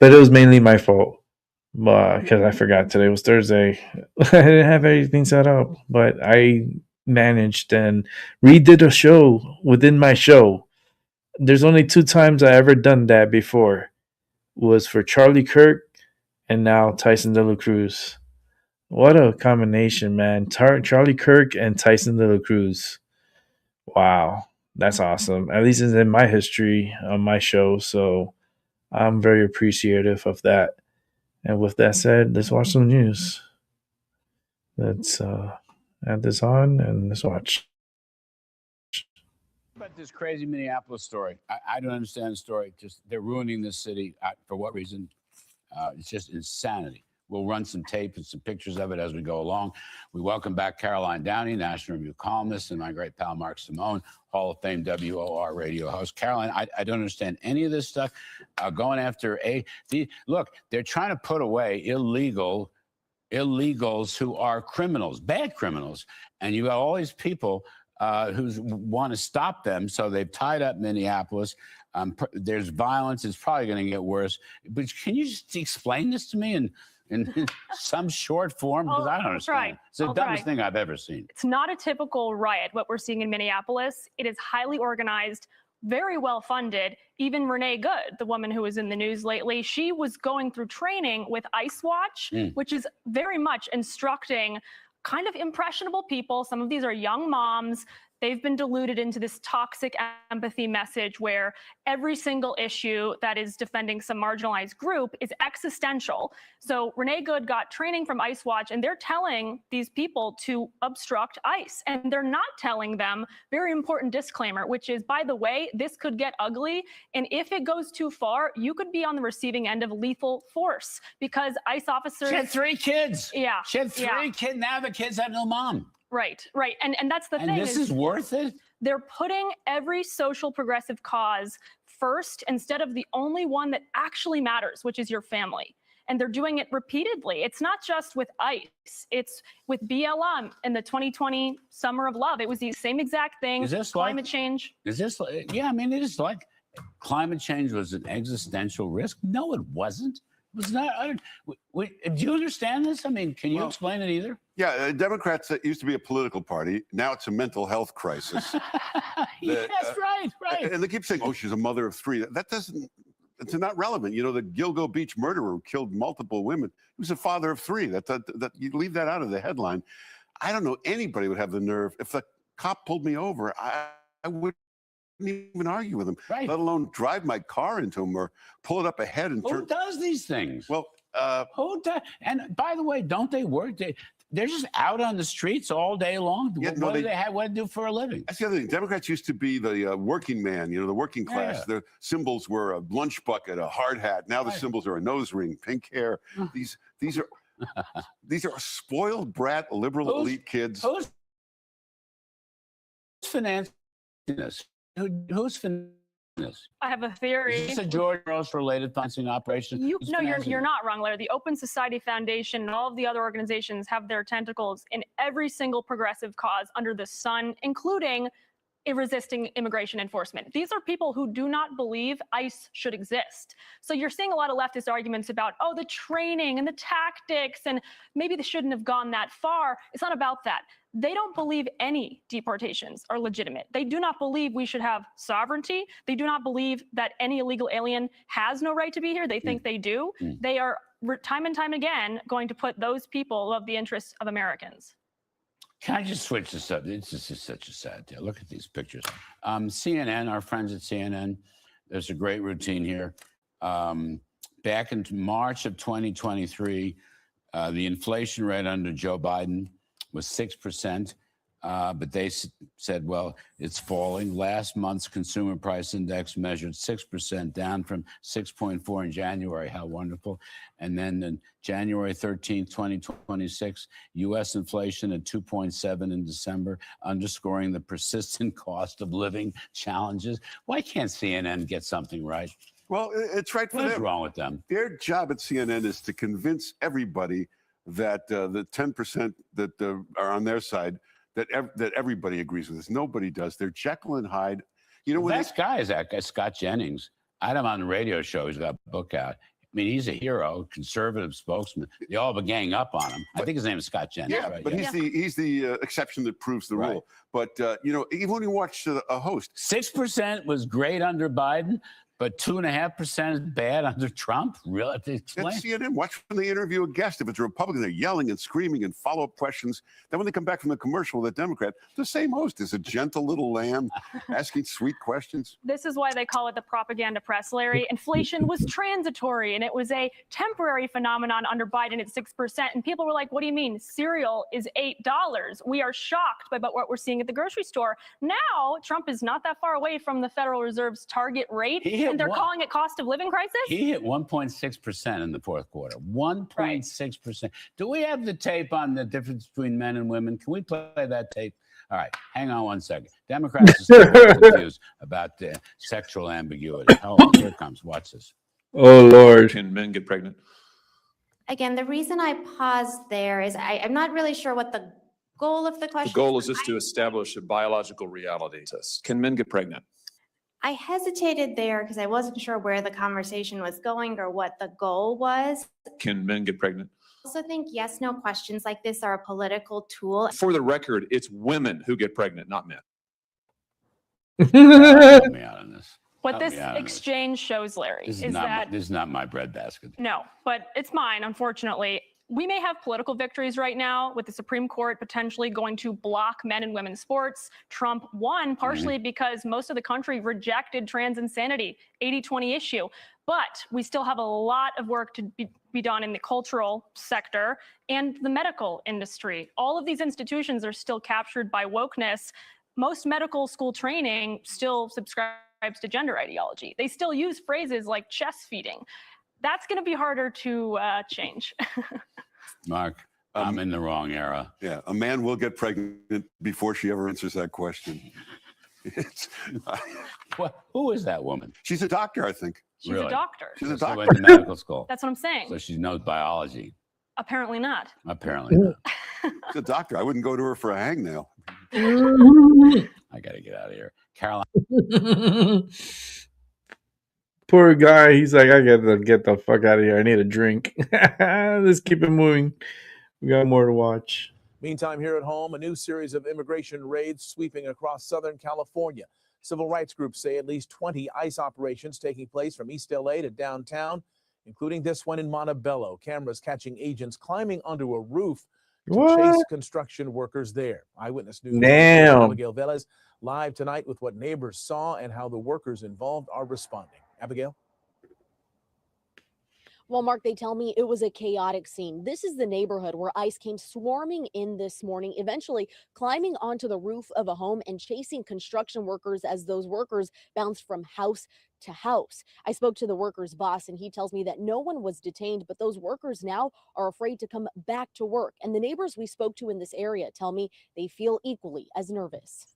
it was mainly my fault because I forgot today was Thursday. I didn't have everything set up, but I managed and redid a show within my show. There's only 2 times I ever done that before. It was for Charlie Kirk and now Tyson De La Cruz. What a combination, man. Charlie Kirk and Tyson De La Cruz. Wow. That's awesome. At least it's in my history on my show. So I'm very appreciative of that. And with that said, let's watch some news. Let's add this on and let's watch. About this crazy Minneapolis story. I don't understand the story. Just they're ruining this city. For what reason? It's just insanity. We'll run some tape and some pictures of it as we go along. We welcome back Caroline Downey, National Review columnist, and my great pal Mark Simone, Hall of Fame WOR radio host. Caroline, I don't understand any of this stuff. Going after look, they're trying to put away illegals who are criminals, bad criminals, and you got all these people who want to stop them. So they've tied up Minneapolis. There's violence. It's probably going to get worse. But can you just explain this to me in some short form? Because I don't understand. Right. It's the dumbest thing I've ever seen. It's not a typical riot, what we're seeing in Minneapolis. It is highly organized, very well funded. Even Renee Good, the woman who was in the news lately, she was going through training with Ice Watch, which is very much instructing kind of impressionable people. Some of these are young moms. They've been deluded into this toxic empathy message where every single issue that is defending some marginalized group is existential. So Renee Good got training from Ice Watch, and they're telling these people to obstruct ICE. And they're not telling them, very important disclaimer, which is, by the way, this could get ugly. And if it goes too far, you could be on the receiving end of lethal force because ICE officers— She had 3 kids. Yeah. She had 3 kids. Now the kids have no mom. Right. And that's the thing. And this is worth it? They're putting every social progressive cause first instead of the only one that actually matters, which is your family. And they're doing it repeatedly. It's not just with ICE. It's with BLM in the 2020 Summer of Love. It was the same exact thing. Is this climate change? Is this yeah, I mean, it is like climate change was an existential risk. No, it wasn't. It was not. Do you understand this? I mean, can you explain it either? Yeah, Democrats, it used to be a political party. Now it's a mental health crisis. Yes, right. And they keep saying, oh, she's a mother of 3. That doesn't, it's not relevant. You know, the Gilgo Beach murderer who killed multiple women, he was a father of 3. That you leave that out of the headline. I don't know anybody would have the nerve. If the cop pulled me over, I wouldn't even argue with him, let alone drive my car into him or pull it up ahead and turn. Who does these things? Well, who does? And by the way, don't they work? They're just out on the streets all day long. Yeah, What do they have? What do they do for a living? That's the other thing. Democrats used to be the working man, the working class. Yeah. The symbols were a lunch bucket, a hard hat. Now the symbols are a nose ring, pink hair. These are these are spoiled brat liberal elite kids. Who's financing this? Who's financing this? I have a theory. Is this a George Soros-related financing operation? Who's No, financing you're it? not wrong, Larry. The Open Society Foundation and all of the other organizations have their tentacles in every single progressive cause under the sun, including resisting immigration enforcement. These are people who do not believe ICE should exist. So you're seeing a lot of leftist arguments about, oh, the training and the tactics, and maybe they shouldn't have gone that far. It's not about that. They don't believe any deportations are legitimate. They do not believe we should have sovereignty. They do not believe that any illegal alien has no right to be here. They think they do. They are time and time again going to put those people above the interests of Americans. Can I just switch this up? It's just such a sad deal. Look at these pictures. CNN, our friends at CNN, there's a great routine here. Back in March of 2023, the inflation rate under Joe Biden was 6%, but they said, well, it's falling. Last month's consumer price index measured 6%, down from 6.4 in January. How wonderful. And then on January 13th, 2026, U.S. inflation at 2.7 in December, underscoring the persistent cost of living challenges. Why can't CNN get something right? Well, it's right for them. What's wrong with them? Their job at CNN is to convince everybody that the 10% that are on their side, that everybody agrees with this. Nobody does. They're Jekyll and Hyde. The best guy is that guy, Scott Jennings. I had him on the radio show. He's got a book out. I mean, he's a hero, conservative spokesman. They all have a gang up on him. I think his name is Scott Jennings. Yeah, right? but he's the exception that proves the rule. But even when you watch a host, 6% was great under Biden, but 2.5% is bad under Trump. Really? Explain. At CNN, watch when they interview a guest. If it's a Republican, they're yelling and screaming and follow-up questions. Then when they come back from the commercial with a Democrat, the same host is a gentle little lamb asking sweet questions. This is why they call it the propaganda press, Larry. Inflation was transitory, and it was a temporary phenomenon under Biden at 6%. And people were like, what do you mean? Cereal is $8. We are shocked by what we're seeing at the grocery store. Now, Trump is not that far away from the Federal Reserve's target rate, and they're calling it cost of living crisis? He hit 1.6% in the fourth quarter. 1.6%. Do we have the tape on the difference between men and women? Can we play that tape? All right, hang on one second. Democrats are still very confused about the sexual ambiguity. Oh, here it comes. Watch this. Oh, Lord. Can men get pregnant? Again, the reason I paused there is I'm not really sure what the goal of the question The goal is just to establish a biological reality. Can men get pregnant? I hesitated there because I wasn't sure where the conversation was going or what the goal was. Can men get pregnant? I also think yes, no questions like this are a political tool. For the record, it's women who get pregnant, not men. Help me out on this. What this exchange shows, Larry, This is that this is not my breadbasket. no, but it's mine, unfortunately. We may have political victories right now with the Supreme Court potentially going to block men and women's sports. Trump won partially because most of the country rejected trans insanity, 80-20 issue. But we still have a lot of work to be done in the cultural sector and the medical industry. All of these institutions are still captured by wokeness. Most medical school training still subscribes to gender ideology. They still use phrases like chest feeding. That's going to be harder to change. Mark, I'm in the wrong era. Yeah, a man will get pregnant before she ever answers that question. Who is that woman? She's a doctor, I think. She's a doctor. She's a She doctor. went to medical school. That's what I'm saying. So she knows biology. Apparently not. Apparently not. She's a doctor. I wouldn't go to her for a hangnail. I got to get out of here. Caroline. Poor guy. He's like, I gotta get the fuck out of here. I need a drink. Let's keep it moving. We got more to watch. Meantime, here at home, a new series of immigration raids sweeping across Southern California. Civil rights groups say at least 20 ICE operations taking place from East LA to downtown, including this one in Montebello. Cameras catching agents climbing onto a roof to chase construction workers there. Eyewitness News. Damn. Abigail Velez live tonight with what neighbors saw and how the workers involved are responding. Abigail? Well, Mark, they tell me it was a chaotic scene. This is the neighborhood where ICE came swarming in this morning, eventually climbing onto the roof of a home and chasing construction workers as those workers bounced from house to house. I spoke to the workers' boss, and he tells me that no one was detained, but those workers now are afraid to come back to work. And the neighbors we spoke to in this area tell me they feel equally as nervous.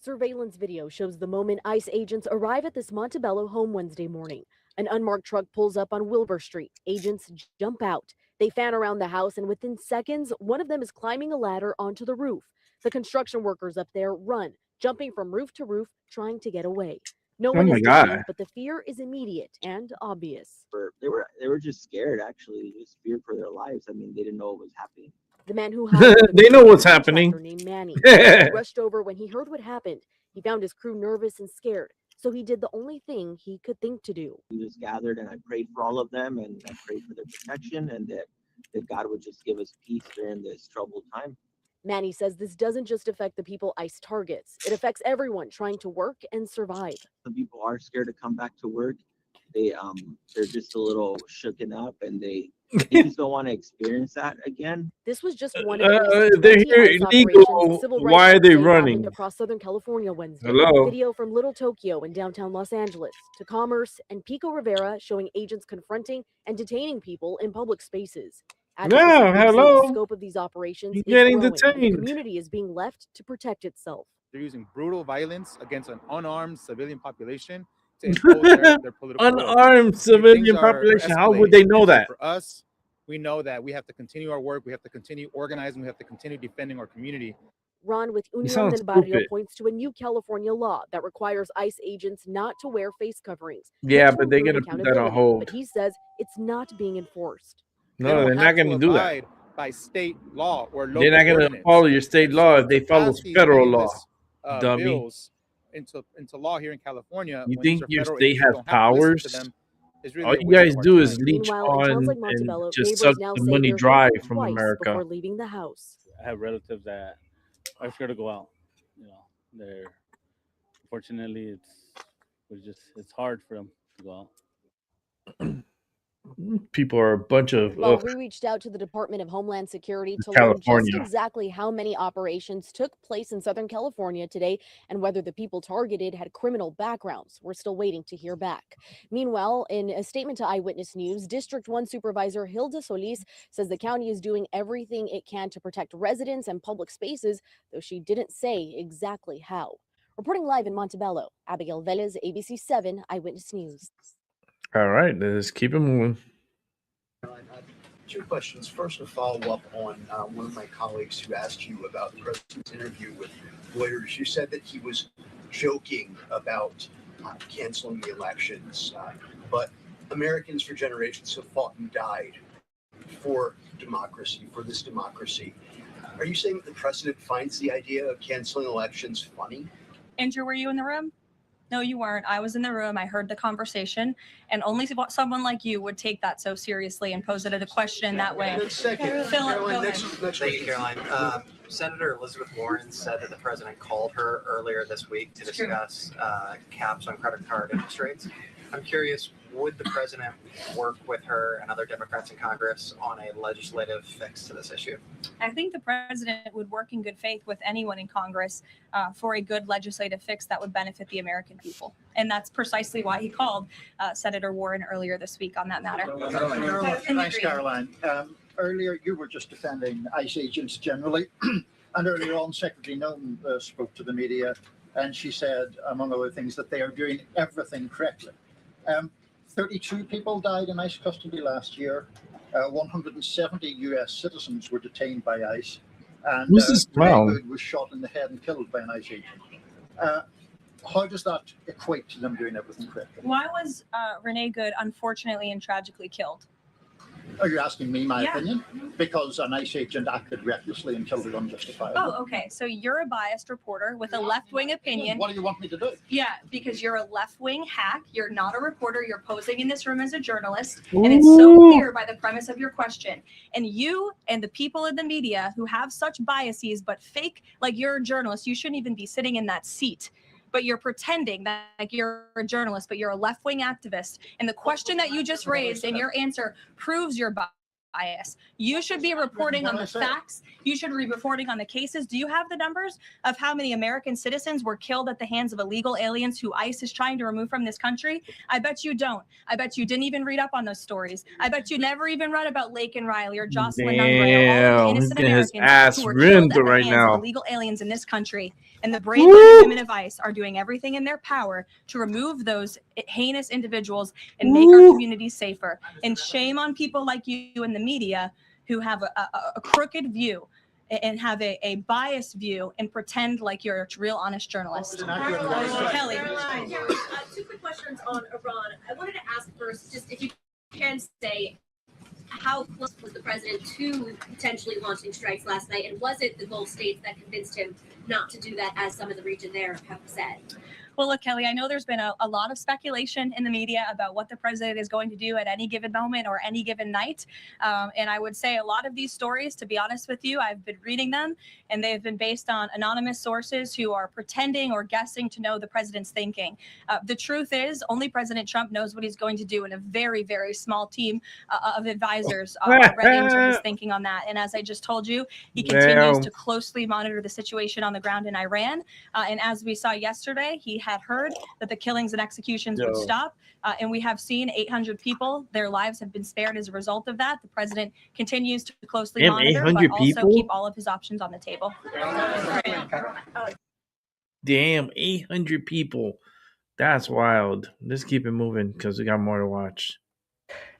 Surveillance video shows the moment ICE agents arrive at this Montebello home Wednesday morning. An unmarked truck pulls up on Wilbur Street. Agents jump out. They fan around the house, and within seconds, one of them is climbing a ladder onto the roof. The construction workers up there run, jumping from roof to roof, trying to get away. No one is detained, but the fear is immediate and obvious. They were just scared, actually, just feared for their lives. I mean, they didn't know what was happening. The man who hired the they know what's happening. Named Manny he rushed over when he heard what happened. He found his crew nervous and scared, so he did the only thing he could think to do. We just gathered, and I prayed for all of them, and I prayed for their protection, and that God would just give us peace during this troubled time. Manny says this doesn't just affect the people ICE targets. It affects everyone trying to work and survive. Some people are scared to come back to work. They're just a little shooken up, and they just don't want to experience that again. This was just one of they're here illegal. Why are they running? Across Southern California Wednesday. Hello? Video from Little Tokyo in downtown Los Angeles to Commerce and Pico Rivera showing agents confronting and detaining people in public spaces. Yeah, hello. The scope of these operations is getting growing, and detained. the community is being left to protect itself. They're using brutal violence against an unarmed civilian population to impose their political Unarmed will. civilian Things are population. How would escalating. they know And so that? For us, we know that we have to continue our work. We have to continue organizing. We have to continue defending our community. Ron with Union sound del Barrio stupid. points to a new California law that requires ICE agents not to wear face coverings. Yeah, meant to but they're improve gonna put that on accountability, hold. But he says it's not being enforced. No, they're not going to do that. Abide by state law or local They're not going to ordinance. follow your state law if they follow Pass these federal law. meaningless, Dummy. bills into law here in California. You when these think are your federal state agencies has don't have to listen to powers? them is really All a you waste guys of our do is time. leech Meanwhile, in towns on like Montebello, and just neighbors suck now the say money they're dry thinking from twice America. before leaving the house. I have relatives that are scared to go out. You know, they're unfortunately it's hard for them to go out. People are a bunch of Well, we reached out to the Department of Homeland Security to learn California. just exactly how many operations took place in Southern California today and whether the people targeted had criminal backgrounds. We're still waiting to hear back. Meanwhile, in a statement to Eyewitness News, District 1 Supervisor Hilda Solis says the county is doing everything it can to protect residents and public spaces, though she didn't say exactly how. Reporting live in Montebello, Abigail Velez, ABC 7 Eyewitness News. All right, let's keep it moving. Two questions. First, a follow-up on one of my colleagues who asked you about the president's interview with lawyers. You said that he was joking about canceling the elections, but Americans for generations have fought and died for democracy, for this democracy. Are you saying that the president finds the idea of canceling elections funny? Andrew, were you in the room? No, you weren't. I was in the room. I heard the conversation, and only someone like you would take that so seriously and pose it as a question that way. And then second, Philip, go ahead. Thank you, Caroline. Senator Elizabeth Warren said that the president called her earlier this week to discuss caps on credit card interest rates. I'm curious, would the president work with her and other Democrats in Congress on a legislative fix to this issue? I think the president would work in good faith with anyone in Congress for a good legislative fix that would benefit the American people. And that's precisely why he called Senator Warren earlier this week on that matter. Thanks, Caroline. Earlier, you were just defending ICE agents generally. And earlier on, Secretary Nolan spoke to the media, and she said, among other things, that they are doing everything correctly. 32 people died in ICE custody last year. 170 U.S. citizens were detained by ICE. And Who's this clown? Hood was shot in the head and killed by an ICE agent. How does that equate to them doing everything correctly? Why was Renee Good unfortunately and tragically killed? Are you asking me my Yeah. opinion? Because an ICE agent acted recklessly and killed it unjustifiably. Oh, okay. So you're a biased reporter with a left-wing opinion. What do you want me to do? Yeah, because you're a left-wing hack. You're not a reporter. You're posing in this room as a journalist. And it's so clear by the premise of your question. And you and the people in the media who have such biases but fake, like you're a journalist, you shouldn't even be sitting in that seat. but you're pretending that like you're a journalist, but you're a left-wing activist. And the question that you just raised and your answer proves your bias. You should be reporting on the facts. You should be reporting on the cases. Do you have the numbers of how many American citizens were killed at the hands of illegal aliens who ICE is trying to remove from this country? I bet you don't. I bet you didn't even read up on those stories. I bet you never even read about Lake and Riley or Jocelyn Nunn, all of the innocent Americans who were killed at the hands of illegal aliens in this country. And the brave men and women of ICE are doing everything in their power to remove those heinous individuals and make our communities safer. And shame on people like you in the media who have a crooked view and have a biased view and pretend like you're a real honest journalist. Kelly. Two quick questions on Iran. I wanted to ask first, just if you can say, how close was the president to potentially launching strikes last night? And was it the Gulf states that convinced him not to do that, as some of the region there have said? Well, look, Kelly, I know there's been a lot of speculation in the media about what the president is going to do at any given moment or any given night. And I would say a lot of these stories, to be honest with you, I've been reading them, and they've been based on anonymous sources who are pretending or guessing to know the president's thinking. The truth is, only President Trump knows what he's going to do, and a very, very small team of advisors are ready into his thinking on that. And as I just told you, he continues to closely monitor the situation on the ground in Iran. And as we saw yesterday, he had heard that the killings and executions would stop. And we have seen 800 people, their lives have been spared as a result of that. The president continues to closely monitor, but also keep all of his options on the table. Damn, 800 people. That's wild. Let's keep it moving because we got more to watch.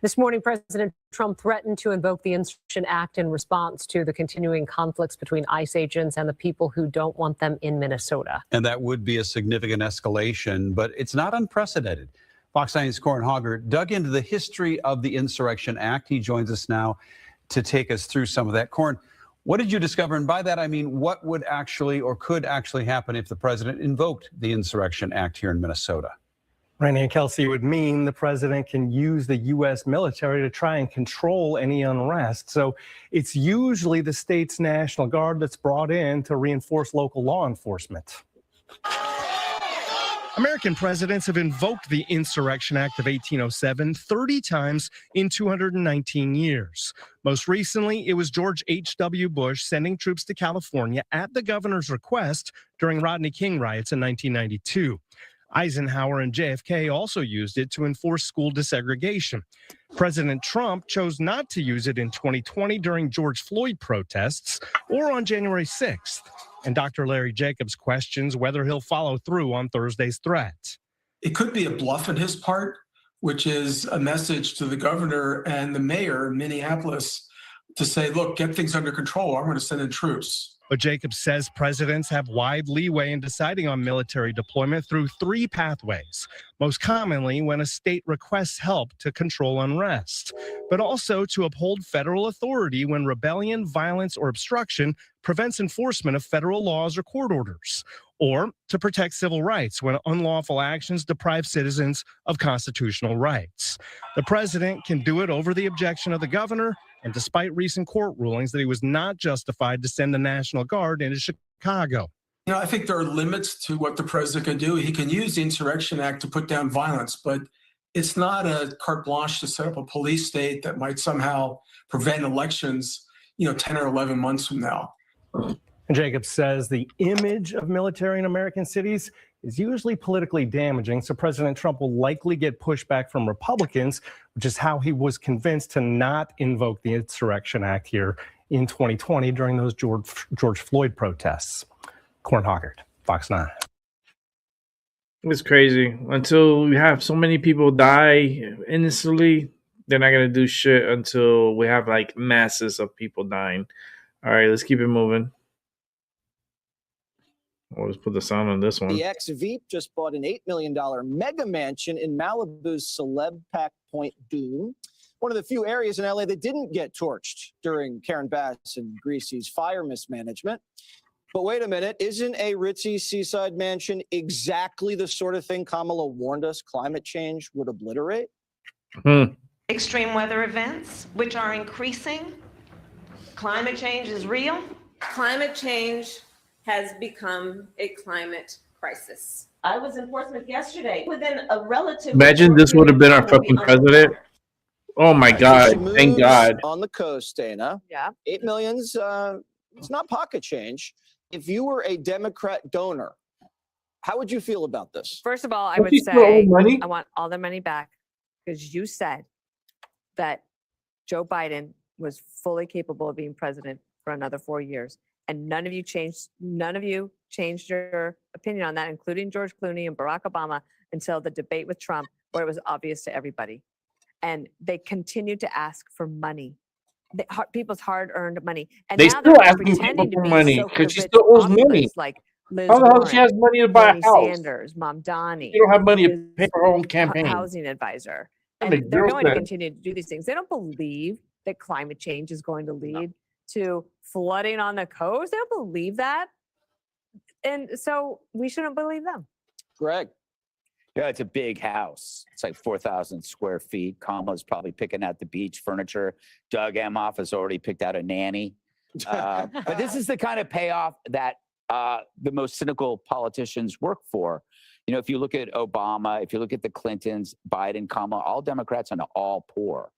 This morning, President Trump threatened to invoke the Insurrection Act in response to the continuing conflicts between ICE agents and the people who don't want them in Minnesota. And that would be a significant escalation, but it's not unprecedented. Fox 9's Corin Hoggart dug into the history of the Insurrection Act. He joins us now to take us through some of that. Corin, what did you discover? And by that, I mean, what would actually or could actually happen if the president invoked the Insurrection Act here in Minnesota? Randy and Kelsey, would mean the president can use the U.S. military to try and control any unrest. So it's usually the state's National Guard that's brought in to reinforce local law enforcement. American presidents have invoked the Insurrection Act of 1807 30 times in 219 years. Most recently, it was George H.W. Bush sending troops to California at the governor's request during Rodney King riots in 1992. Eisenhower and JFK also used it to enforce school desegregation. President Trump chose not to use it in 2020 during George Floyd protests or on January 6th. And Dr. Larry Jacobs questions whether he'll follow through on Thursday's threat. It could be a bluff on his part, which is a message to the governor and the mayor of Minneapolis to say, look, get things under control. I'm going to send in troops. But Jacobs says presidents have wide leeway in deciding on military deployment through three pathways, most commonly when a state requests help to control unrest, but also to uphold federal authority when rebellion, violence, or obstruction prevents enforcement of federal laws or court orders, or to protect civil rights when unlawful actions deprive citizens of constitutional rights. The president can do it over the objection of the governor, and despite recent court rulings that he was not justified to send the National Guard into Chicago. You know, I think there are limits to what the president can do. He can use the Insurrection Act to put down violence, but it's not a carte blanche to set up a police state that might somehow prevent elections, 10 or 11 months from now. And Jacobs says the image of military in American cities is usually politically damaging, so President Trump will likely get pushback from Republicans, which is how he was convinced to not invoke the Insurrection Act here in 2020 during those George Floyd protests. Corin Hoggart, Fox 9. It's crazy. Until we have so many people die innocently, they're not going to do shit until we have like masses of people dying. All right, let's keep it moving. I'll just put the sound on this one. The ex-Veep just bought an $8 million mega mansion in Malibu's Celeb Pack Point Dune, one of the few areas in LA that didn't get torched during Karen Bass and Greasy's fire mismanagement. But wait a minute, isn't a ritzy seaside mansion exactly the sort of thing Kamala warned us climate change would obliterate? Extreme weather events, which are increasing. Climate change is real. Climate change has become a climate crisis. I was in Portsmouth yesterday. Within a relative. Imagine this would have been our fucking president. Oh my God! She Thank moves God. on the coast, Dana. Yeah. 8 million's it's not pocket change. If you were a Democrat donor, how would you feel about this? First of all, I Don't would you still owe say money? I want all the money back because you said that Joe Biden was fully capable of being president for another 4 years. And none of you changed your opinion on that, including George Clooney and Barack Obama, until the debate with Trump, where it was obvious to everybody. And they continued to ask for money, people's hard-earned money. And They now still they're asking pretending people to for be money so because she rich still owes money. populists like Liz How the hell Warren, she has money to buy Bernie a house? Sanders, Mamdani. She don't have money to Liz pay for her own campaign. Housing advisor. That And makes they're zero going to sense. continue to do these things. They don't believe that climate change is going to lead to flooding on the coast. They don't believe that. And so we shouldn't believe them. Greg. Yeah, it's a big house. It's like 4,000 square feet. Kamala's probably picking out the beach furniture. Doug Emhoff has already picked out a nanny. But this is the kind of payoff that the most cynical politicians work for. You know, if you look at Obama, if you look at the Clintons, Biden, Kamala, all Democrats and all poor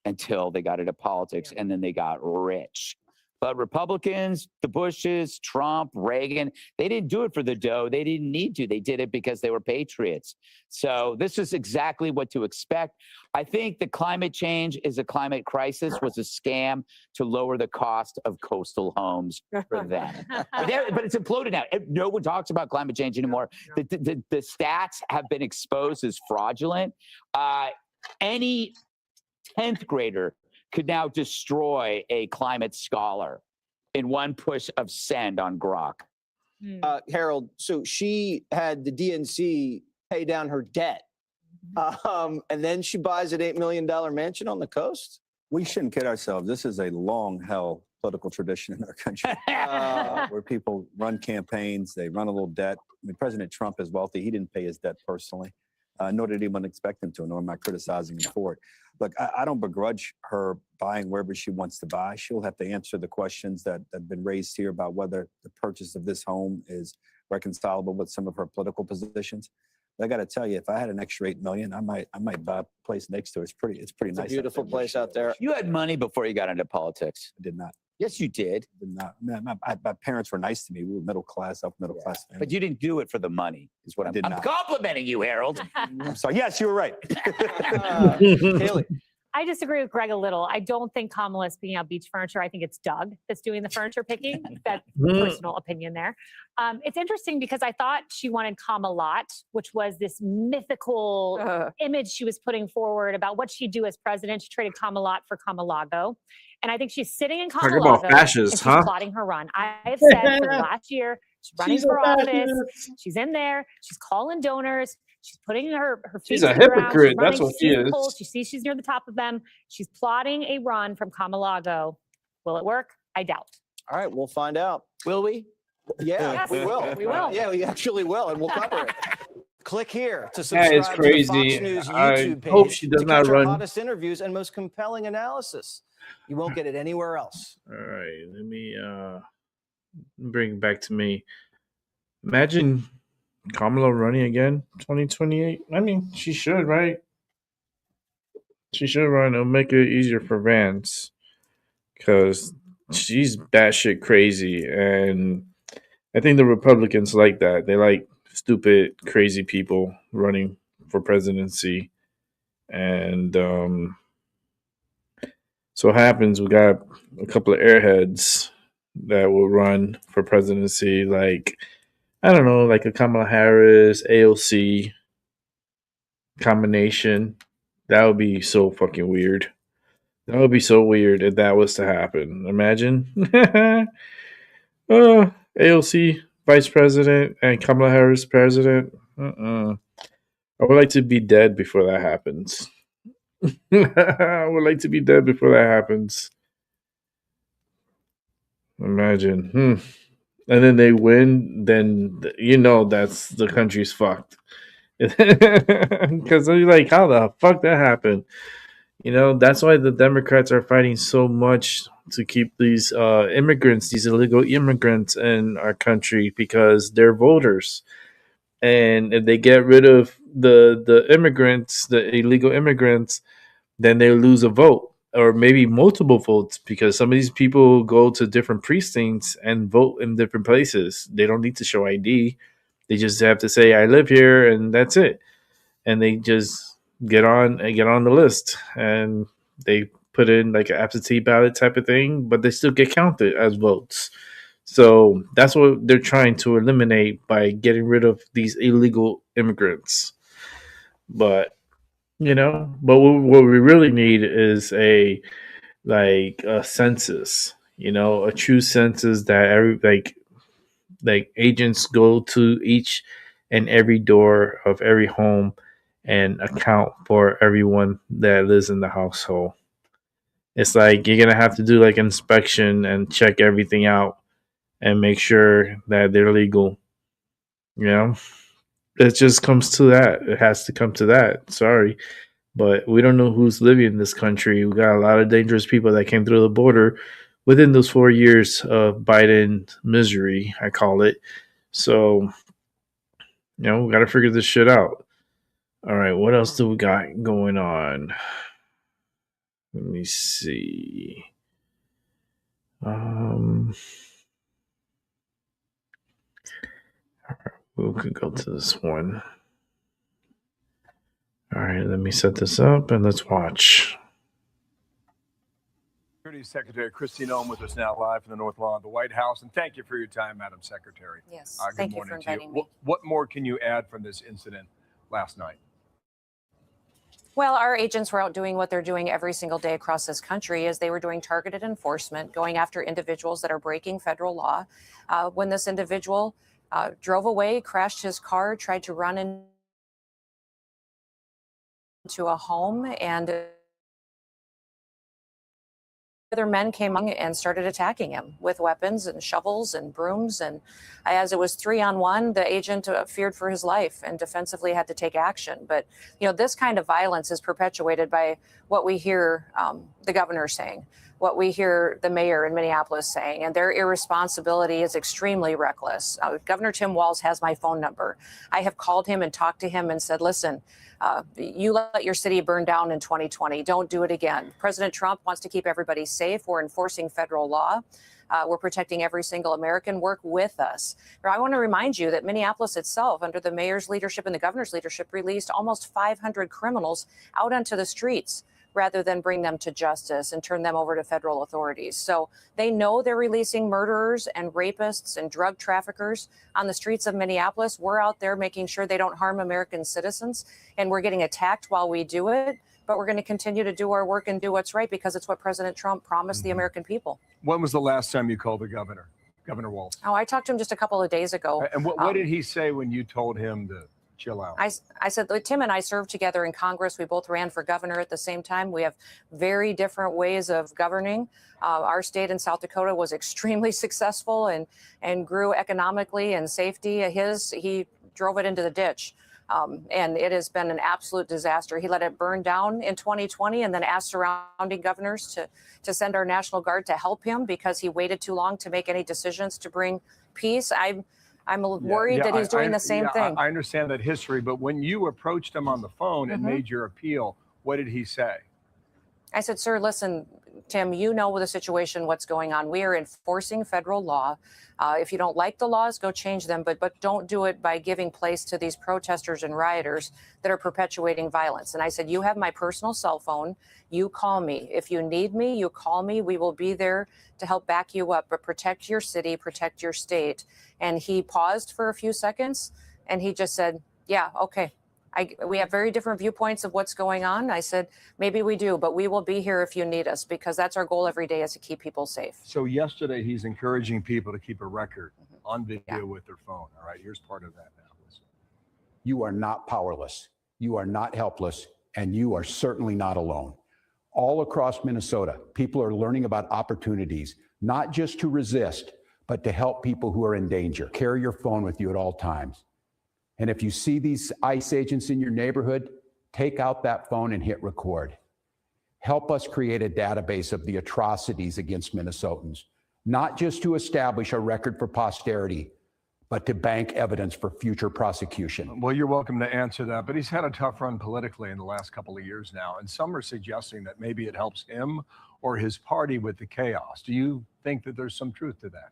until they got into politics and then they got rich. But Republicans, the Bushes, Trump, Reagan, they didn't do it for the dough. They didn't need to. They did it because they were patriots. So this is exactly what to expect. I think the climate change is a climate crisis was a scam to lower the cost of coastal homes for them. But it's imploded now. No one talks about climate change anymore. The stats have been exposed as fraudulent. Any 10th grader could now destroy a climate scholar in one push of send on Grok. Harold, so she had the DNC pay down her debt, and then she buys an $8 million mansion on the coast? We shouldn't kid ourselves. This is a long-held political tradition in our country where people run campaigns, they run a little debt. I mean, President Trump is wealthy. He didn't pay his debt personally, nor did anyone expect him to, nor am I criticizing him for it. Look, I don't begrudge her buying wherever she wants to buy. She'll have to answer the questions that have been raised here about whether the purchase of this home is reconcilable with some of her political positions. But I got to tell you, if I had an extra $8 million, I might buy a place next to it. It's pretty It's nice. a beautiful place out there. You had money before you got into politics. I did not. Yes, you did. Did not. My parents were nice to me. We were middle class, upper middle class family. But you didn't do it for the money, is what I'm complimenting you, Harold. I'm sorry. Yes, you were right. Haley. I disagree with Greg a little. I don't think Kamala's picking out beach furniture. I think it's Doug that's doing the furniture picking. That's personal opinion there. It's interesting because I thought she wanted Kamalot, which was this mythical image she was putting forward about what she'd do as president. She traded Kamalot for Kamalago. And I think she's sitting in Talk Kamalago about fascists, and she's huh? plotting her run. I have said for the last year, she's running She's a for office. fascist. She's in there. She's calling donors. She's putting her feet She's to a the ground. hypocrite. She's That's running what she is. polls. She sees she's near the top of them. She's plotting a run from Kamalago. Will it work? I doubt. All right, we'll find out. Will we? Yeah, Yes, we will. we will. Yeah, we actually will, and we'll cover it. Click here to That subscribe is to the crazy. Fox News I YouTube page hope she does to not catch our run. hottest interviews and most compelling analysis. You won't get it anywhere else. All right, let me bring it back to me. Imagine Kamala running again, 2028. I mean, she should, right? She should run. It'll make it easier for Vance because she's batshit crazy, and I think the Republicans like that. They like stupid, crazy people running for presidency, and so what happens, we got a couple of airheads that will run for presidency, like, I don't know, like a Kamala Harris, AOC combination. That would be so fucking weird. That would be so weird if that was to happen. Imagine. AOC vice president and Kamala Harris president. I would like to be dead before that happens. I would like to be dead before that happens. Imagine. And then they win, then that's the country's fucked. Because they're like, how the fuck that happened? That's why the Democrats are fighting so much to keep these immigrants, these illegal immigrants in our country, because they're voters. And if they get rid of the immigrants, the illegal immigrants, then they lose a vote or maybe multiple votes, because some of these people go to different precincts and vote in different places. They don't need to show ID. They just have to say, I live here, and that's it. And they just get on the list, and they put in like an absentee ballot type of thing, but they still get counted as votes. So that's what they're trying to eliminate by getting rid of these illegal immigrants. But what we really need is a census. A true census that like agents go to each and every door of every home and account for everyone that lives in the household. It's like you're gonna have to do like inspection and check everything out and make sure that they're legal. You know, it just comes to that. It has to come to that. Sorry, but we don't know who's living in this country. We got a lot of dangerous people that came through the border within those 4 years of Biden misery, I call it. So, we got to figure this shit out. All right, what else do we got going on? Let me see. We could go to this one. All right, let me set this up and let's watch. Security Secretary Kristi Noem with us now live from the North Lawn of the White House. And thank you for your time, Madam Secretary. Yes, good thank you morning for to you. inviting me. What more can you add from this incident last night? Well, our agents were out doing what they're doing every single day across this country, is they were doing targeted enforcement, going after individuals that are breaking federal law. When this individual drove away, crashed his car, tried to run into a home, and other men came and started attacking him with weapons and shovels and brooms. And as it was 3-on-1, the agent feared for his life and defensively had to take action. But, this kind of violence is perpetuated by what we hear the governor saying, what we hear the mayor in Minneapolis saying, and their irresponsibility is extremely reckless. Governor Tim Walz has my phone number. I have called him and talked to him and said, listen, you let your city burn down in 2020. Don't do it again. President Trump wants to keep everybody safe. We're enforcing federal law. We're protecting every single American. Work with us. I want to remind you that Minneapolis itself, under the mayor's leadership and the governor's leadership, released almost 500 criminals out onto the streets rather than bring them to justice and turn them over to federal authorities. So they know they're releasing murderers and rapists and drug traffickers on the streets of Minneapolis. We're out there making sure they don't harm American citizens, and we're getting attacked while we do it. But we're going to continue to do our work and do what's right, because it's what President Trump promised the American people. When was the last time you called the governor, Governor Walz? Oh, I talked to him just a couple of days ago. And what did he say when you told him to chill out? I said, Tim and I served together in Congress. We both ran for governor at the same time. We have very different ways of governing. Our state in South Dakota was extremely successful and grew economically and safety. He drove it into the ditch. And it has been an absolute disaster. He let it burn down in 2020 and then asked surrounding governors to send our National Guard to help him because he waited too long to make any decisions to bring peace. I'm worried that he's doing the same thing. I understand that history, but when you approached him on the phone and made your appeal, what did he say? I said, sir, listen, Tim, you know the situation, what's going on. We are enforcing federal law. If you don't like the laws, go change them, but don't do it by giving place to these protesters and rioters that are perpetuating violence. And I said, you have my personal cell phone. You call me. If you need me, you call me. We will be there to help back you up, but protect your city, protect your state. And he paused for a few seconds and he just said, yeah, okay. We have very different viewpoints of what's going on. I said, maybe we do, but we will be here if you need us, because that's our goal every day, is to keep people safe. So yesterday, he's encouraging people to keep a record on video with their phone. All right, here's part of that now. Listen. You are not powerless. You are not helpless, and you are certainly not alone. All across Minnesota, people are learning about opportunities, not just to resist, but to help people who are in danger. Carry your phone with you at all times. And if you see these ICE agents in your neighborhood, take out that phone and hit record. Help us create a database of the atrocities against Minnesotans, not just to establish a record for posterity, but to bank evidence for future prosecution. Well, you're welcome to answer that, but he's had a tough run politically in the last couple of years now, and some are suggesting that maybe it helps him or his party with the chaos. Do you think that there's some truth to that?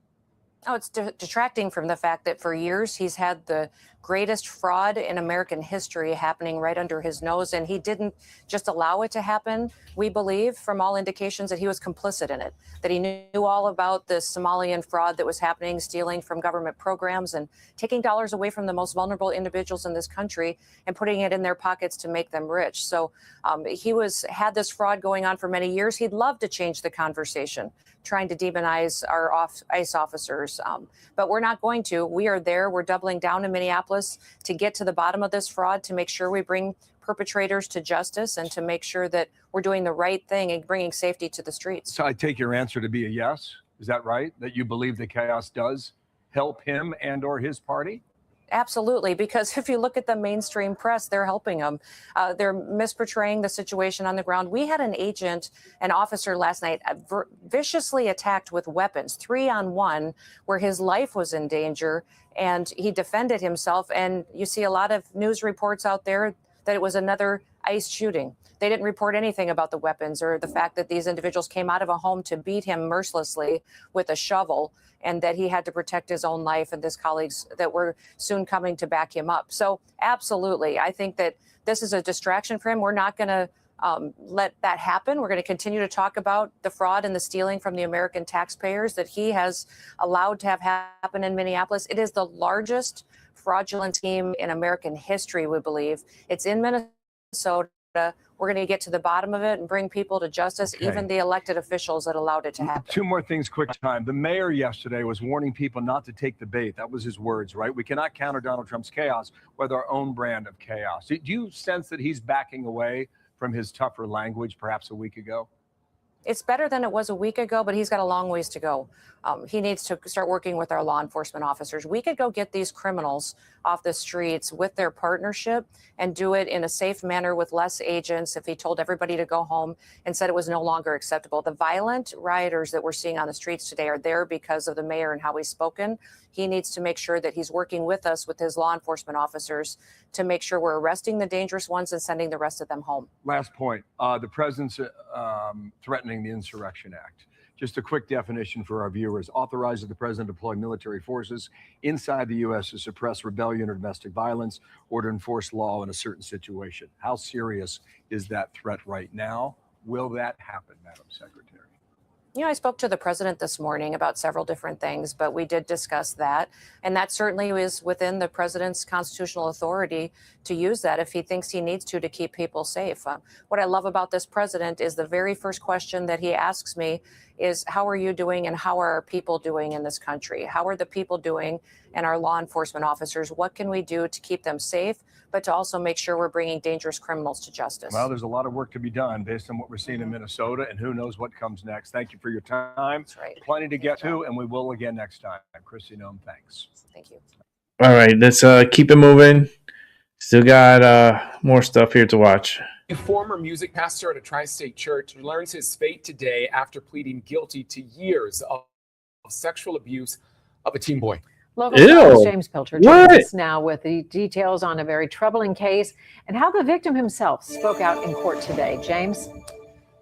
Oh, it's detracting from the fact that for years he's had the greatest fraud in American history happening right under his nose, and he didn't just allow it to happen. We believe, from all indications, that he was complicit in it, that he knew all about the Somalian fraud that was happening, stealing from government programs and taking dollars away from the most vulnerable individuals in this country and putting it in their pockets to make them rich. So he had this fraud going on for many years. He'd love to change the conversation, trying to demonize our ICE officers. But we're not going to. We are there. We're doubling down in Minneapolis to get to the bottom of this fraud, to make sure we bring perpetrators to justice and to make sure that we're doing the right thing and bringing safety to the streets. So I take your answer to be a yes. Is that right? That you believe the chaos does help him and or his party? Absolutely, because if you look at the mainstream press, they're helping them. They're misportraying the situation on the ground. We had an officer last night viciously attacked with weapons, 3-on-1, where his life was in danger, and he defended himself. And you see a lot of news reports out there that it was another ICE shooting. They didn't report anything about the weapons or the fact that these individuals came out of a home to beat him mercilessly with a shovel, and that he had to protect his own life and his colleagues that were soon coming to back him up. So absolutely, I think that this is a distraction for him. We're not going to let that happen. We're going to continue to talk about the fraud and the stealing from the American taxpayers that he has allowed to have happen in Minneapolis. It is the largest fraudulent scheme in American history, we believe. It's in Minnesota. We're going to get to the bottom of it and bring people to justice, Okay. even the elected officials that allowed it to happen. Two more things, quick time. The mayor yesterday was warning people not to take the bait. That was his words, right? We cannot counter Donald Trump's chaos with our own brand of chaos. Do you sense that he's backing away from his tougher language perhaps a week ago? It's better than it was a week ago, but he's got a long ways to go. He needs to start working with our law enforcement officers. We could go get these criminals off the streets with their partnership and do it in a safe manner with less agents if he told everybody to go home and said it was no longer acceptable. The violent rioters that we're seeing on the streets today are there because of the mayor and how he's spoken. He needs to make sure that he's working with us, with his law enforcement officers, to make sure we're arresting the dangerous ones and sending the rest of them home. Last point, the president's threatening the Insurrection Act. Just a quick definition for our viewers: authorizes the president to deploy military forces inside the U.S. to suppress rebellion or domestic violence or to enforce law in a certain situation. How serious is that threat right now? Will that happen, Madam Secretary? You know, I spoke to the president this morning about several different things, but we did discuss that. And that certainly is within the president's constitutional authority to use that if he thinks he needs to keep people safe. What I love about this president is the very first question that he asks me is, how are you doing and how are our people doing in this country? How are the people doing and our law enforcement officers? What can we do to keep them safe, but to also make sure we're bringing dangerous criminals to justice? Well, there's a lot of work to be done based on what we're seeing in Minnesota, and who knows what comes next. Thank you for your time. That's right. Plenty to get to, and we will again next time. Chrissy Noem, thanks. Thank you. All right, let's keep it moving. Still got more stuff here to watch. A former music pastor at a tri-state church learns his fate today after pleading guilty to years of sexual abuse of a teen boy. Local Ew. News' James Pilcher joins What? us now with the details on a very troubling case and how the victim himself spoke out in court today. James?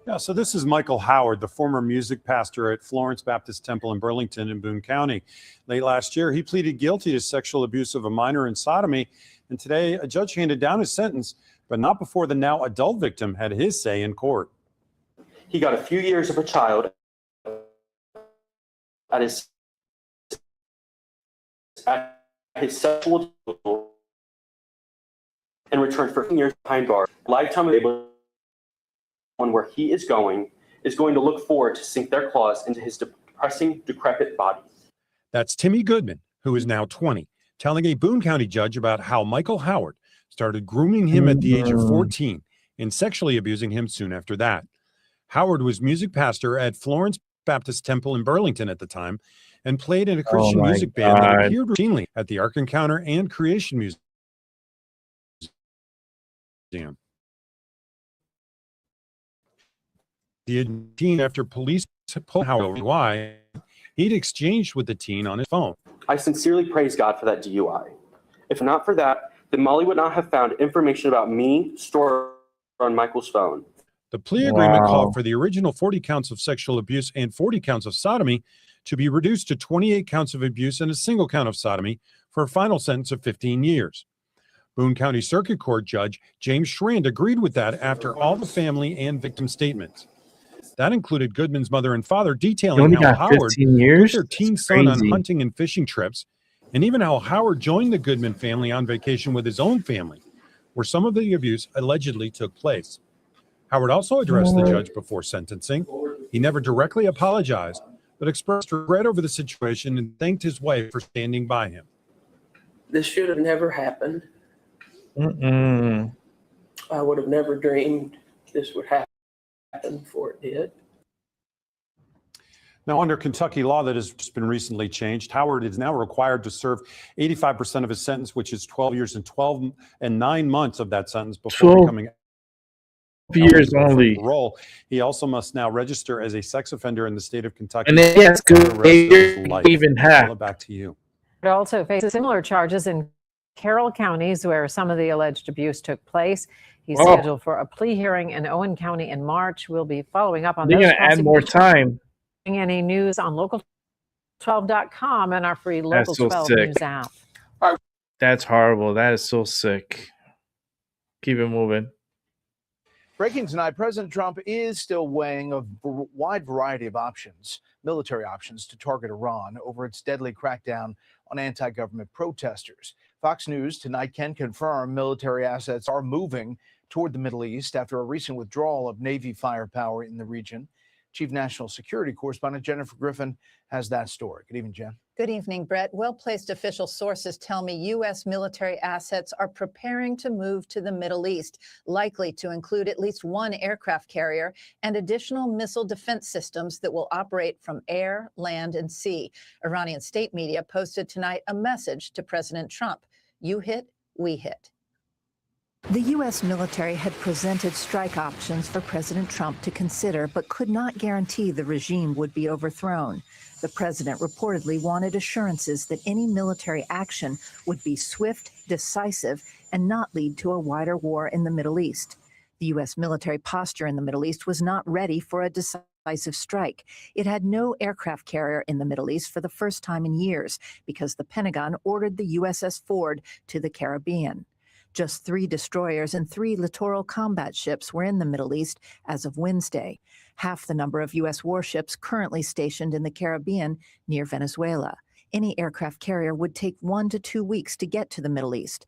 Yeah, so this is Michael Howard, the former music pastor at Florence Baptist Temple in Burlington in Boone County. Late last year, he pleaded guilty to sexual abuse of a minor and sodomy, and today a judge handed down his sentence, but not before the now adult victim had his say in court. He got a few years of a child at his sexual in return for 15 years behind bars. Lifetime able one where he is going to look forward to sink their claws into his depressing, decrepit body. That's Timmy Goodman, who is now 20, telling a Boone County judge about how Michael Howard started grooming him at the age of 14 and sexually abusing him soon after that. Howard was music pastor at Florence Baptist Temple in Burlington at the time and played in a Christian music band that appeared routinely at the Ark Encounter and Creation Museum. The teen, after police pulled Howard over why, he'd exchanged with the teen on his phone. I sincerely praise God for that DUI. If not for that, then Molly would not have found information about me stored on Michael's phone. The plea agreement called for the original 40 counts of sexual abuse and 40 counts of sodomy to be reduced to 28 counts of abuse and a single count of sodomy for a final sentence of 15 years. Boone County Circuit Court Judge James Schrand agreed with that after all the family and victim statements. That included Goodman's mother and father detailing only how got Howard 15 years? took their teen That's son on crazy. hunting and fishing trips, and even how Howard joined the Goodman family on vacation with his own family, where some of the abuse allegedly took place. Howard also addressed the judge before sentencing. He never directly apologized, but expressed regret over the situation and thanked his wife for standing by him. This should have never happened. Mm-mm. I would have never dreamed this would happen before it did. Now, under Kentucky law that has just been recently changed, Howard is now required to serve 85% of his sentence, which is 12 years and 9 months of that sentence before 12 becoming years eligible for only. parole. He also must now register as a sex offender in the state of Kentucky. And then he has for the good rest of behavior, his life. even half. Paula, back to you. It also faces similar charges in Carroll counties where some of the alleged abuse took place. He's Oh. scheduled for a plea hearing in Owen County in March. We'll be following up on They're those going to add more prosecutions. time. Any news on local12.com and our free Local That's so 12 sick. news app. That's horrible. That is so sick. Keep it moving. Breaking tonight, President Trump is still weighing a wide variety of options, military options, to target Iran over its deadly crackdown on anti-government protesters. Fox News tonight can confirm military assets are moving toward the Middle East after a recent withdrawal of Navy firepower in the region. Chief National Security Correspondent Jennifer Griffin has that story. Good evening, Jen. Good evening, Brett. Well-placed official sources tell me U.S. military assets are preparing to move to the Middle East, likely to include at least one aircraft carrier and additional missile defense systems that will operate from air, land, and sea. Iranian state media posted tonight a message to President Trump. You hit, we hit. The U.S. military had presented strike options for President Trump to consider, but could not guarantee the regime would be overthrown. The president reportedly wanted assurances that any military action would be swift, decisive, and not lead to a wider war in the Middle East. The U.S. military posture in the Middle East was not ready for a decisive strike. It had no aircraft carrier in the Middle East for the first time in years because the Pentagon ordered the USS Ford to the Caribbean. Just 3 destroyers and 3 littoral combat ships were in the Middle East as of Wednesday, half the number of U.S. warships currently stationed in the Caribbean near Venezuela. Any aircraft carrier would take 1 to 2 weeks to get to the Middle East.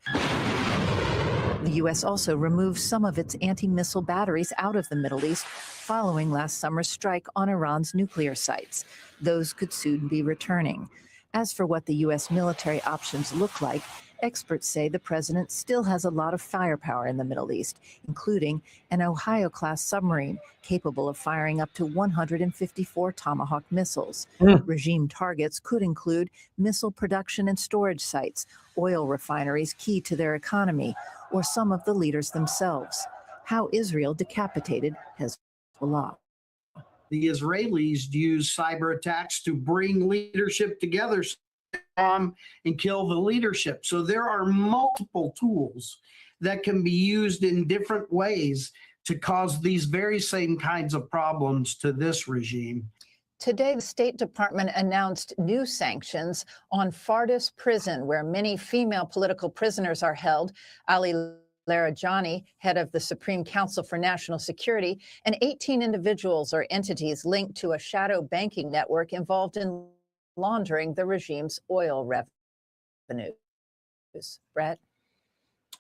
The U.S. also removed some of its anti-missile batteries out of the Middle East following last summer's strike on Iran's nuclear sites. Those could soon be returning. As for what the U.S. military options look like, experts say the president still has a lot of firepower in the Middle East, including an Ohio-class submarine capable of firing up to 154 Tomahawk missiles. Regime targets could include missile production and storage sites, oil refineries key to their economy, or some of the leaders themselves. How Israel decapitated Hezbollah. The Israelis use cyber attacks to bring leadership together and kill the leadership. So there are multiple tools that can be used in different ways to cause these very same kinds of problems to this regime. Today, the State Department announced new sanctions on Fardis Prison, where many female political prisoners are held. Ali Larijani, head of the Supreme Council for National Security, and 18 individuals or entities linked to a shadow banking network involved in laundering the regime's oil revenues. Brett?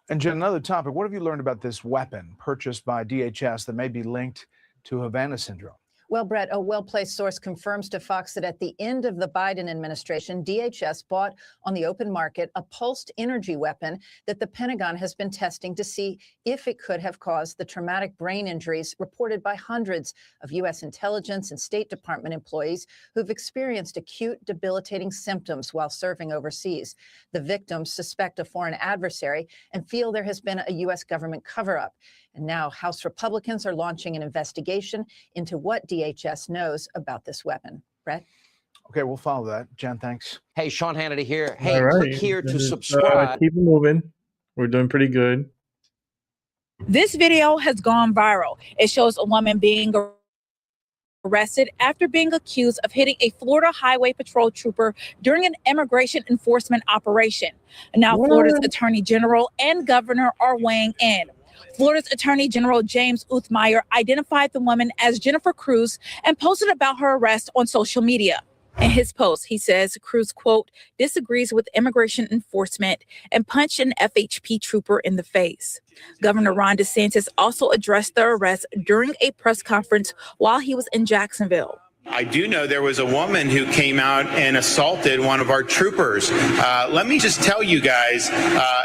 And Jen, another topic. What have you learned about this weapon purchased by DHS that may be linked to Havana syndrome? Well, Brett, a well-placed source confirms to Fox that at the end of the Biden administration, DHS bought on the open market a pulsed energy weapon that the Pentagon has been testing to see if it could have caused the traumatic brain injuries reported by hundreds of U.S. intelligence and State Department employees who've experienced acute, debilitating symptoms while serving overseas. The victims suspect a foreign adversary and feel there has been a U.S. government cover-up. And now House Republicans are launching an investigation into what DHS knows about this weapon. Brett? Okay, we'll follow that. Jen, thanks. Hey, Sean Hannity here. Hey, All right. click here to subscribe. Keep it moving. We're doing pretty good. This video has gone viral. It shows a woman being arrested after being accused of hitting a Florida Highway Patrol trooper during an immigration enforcement operation. Now, Florida's Attorney General and Governor are weighing in. Florida's Attorney General James Uthmeyer identified the woman as Jennifer Cruz and posted about her arrest on social media. In his post, he says Cruz, quote, disagrees with immigration enforcement and punched an FHP trooper in the face. Governor Ron DeSantis also addressed the arrest during a press conference while he was in Jacksonville. I do know there was a woman who came out and assaulted one of our troopers. Let me just tell you guys,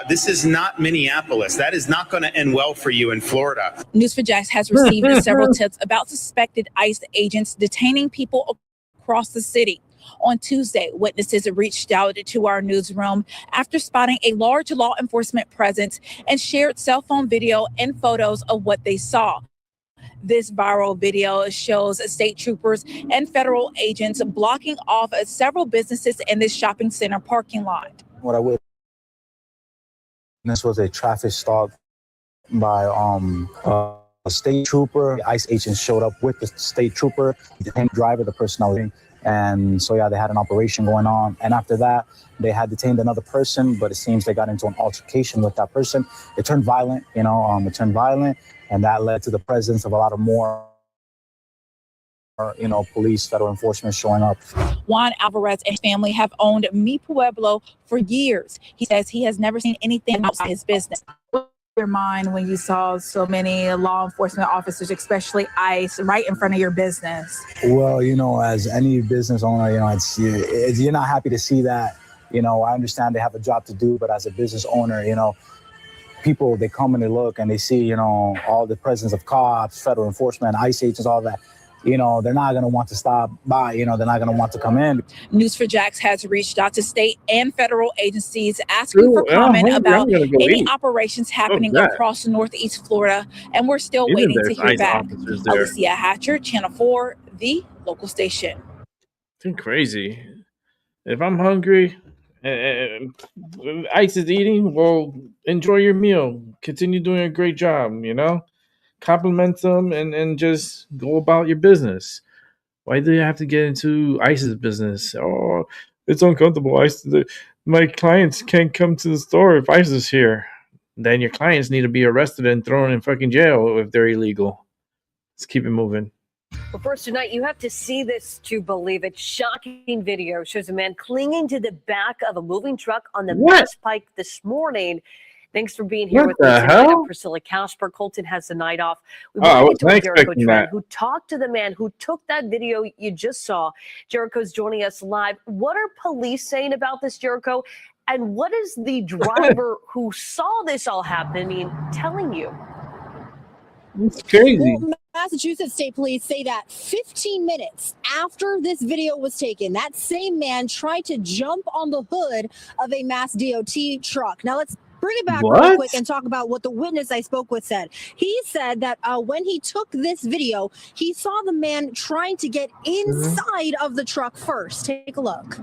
this is not Minneapolis. That is not going to end well for you in Florida. News4Jax has received several tips about suspected ICE agents detaining people across the city. On Tuesday, witnesses reached out to our newsroom after spotting a large law enforcement presence and shared cell phone video and photos of what they saw. This viral video shows state troopers and federal agents blocking off several businesses in this shopping center parking lot. What I witnessed was a traffic stop by a state trooper. The ICE agents showed up with the state trooper, the driver, the person I was in. And so, yeah, they had an operation going on. And after that, they had detained another person, but it seems they got into an altercation with that person. It turned violent, and that led to the presence of a lot of more, police, federal enforcement showing up. Juan Alvarez and his family have owned Mi Pueblo for years. He says he has never seen anything outside his business. Your mind when you saw so many law enforcement officers, especially ICE, right in front of your business? Well, as any business owner, you're not happy to see that. I understand they have a job to do, but as a business owner, people, they come and they look and they see, all the presence of cops, federal enforcement, ICE agents, all that. They're not going to want to stop by, they're not going to want to come in. News4Jax has reached out to state and federal agencies asking for comment about any operations happening across Northeast Florida, and we're still waiting to hear back. Alicia Hatcher, Channel 4, the local station. It's crazy. If I'm hungry and ICE is eating, well, enjoy your meal. Continue doing a great job, compliment them and just go about your business. Why do you have to get into ICE's business? Oh, it's uncomfortable. My clients can't come to the store if ICE is here. Then your clients need to be arrested and thrown in fucking jail if they're illegal. Let's keep it moving. Well, first tonight, you have to see this to believe it. Shocking video shows a man clinging to the back of a moving truck on the Mass Pike this morning. Thanks for being here with us tonight. I'm Priscilla Casper. Colton has the night off. We want to get to Jericho Trent, who talked to the man who took that video you just saw. Jericho's joining us live. What are police saying about this, Jericho? And what is the driver who saw this all happening telling you? It's crazy. Well, Massachusetts State Police say that 15 minutes after this video was taken, that same man tried to jump on the hood of a Mass DOT truck. Now let's bring it back real quick and talk about what the witness I spoke with said. He said that when he took this video, he saw the man trying to get inside of the truck first. Take a look.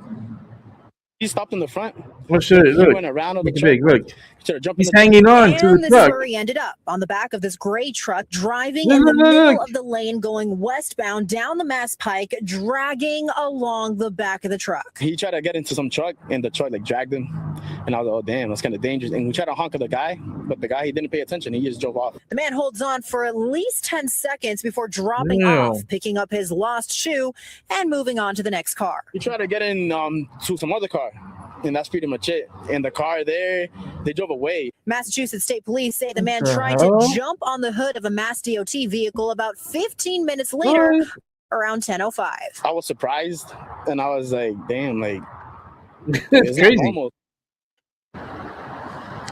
He stopped in the front. Oh shit! Look, he went around on the truck. Look, he's hanging on to the this truck. is where he ended up, on the back of this gray truck, driving in the middle of the lane, going westbound down the Mass Pike, dragging along the back of the truck. He tried to get into some truck, and the truck dragged him. And I was like, oh damn, that's kind of dangerous. And we tried to honk at the guy, but the guy, he didn't pay attention. He just drove off. The man holds on for at least 10 seconds before dropping off, picking up his lost shoe, and moving on to the next car. He tried to get in to some other car. And that's pretty much it. And the car there, they drove away. Massachusetts State Police say the man tried to jump on the hood of a Mass DOT vehicle about 15 minutes later, around 10:05. I was surprised, and I was like, damn, it's crazy. Normal.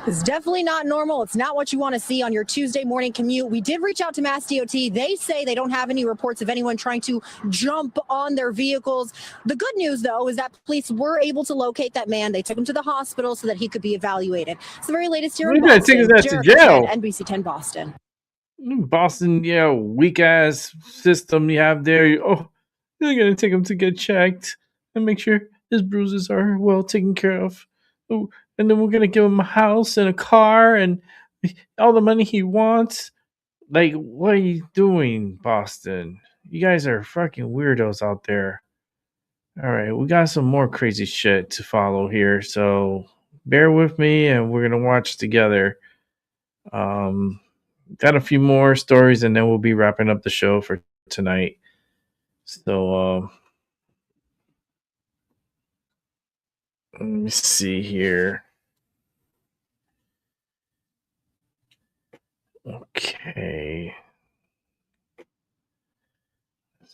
It's definitely not normal. It's not what you want to see on your Tuesday morning commute. We did reach out to Mass DOT. They say they don't have any reports of anyone trying to jump on their vehicles. The good news, though, is that police were able to locate that man. They took him to the hospital so that he could be evaluated. It's the very latest here in Boston. Take his ass to jail. NBC 10 Boston. Boston, weak ass system you have there. Oh, you're gonna take him to get checked. and make sure his bruises are well taken care of. Oh, and then we're gonna give him a house and a car and all the money he wants. Like, what are you doing, Boston? You guys are fucking weirdos out there. All right, we got some more crazy shit to follow here, so bear with me and we're gonna watch together. Got a few more stories and then we'll be wrapping up the show for tonight. So let me see here. Okay.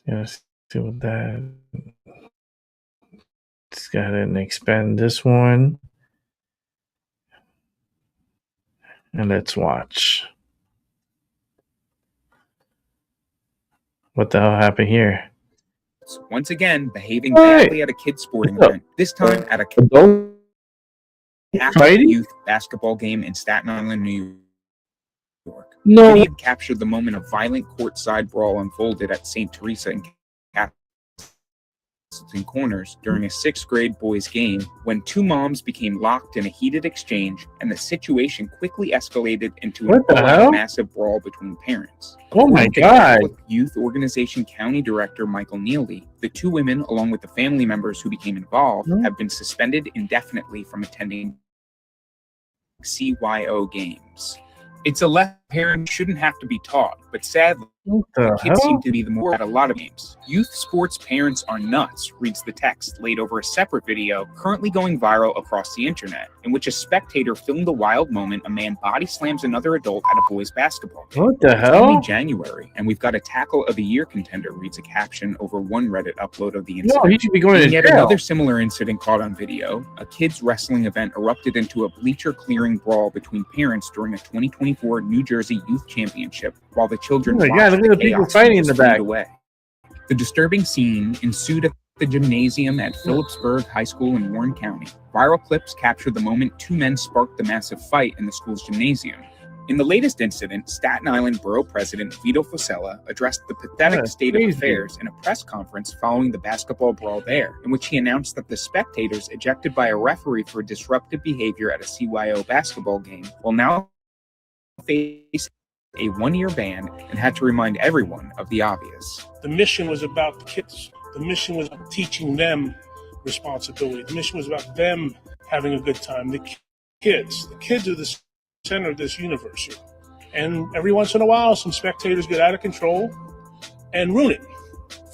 Let's see what that. Let's go ahead and expand this one. And let's watch. What the hell happened here? Once again, behaving badly at a kid's sporting event. This time at a Catholic youth basketball game in Staten Island, New York. No. Video captured the moment a violent courtside brawl unfolded at St. Teresa and Corners during a 6th grade boys game when two moms became locked in a heated exchange and the situation quickly escalated into a massive brawl between parents. Oh my According to God. Catholic Youth Organization County Director Michael Neely, the two women, along with the family members who became involved, have been suspended indefinitely from attending CYO games. It's a lesson parents shouldn't have to be taught, but sadly, kids seem to be the more at a lot of games. Youth sports parents are nuts, reads the text laid over a separate video currently going viral across the internet, in which a spectator filmed the wild moment a man body slams another adult at a boys' basketball game. What the It's hell? only January, and we've got a tackle of the year contender, reads a caption over one Reddit upload of the incident. No, he should be going to And yet jail. another similar incident caught on video. A kids' wrestling event erupted into a bleacher clearing brawl between parents during a 2024 New Jersey Youth Championship, while the children Oh my watched God, look at the people chaos fighting in and the was fleeing back. away. The disturbing scene ensued at the gymnasium at Phillipsburg High School in Warren County. Viral clips captured the moment two men sparked the massive fight in the school's gymnasium. In the latest incident, Staten Island Borough President Vito Fossella addressed the pathetic That's state crazy. of affairs in a press conference following the basketball brawl there, in which he announced that the spectators ejected by a referee for disruptive behavior at a CYO basketball game will now face a one-year ban and had to remind everyone of the obvious. The mission was about the kids. The mission was about teaching them responsibility. The mission was about them having a good time. The kids are the center of this universe here. And every once in a while, some spectators get out of control and ruin it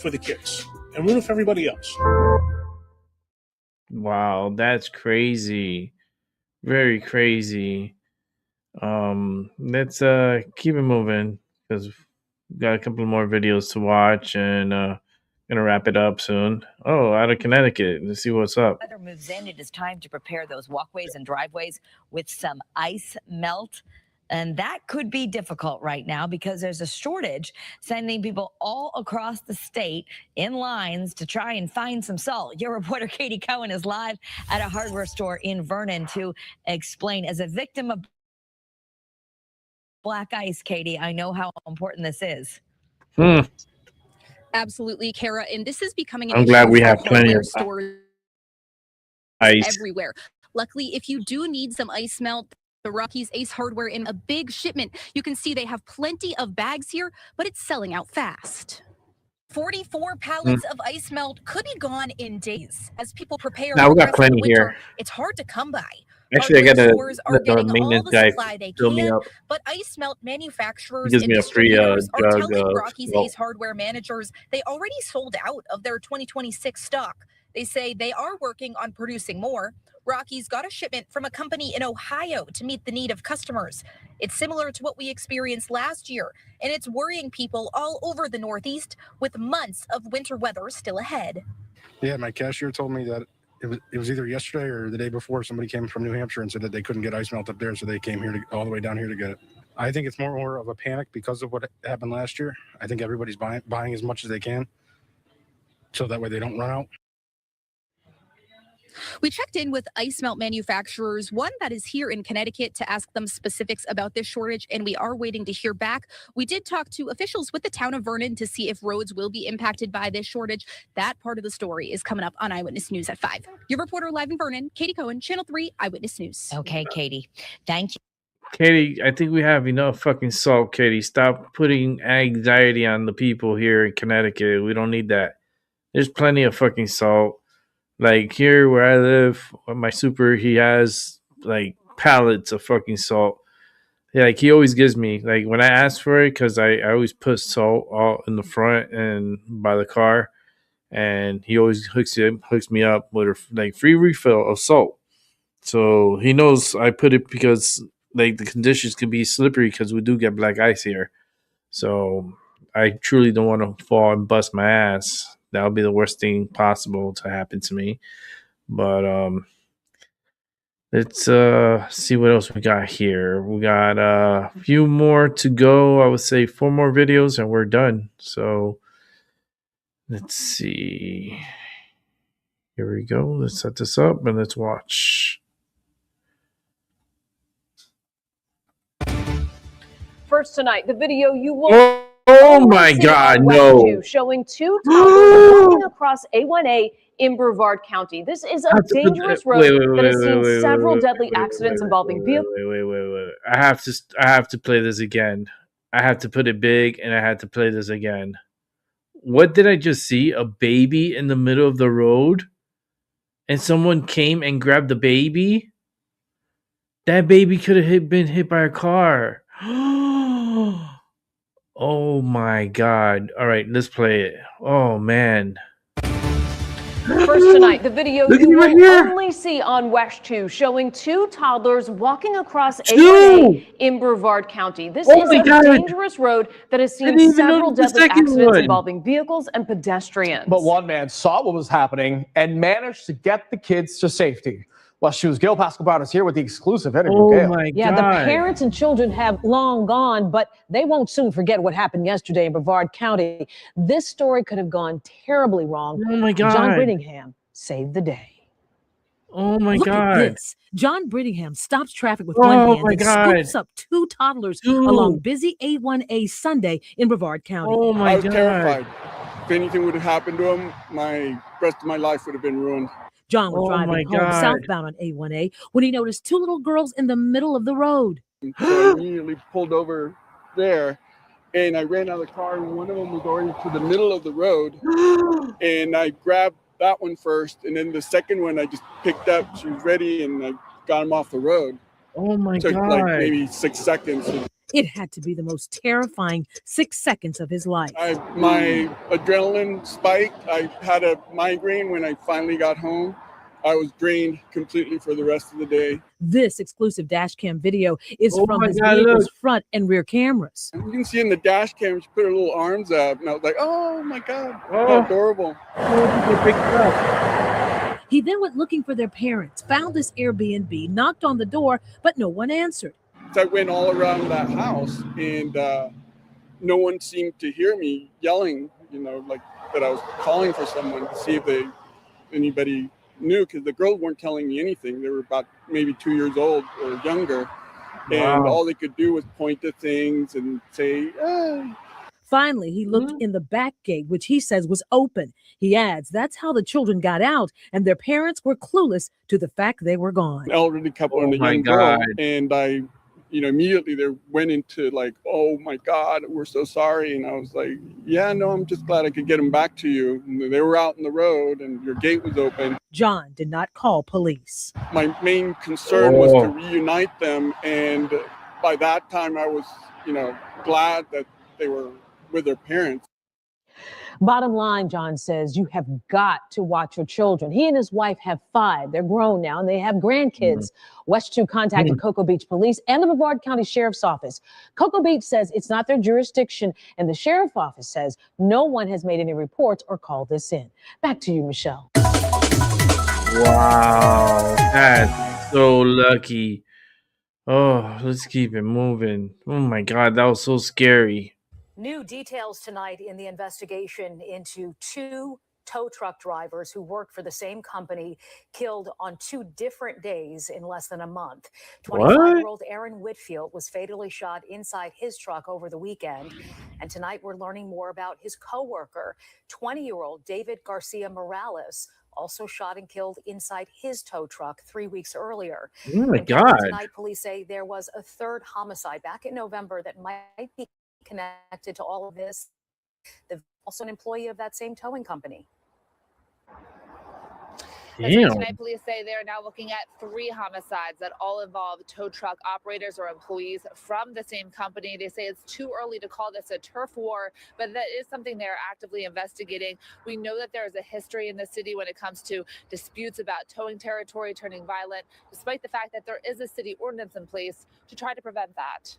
for the kids and ruin it for everybody else. Wow, that's crazy. Very crazy. Let's keep it moving because we've got a couple more videos to watch and gonna wrap it up soon. Oh, out of Connecticut. Let's see what's up. Weather moves in. It is time to prepare those walkways and driveways with some ice melt. And that could be difficult right now because there's a shortage, sending people all across the state in lines to try and find some salt. Your reporter, Katie Cohen, is live at a hardware store in Vernon to explain. As a victim of black ice, Katie, I know how important this is. Absolutely, Kara. And this is becoming an I'm issue glad we for have plenty hardware of stores ice. everywhere. Luckily, if you do need some ice melt, the Rockies Ace Hardware in a big shipment. You can see they have plenty of bags here, but it's selling out fast. 44 pallets of ice melt could be gone in days. As people prepare Now for we the got rest of the plenty winter, here. it's hard to come by. Actually, I Hardware gotta stores are let the getting all maintenance the guy supply they fill me can, up. but ice melt He manufacturers gives and me a free distributors are jug telling of Rockies well, Ace Hardware managers they already sold out of their 2026 stock. They say they are working on producing more. Rockies got a shipment from a company in Ohio to meet the need of customers. It's similar to what we experienced last year, and it's worrying people all over the Northeast with months of winter weather still ahead. Yeah, my cashier told me that it was either yesterday or the day before somebody came from New Hampshire and said that they couldn't get ice melt up there, so they came here all the way down here to get it. I think it's more of a panic because of what happened last year. I think everybody's buying as much as they can, so that way they don't run out. We checked in with ice melt manufacturers, one that is here in Connecticut, to ask them specifics about this shortage, and we are waiting to hear back. We did talk to officials with the town of Vernon to see if roads will be impacted by this shortage. That part of the story is coming up on Eyewitness News at 5. Your reporter live in Vernon, Katie Cohen, Channel 3 Eyewitness News. Okay, Katie. Thank you. Katie, I think we have enough fucking salt, Katie. Stop putting anxiety on the people here in Connecticut. We don't need that. There's plenty of fucking salt. Like here where I live, my super, he has like pallets of fucking salt. Yeah, like he always gives me, like when I ask for it, because I always put salt all in the front and by the car, and he always hooks me up with a like free refill of salt. So he knows I put it because like the conditions can be slippery because we do get black ice here. So I truly don't want to fall and bust my ass. That would be the worst thing possible to happen to me. But let's see what else we got here. We got a few more to go. I would say 4 more videos and we're done. So let's see. Here we go. Let's set this up and let's watch. First tonight, the video you will Oh my God, no. showing 2 toddlers walking across A1A in Brevard County. This is a dangerous road that has seen several deadly accidents involving vehicles. Wait. I have to play this again. I have to put it big and I had to play this again. What did I just see? A baby in the middle of the road? And someone came and grabbed the baby? That baby could have been hit by a car. Oh my God. All right, let's play it. Oh man. First tonight, the video you will only see on West 2 showing 2 toddlers walking across A1A in Brevard County. This is a dangerous road that has seen several deadly accidents involving vehicles and pedestrians. But one man saw what was happening and managed to get the kids to safety. West 2's Gail Pascal-Brown is here with the exclusive interview. Oh Gail. my God. Yeah, the parents and children have long gone, but they won't soon forget what happened yesterday in Brevard County. This story could have gone terribly wrong. Oh my God. John Brittingham saved the day. Oh my Look God. at this. John Brittingham stops traffic with one hand and scoops up 2 toddlers along busy A1A Sunday in Brevard County. Oh my I was God. terrified. If anything would have happened to him, my rest of my life would have been ruined. John was Oh my driving home God. southbound on A1A when he noticed 2 little girls in the middle of the road. So I immediately pulled over there and I ran out of the car and one of them was already to the middle of the road and I grabbed that one first and then the second one I just picked up. She was ready and I got him off the road. Oh my Took God. like maybe 6 seconds. It had to be the most terrifying 6 seconds of his life. My adrenaline spiked. I had a migraine when I finally got home. I was drained completely for the rest of the day. This exclusive dash cam video is Oh from my his God, vehicle's look. front and rear cameras. You can see in the dash cam, she put her little arms up, and I was like, oh my God, Oh. how adorable. He then went looking for their parents, found this Airbnb, knocked on the door, but no one answered. So I went all around that house, and no one seemed to hear me yelling, like that I was calling for someone to see if anybody knew, because the girls weren't telling me anything. They were about maybe 2 years old or younger, and Wow. all they could do was point to things and say, Finally, he looked in the back gate, which he says was open. He adds that's how the children got out, and their parents were clueless to the fact they were gone. an elderly couple and a my young girl, God. and I immediately they went into like, oh my God, we're so sorry. And I was like, yeah, no, I'm just glad I could get them back to you. And they were out in the road and your gate was open. John did not call police. My main concern was to reunite them. And by that time I was, glad that they were with their parents. Bottom line, John says, you have got to watch your children. He and his wife have 5. They're grown now, and they have grandkids. West 2 contacted Cocoa Beach Police and the Brevard County Sheriff's Office. Cocoa Beach says it's not their jurisdiction, and the Sheriff's Office says no one has made any reports or called this in. Back to you, Michelle. Wow. That's so lucky. Oh, let's keep it moving. Oh my God, that was so scary. New details tonight in the investigation into 2 tow truck drivers who worked for the same company killed on 2 different days in less than a month. 25-year-old Aaron Whitfield was fatally shot inside his truck over the weekend. And tonight we're learning more about his co-worker, 20-year-old David Garcia Morales, also shot and killed inside his tow truck 3 weeks earlier. Oh my And Kelly, God. tonight police say there was a third homicide back in November that might be connected to all of this. Also an employee of that same towing company. That's right. Damn. Tonight, police say they're now looking at 3 homicides that all involve tow truck operators or employees from the same company. They say it's too early to call this a turf war, but that is something they're actively investigating. We know that there is a history in the city when it comes to disputes about towing territory turning violent, despite the fact that there is a city ordinance in place to try to prevent that.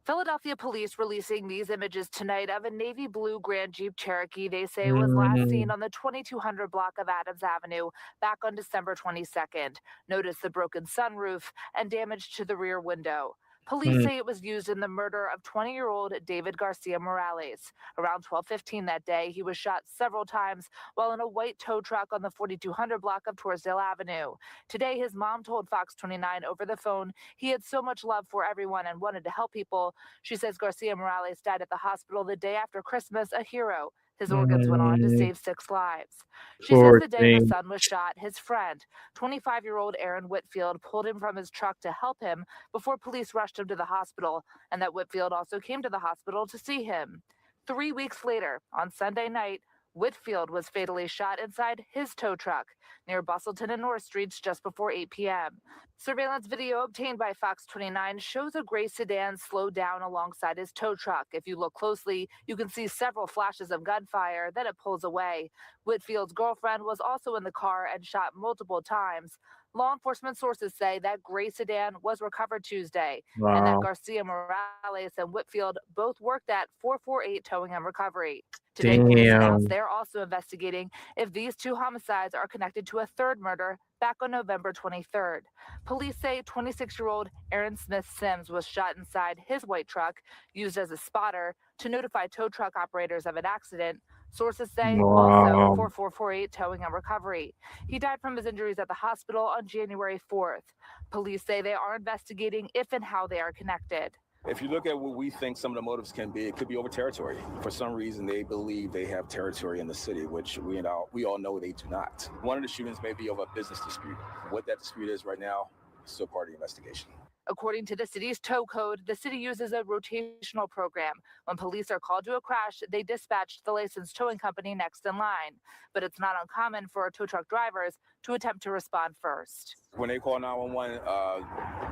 Philadelphia police releasing these images tonight of a navy blue Grand Jeep Cherokee they say was last seen on the 2200 block of Adams Avenue back on December 22nd. Notice the broken sunroof and damage to the rear window. Police say it was used in the murder of 20-year-old David Garcia Morales. Around 12:15 that day, he was shot several times while in a white tow truck on the 4200 block of Torresdale Avenue. Today, his mom told Fox 29 over the phone he had so much love for everyone and wanted to help people. She says Garcia Morales died at the hospital the day after Christmas, a hero. His organs went on to save 6 lives. She says Poor the day her thing. son was shot, his friend, 25-year-old Aaron Whitfield, pulled him from his truck to help him before police rushed him to the hospital, and that Whitfield also came to the hospital to see him. 3 weeks later, on Sunday night, Whitfield was fatally shot inside his tow truck near Bustleton and North Streets just before 8 p.m. Surveillance video obtained by Fox 29 shows a gray sedan slow down alongside his tow truck. If you look closely, you can see several flashes of gunfire, then it pulls away. Whitfield's girlfriend was also in the car and shot multiple times. Law enforcement sources say that gray sedan was recovered Tuesday and that Wow. Garcia Morales and Whitfield both worked at 448 Towing and Recovery. Today, police announced Damn. they're also investigating if these 2 homicides are connected to a third murder back on November 23rd. Police say 26-year-old Aaron Smith Sims was shot inside his white truck, used as a spotter to notify tow truck operators of an accident. Sources say also Wow. 4448 Towing and Recovery. He died from his injuries at the hospital on January 4th. Police say they are investigating if and how they are connected. If you look at what we think some of the motives can be, it could be over territory. For some reason, they believe they have territory in the city, which we all know they do not. One of the shootings may be over a business dispute. What that dispute is right now is still part of the investigation. According to the city's tow code, the city uses a rotational program. When police are called to a crash, they dispatch the licensed towing company next in line. But it's not uncommon for tow truck drivers to attempt to respond first. When they call 911,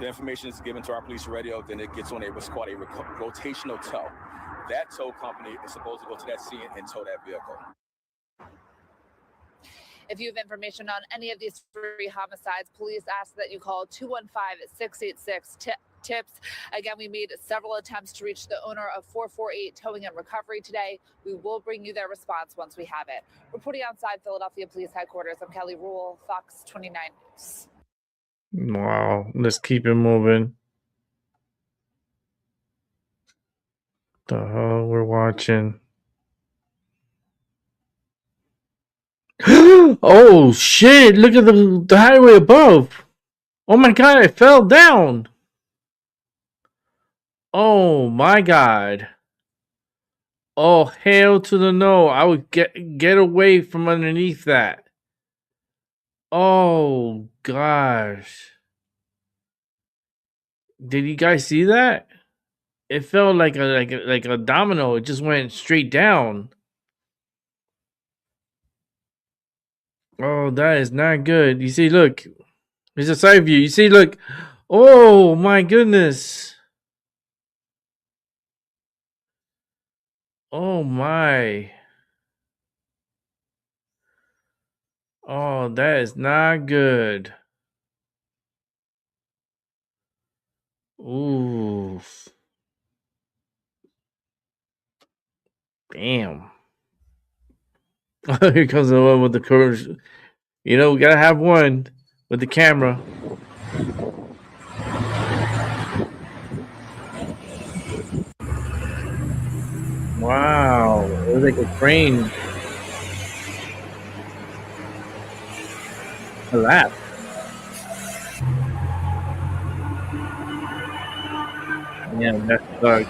the information is given to our police radio, then it gets on what's called a rotational tow. That tow company is supposed to go to that scene and tow that vehicle. If you have information on any of these 3 homicides, police ask that you call 215-686-TIPS. Again, we made several attempts to reach the owner of 448 Towing and Recovery today. We will bring you their response once we have it. Reporting outside Philadelphia Police Headquarters, I'm Kelly Rule, Fox 29 News. Wow. Let's keep it moving. The hell we're watching. Oh shit, look at the highway above. Oh my god, it fell down. Oh my god. Oh hell to the no. I would get away from underneath that. Oh gosh. Did you guys see that? It fell like a domino. It just went straight down. Oh, that is not good. You see, look. There's a side view. You see, look. Oh, my goodness. Oh, my. Oh, that is not good. Ooh. Damn. Here comes the one with the curves. You know, we gotta have one with the camera. Wow, it was like a crane. laugh. Yeah, that's dark.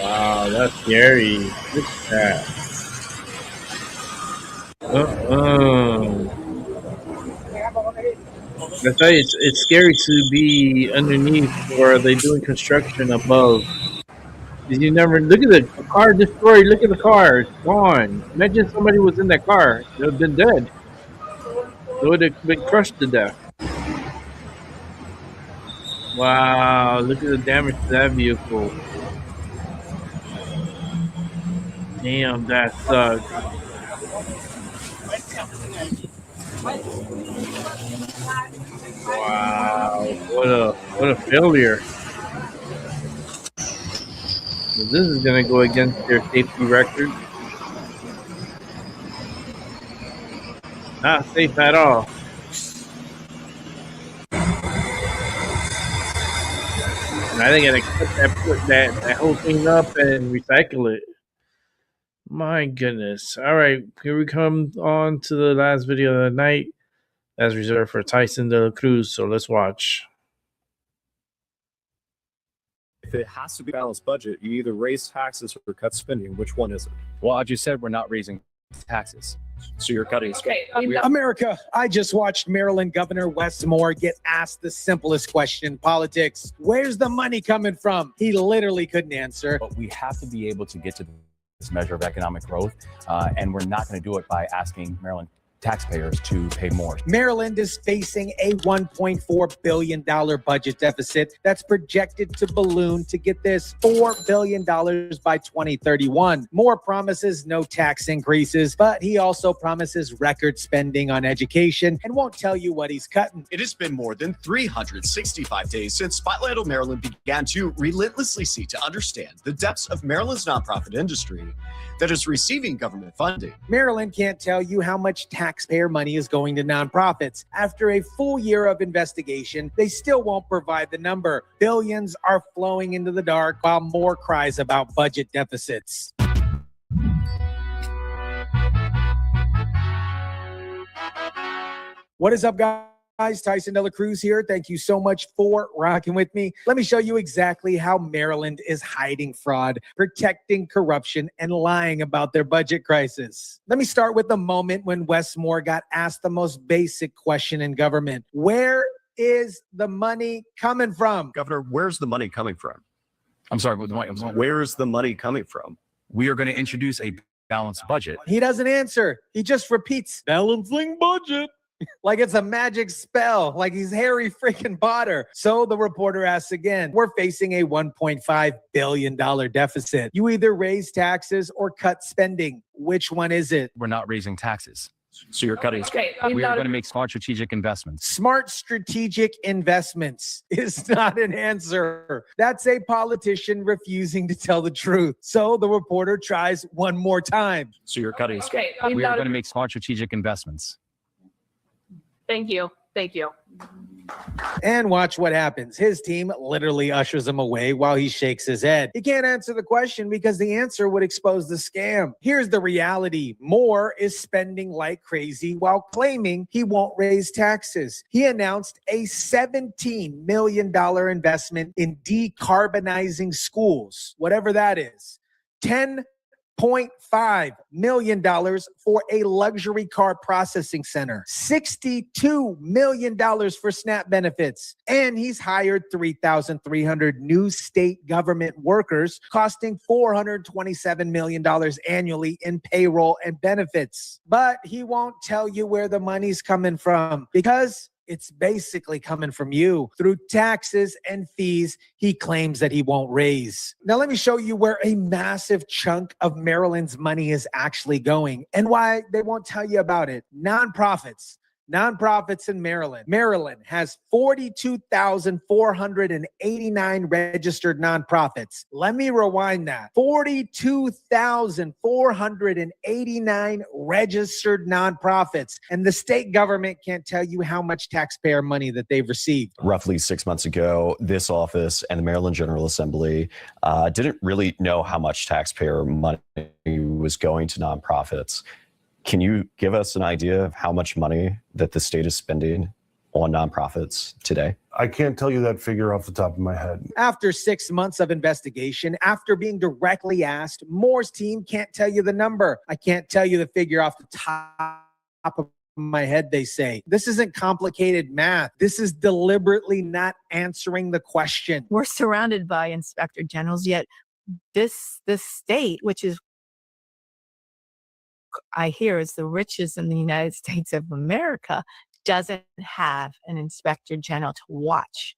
Wow, that's scary. Look at that. That's why it's scary to be underneath, or are they doing construction above? Did you never look at the car destroyed? Look at the car, it's gone. Imagine somebody was in that car; they would have been dead. They would have been crushed to death. Wow, look at the damage to that vehicle. Damn, that sucks. Wow, what a failure. This is gonna go against their safety record. Not safe at all. Now they gotta put that whole thing up and recycle it. My goodness. Alright, here we come on to the last video of the night. That's reserved for Tyson de la Cruz, so let's watch. If it has to be a balanced budget, you either raise taxes or cut spending. Which one is it? Well, I just said we're not raising taxes. So you're cutting spending. America, I just watched Maryland Governor Wes Moore get asked the simplest question in politics. Where's the money coming from? He literally couldn't answer. But we have to be able to get to this measure of economic growth, and we're not going to do it by asking Maryland taxpayers to pay more. Maryland is facing a $1.4 billion budget deficit that's projected to balloon to, get this, $4 billion by 2031. Moore promises no tax increases, but he also promises record spending on education and won't tell you what he's cutting. It has been more than 365 days since Spotlight on Maryland began to relentlessly seek to understand the depths of Maryland's nonprofit industry that is receiving government funding. Maryland can't tell you how much taxpayer money is going to nonprofits. After a full year of investigation, they still won't provide the number. Billions are flowing into the dark while Moore cries about budget deficits. What is up, guys? Tyson de la Cruz here. Thank you so much for rocking with me. Let me show you exactly how Maryland is hiding fraud, protecting corruption, and lying about their budget crisis. Let me start with the moment when Wes Moore got asked the most basic question in government. Where is the money coming from? Governor, where's the money coming from? I'm sorry, Where's the money coming from? we are going to introduce a balanced budget. He doesn't answer. He just repeats, balancing budget. Like it's a magic spell, like he's Harry freaking Potter. So the reporter asks again, we're facing a $1.5 billion deficit. You either raise taxes or cut spending. Which one is it? We're not raising taxes. So you're cutting. Okay, we are going to make smart strategic investments. Smart strategic investments is not an answer. That's a politician refusing to tell the truth. So the reporter tries one more time. So you're cutting. Okay, we are going to make smart strategic investments. Thank you. Thank you. And watch what happens. His team literally ushers him away while he shakes his head. He can't answer the question because the answer would expose the scam. Here's the reality. Moore is spending like crazy while claiming he won't raise taxes. He announced a $17 million investment in decarbonizing schools, whatever that is. $10.5 million for a luxury car processing center, $62 million for SNAP benefits, and he's hired 3,300 new state government workers, costing $427 million annually in payroll and benefits. But he won't tell you where the money's coming from because it's basically coming from you through taxes and fees he claims that he won't raise. Now, let me show you where a massive chunk of Maryland's money is actually going and why they won't tell you about it. Nonprofits. Nonprofits in Maryland. Maryland has 42,489 registered nonprofits. Let me rewind that. 42,489 registered nonprofits. And the state government can't tell you how much taxpayer money that they've received. Roughly 6 months ago, this office and the Maryland General Assembly didn't really know how much taxpayer money was going to nonprofits. Can you give us an idea of how much money that the state is spending on nonprofits today? I can't tell you that figure off the top of my head. After 6 months of investigation, after being directly asked, Moore's team can't tell you the number. I can't tell you the figure off the top of my head, they say. This isn't complicated math. This is deliberately not answering the question. We're surrounded by inspector generals, yet this state, which is, I hear, is the richest in the United States of America, doesn't have an inspector general to watch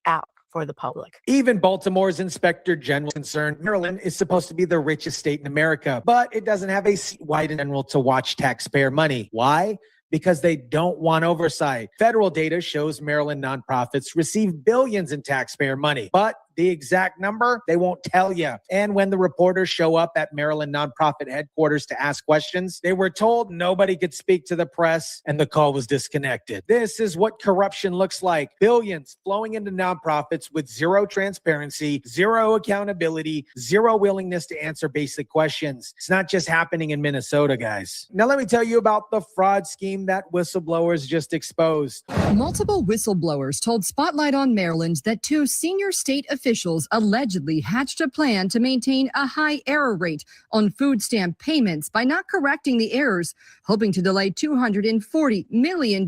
out for the public. Even Baltimore's inspector general is concerned. Maryland is supposed to be the richest state in America, but it doesn't have a statewide general to watch taxpayer money. Why? Because they don't want oversight. Federal data shows Maryland nonprofits receive billions in taxpayer money, but the exact number, they won't tell you. And when the reporters show up at Maryland nonprofit headquarters to ask questions, they were told nobody could speak to the press and the call was disconnected. This is what corruption looks like. Billions flowing into nonprofits with zero transparency, zero accountability, zero willingness to answer basic questions. It's not just happening in Minnesota, guys. Now let me tell you about the fraud scheme that whistleblowers just exposed. Multiple whistleblowers told Spotlight on Maryland that two senior state officials allegedly hatched a plan to maintain a high error rate on food stamp payments by not correcting the errors, hoping to delay $240 million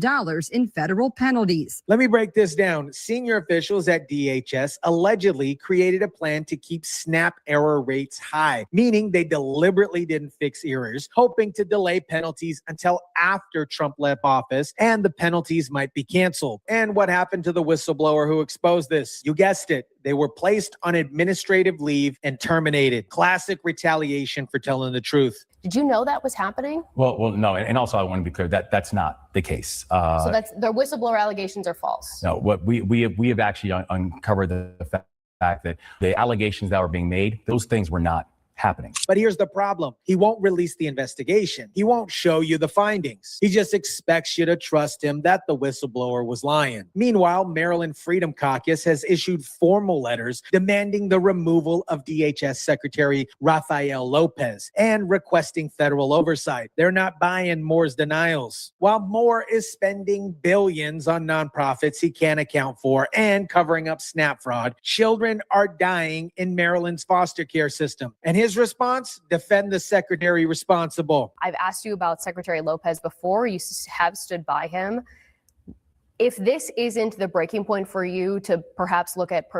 in federal penalties. Let me break this down. Senior officials at DHS allegedly created a plan to keep SNAP error rates high, meaning they deliberately didn't fix errors, hoping to delay penalties until after Trump left office and the penalties might be canceled. And what happened to the whistleblower who exposed this? You guessed it. They were placed on administrative leave and terminated. Classic retaliation for telling the truth. Did you know that was happening? Well, no, and also I want to be clear that that's not the case. So that's the whistleblower allegations are false. No, what we have actually uncovered the fact that the allegations that were being made, those things were not happening. But here's the problem. He won't release the investigation. He won't show you the findings. He just expects you to trust him that the whistleblower was lying. Meanwhile, Maryland Freedom Caucus has issued formal letters demanding the removal of DHS Secretary Rafael Lopez and requesting federal oversight. They're not buying Moore's denials. While Moore is spending billions on nonprofits he can't account for and covering up SNAP fraud, children are dying in Maryland's foster care system. And his response, defend the secretary responsible. I've asked you about Secretary Lopez before. You have stood by him. If this isn't the breaking point for you to perhaps look at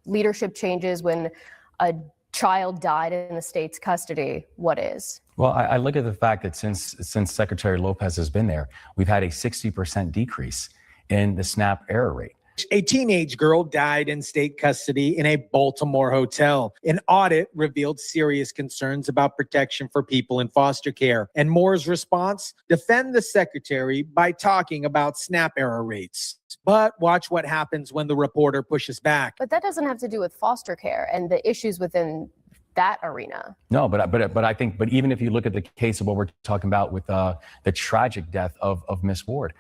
leadership changes when a child died in the state's custody, what is? Well, I look at the fact that since Secretary Lopez has been there, we've had a 60% decrease in the SNAP error rate. A teenage girl died in state custody in a Baltimore hotel. An audit revealed serious concerns about protection for people in foster care. And Moore's response? Defend the secretary by talking about SNAP error rates. But watch what happens when the reporter pushes back. But that doesn't have to do with foster care and the issues within that arena. No, but I think, but even if you look at the case of what we're talking about with the tragic death of Miss Ward,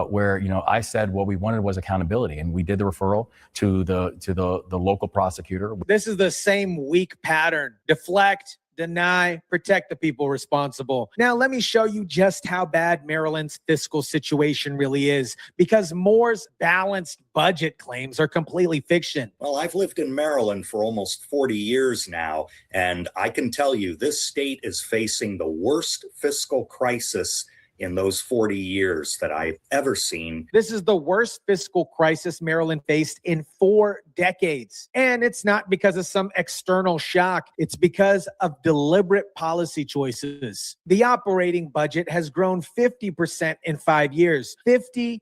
where I said what we wanted was accountability, and we did the referral to the local prosecutor. This is the same weak pattern. Deflect, deny, protect the people responsible. Now, let me show you just how bad Maryland's fiscal situation really is, because Moore's balanced budget claims are completely fiction. Well, I've lived in Maryland for almost 40 years now, and I can tell you this state is facing the worst fiscal crisis in those 40 years that I've ever seen. This is the worst fiscal crisis Maryland faced in 4 decades. And it's not because of some external shock. It's because of deliberate policy choices. The operating budget has grown 50% in 5 years. 50%.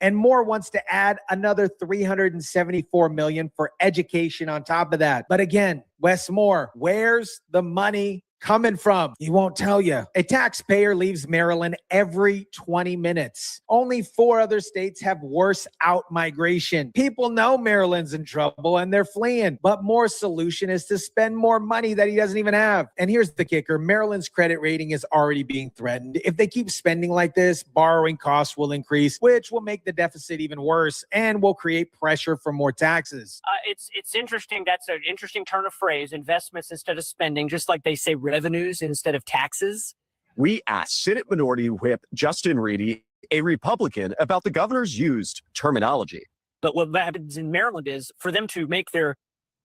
And Moore wants to add another $374 million for education on top of that. But again, Wes Moore, where's the money coming from? He won't tell you. A taxpayer leaves Maryland every 20 minutes. Only 4 other states have worse out migration. People know Maryland's in trouble and they're fleeing, but Moore's solution is to spend more money that he doesn't even have. And here's the kicker. Maryland's credit rating is already being threatened. If they keep spending like this, borrowing costs will increase, which will make the deficit even worse and will create pressure for more taxes. It's interesting. That's an interesting turn of phrase. Investments instead of spending, just like they say revenues instead of taxes. We asked Senate Minority Whip Justin Reedy, a Republican, about the governor's used terminology. But what happens in Maryland is for them to make their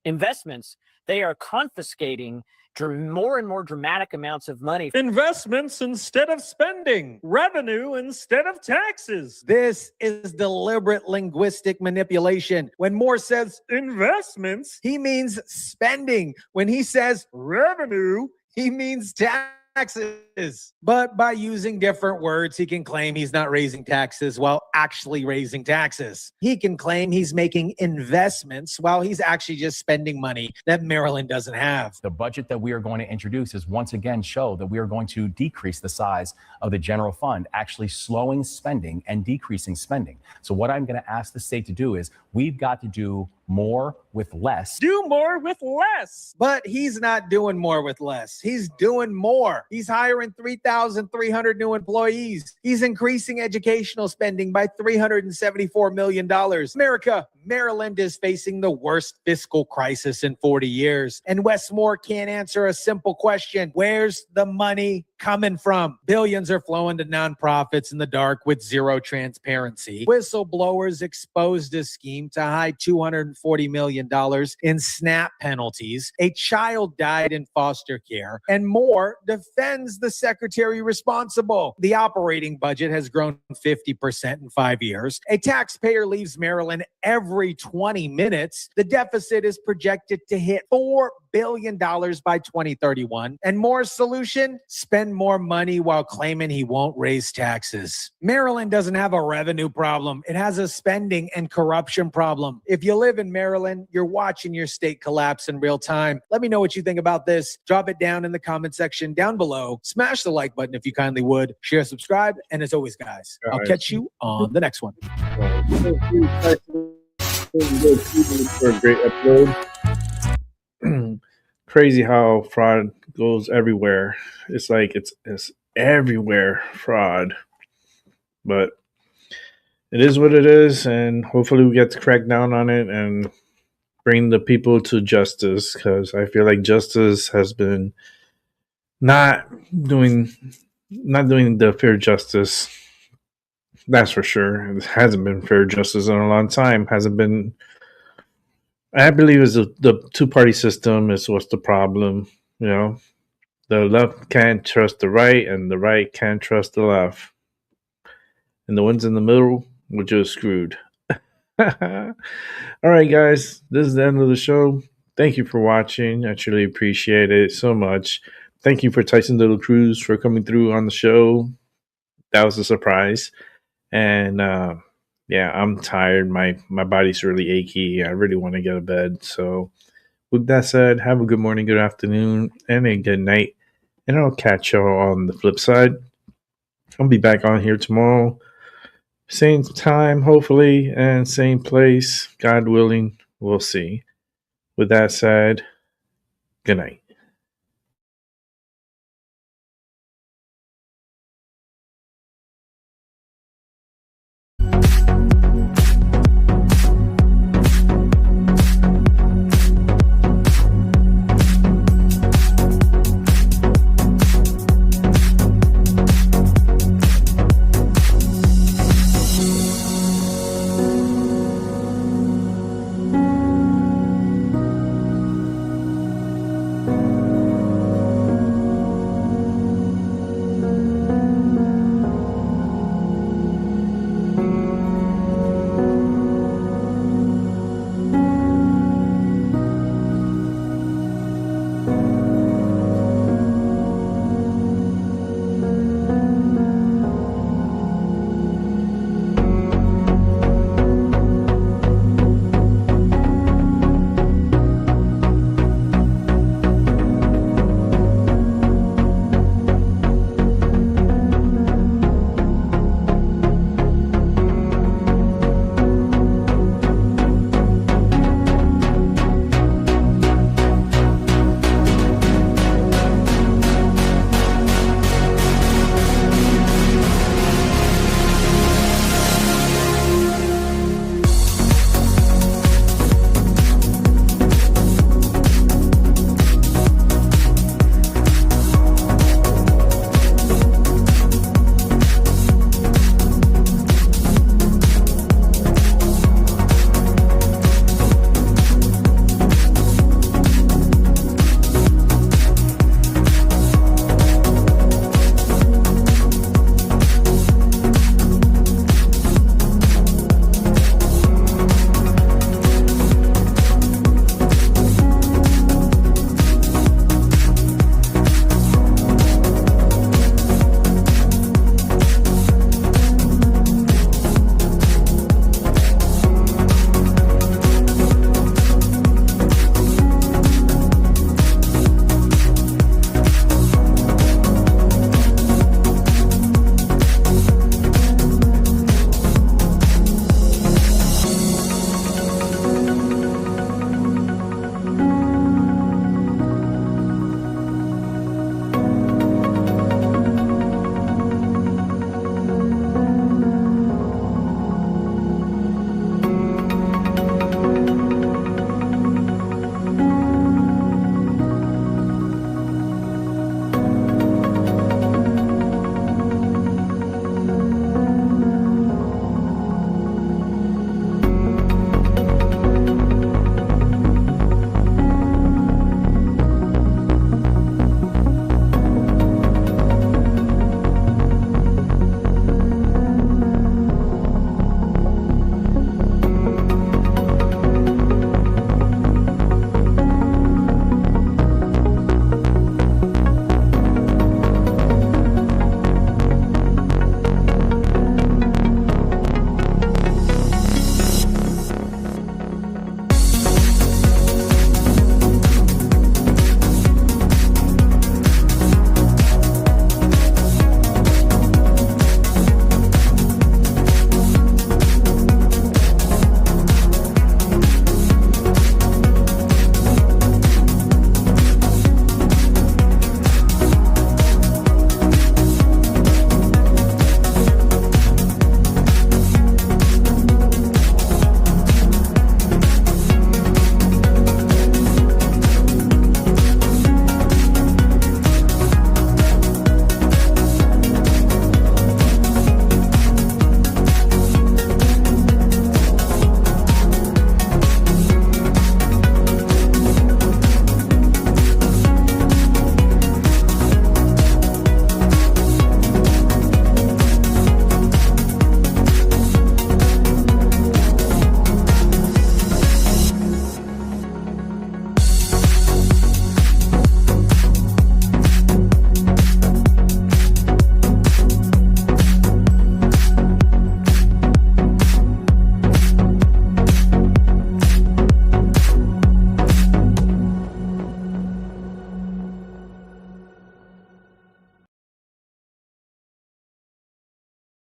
investments, they are confiscating more and more dramatic amounts of money. Investments instead of spending, revenue instead of taxes. This is deliberate linguistic manipulation. When Moore says investments, he means spending. When he says revenue, he means taxes. But by using different words, he can claim he's not raising taxes while actually raising taxes. He can claim he's making investments while he's actually just spending money that Maryland doesn't have. The budget that we are going to introduce is once again show that we are going to decrease the size of the general fund, actually slowing spending and decreasing spending. So what I'm going to ask the state to do is we've got to do more with less. Do more with less. But he's not doing more with less. He's doing more. He's hiring 3,300 new employees. He's increasing educational spending by $374 million. Maryland is facing the worst fiscal crisis in 40 years. And Wes Moore can't answer a simple question. Where's the money coming from? Billions are flowing to nonprofits in the dark with zero transparency. Whistleblowers exposed a scheme to hide $240 million in SNAP penalties. A child died in foster care. And Moore defends the secretary responsible. The operating budget has grown 50% in 5 years. A taxpayer leaves Maryland every 20 minutes. The deficit is projected to hit $4 billion by 2031. And Moore's solution? Spend more money while claiming he won't raise taxes. Maryland doesn't have a revenue problem. It has a spending and corruption problem. If you live in Maryland, you're watching your state collapse in real time. Let me know what you think about this. Drop it down in the comment section down below. Smash the like button if you kindly would. Share, subscribe. And as always, guys, I'll catch you on the next one. For a great upload. Crazy how fraud goes everywhere. It's like it's everywhere fraud, but it is what it is, and hopefully we get to crack down on it and bring the people to justice, because I feel like justice has been not doing the fair justice. That's for sure. It hasn't been fair justice in a long time. Hasn't been. I believe it's the two-party system is what's the problem. You know, the left can't trust the right, and the right can't trust the left, and the ones in the middle were just screwed. All right, guys, this is the end of the show. Thank you for watching. I truly appreciate it so much. Thank you for Tyson Little Cruz for coming through on the show. That was a surprise, and yeah, I'm tired. My body's really achy. I really want to get to bed. So with that said, have a good morning, good afternoon, and a good night. And I'll catch y'all on the flip side. I'll be back on here tomorrow. Same time, hopefully, and same place. God willing, we'll see. With that said, good night.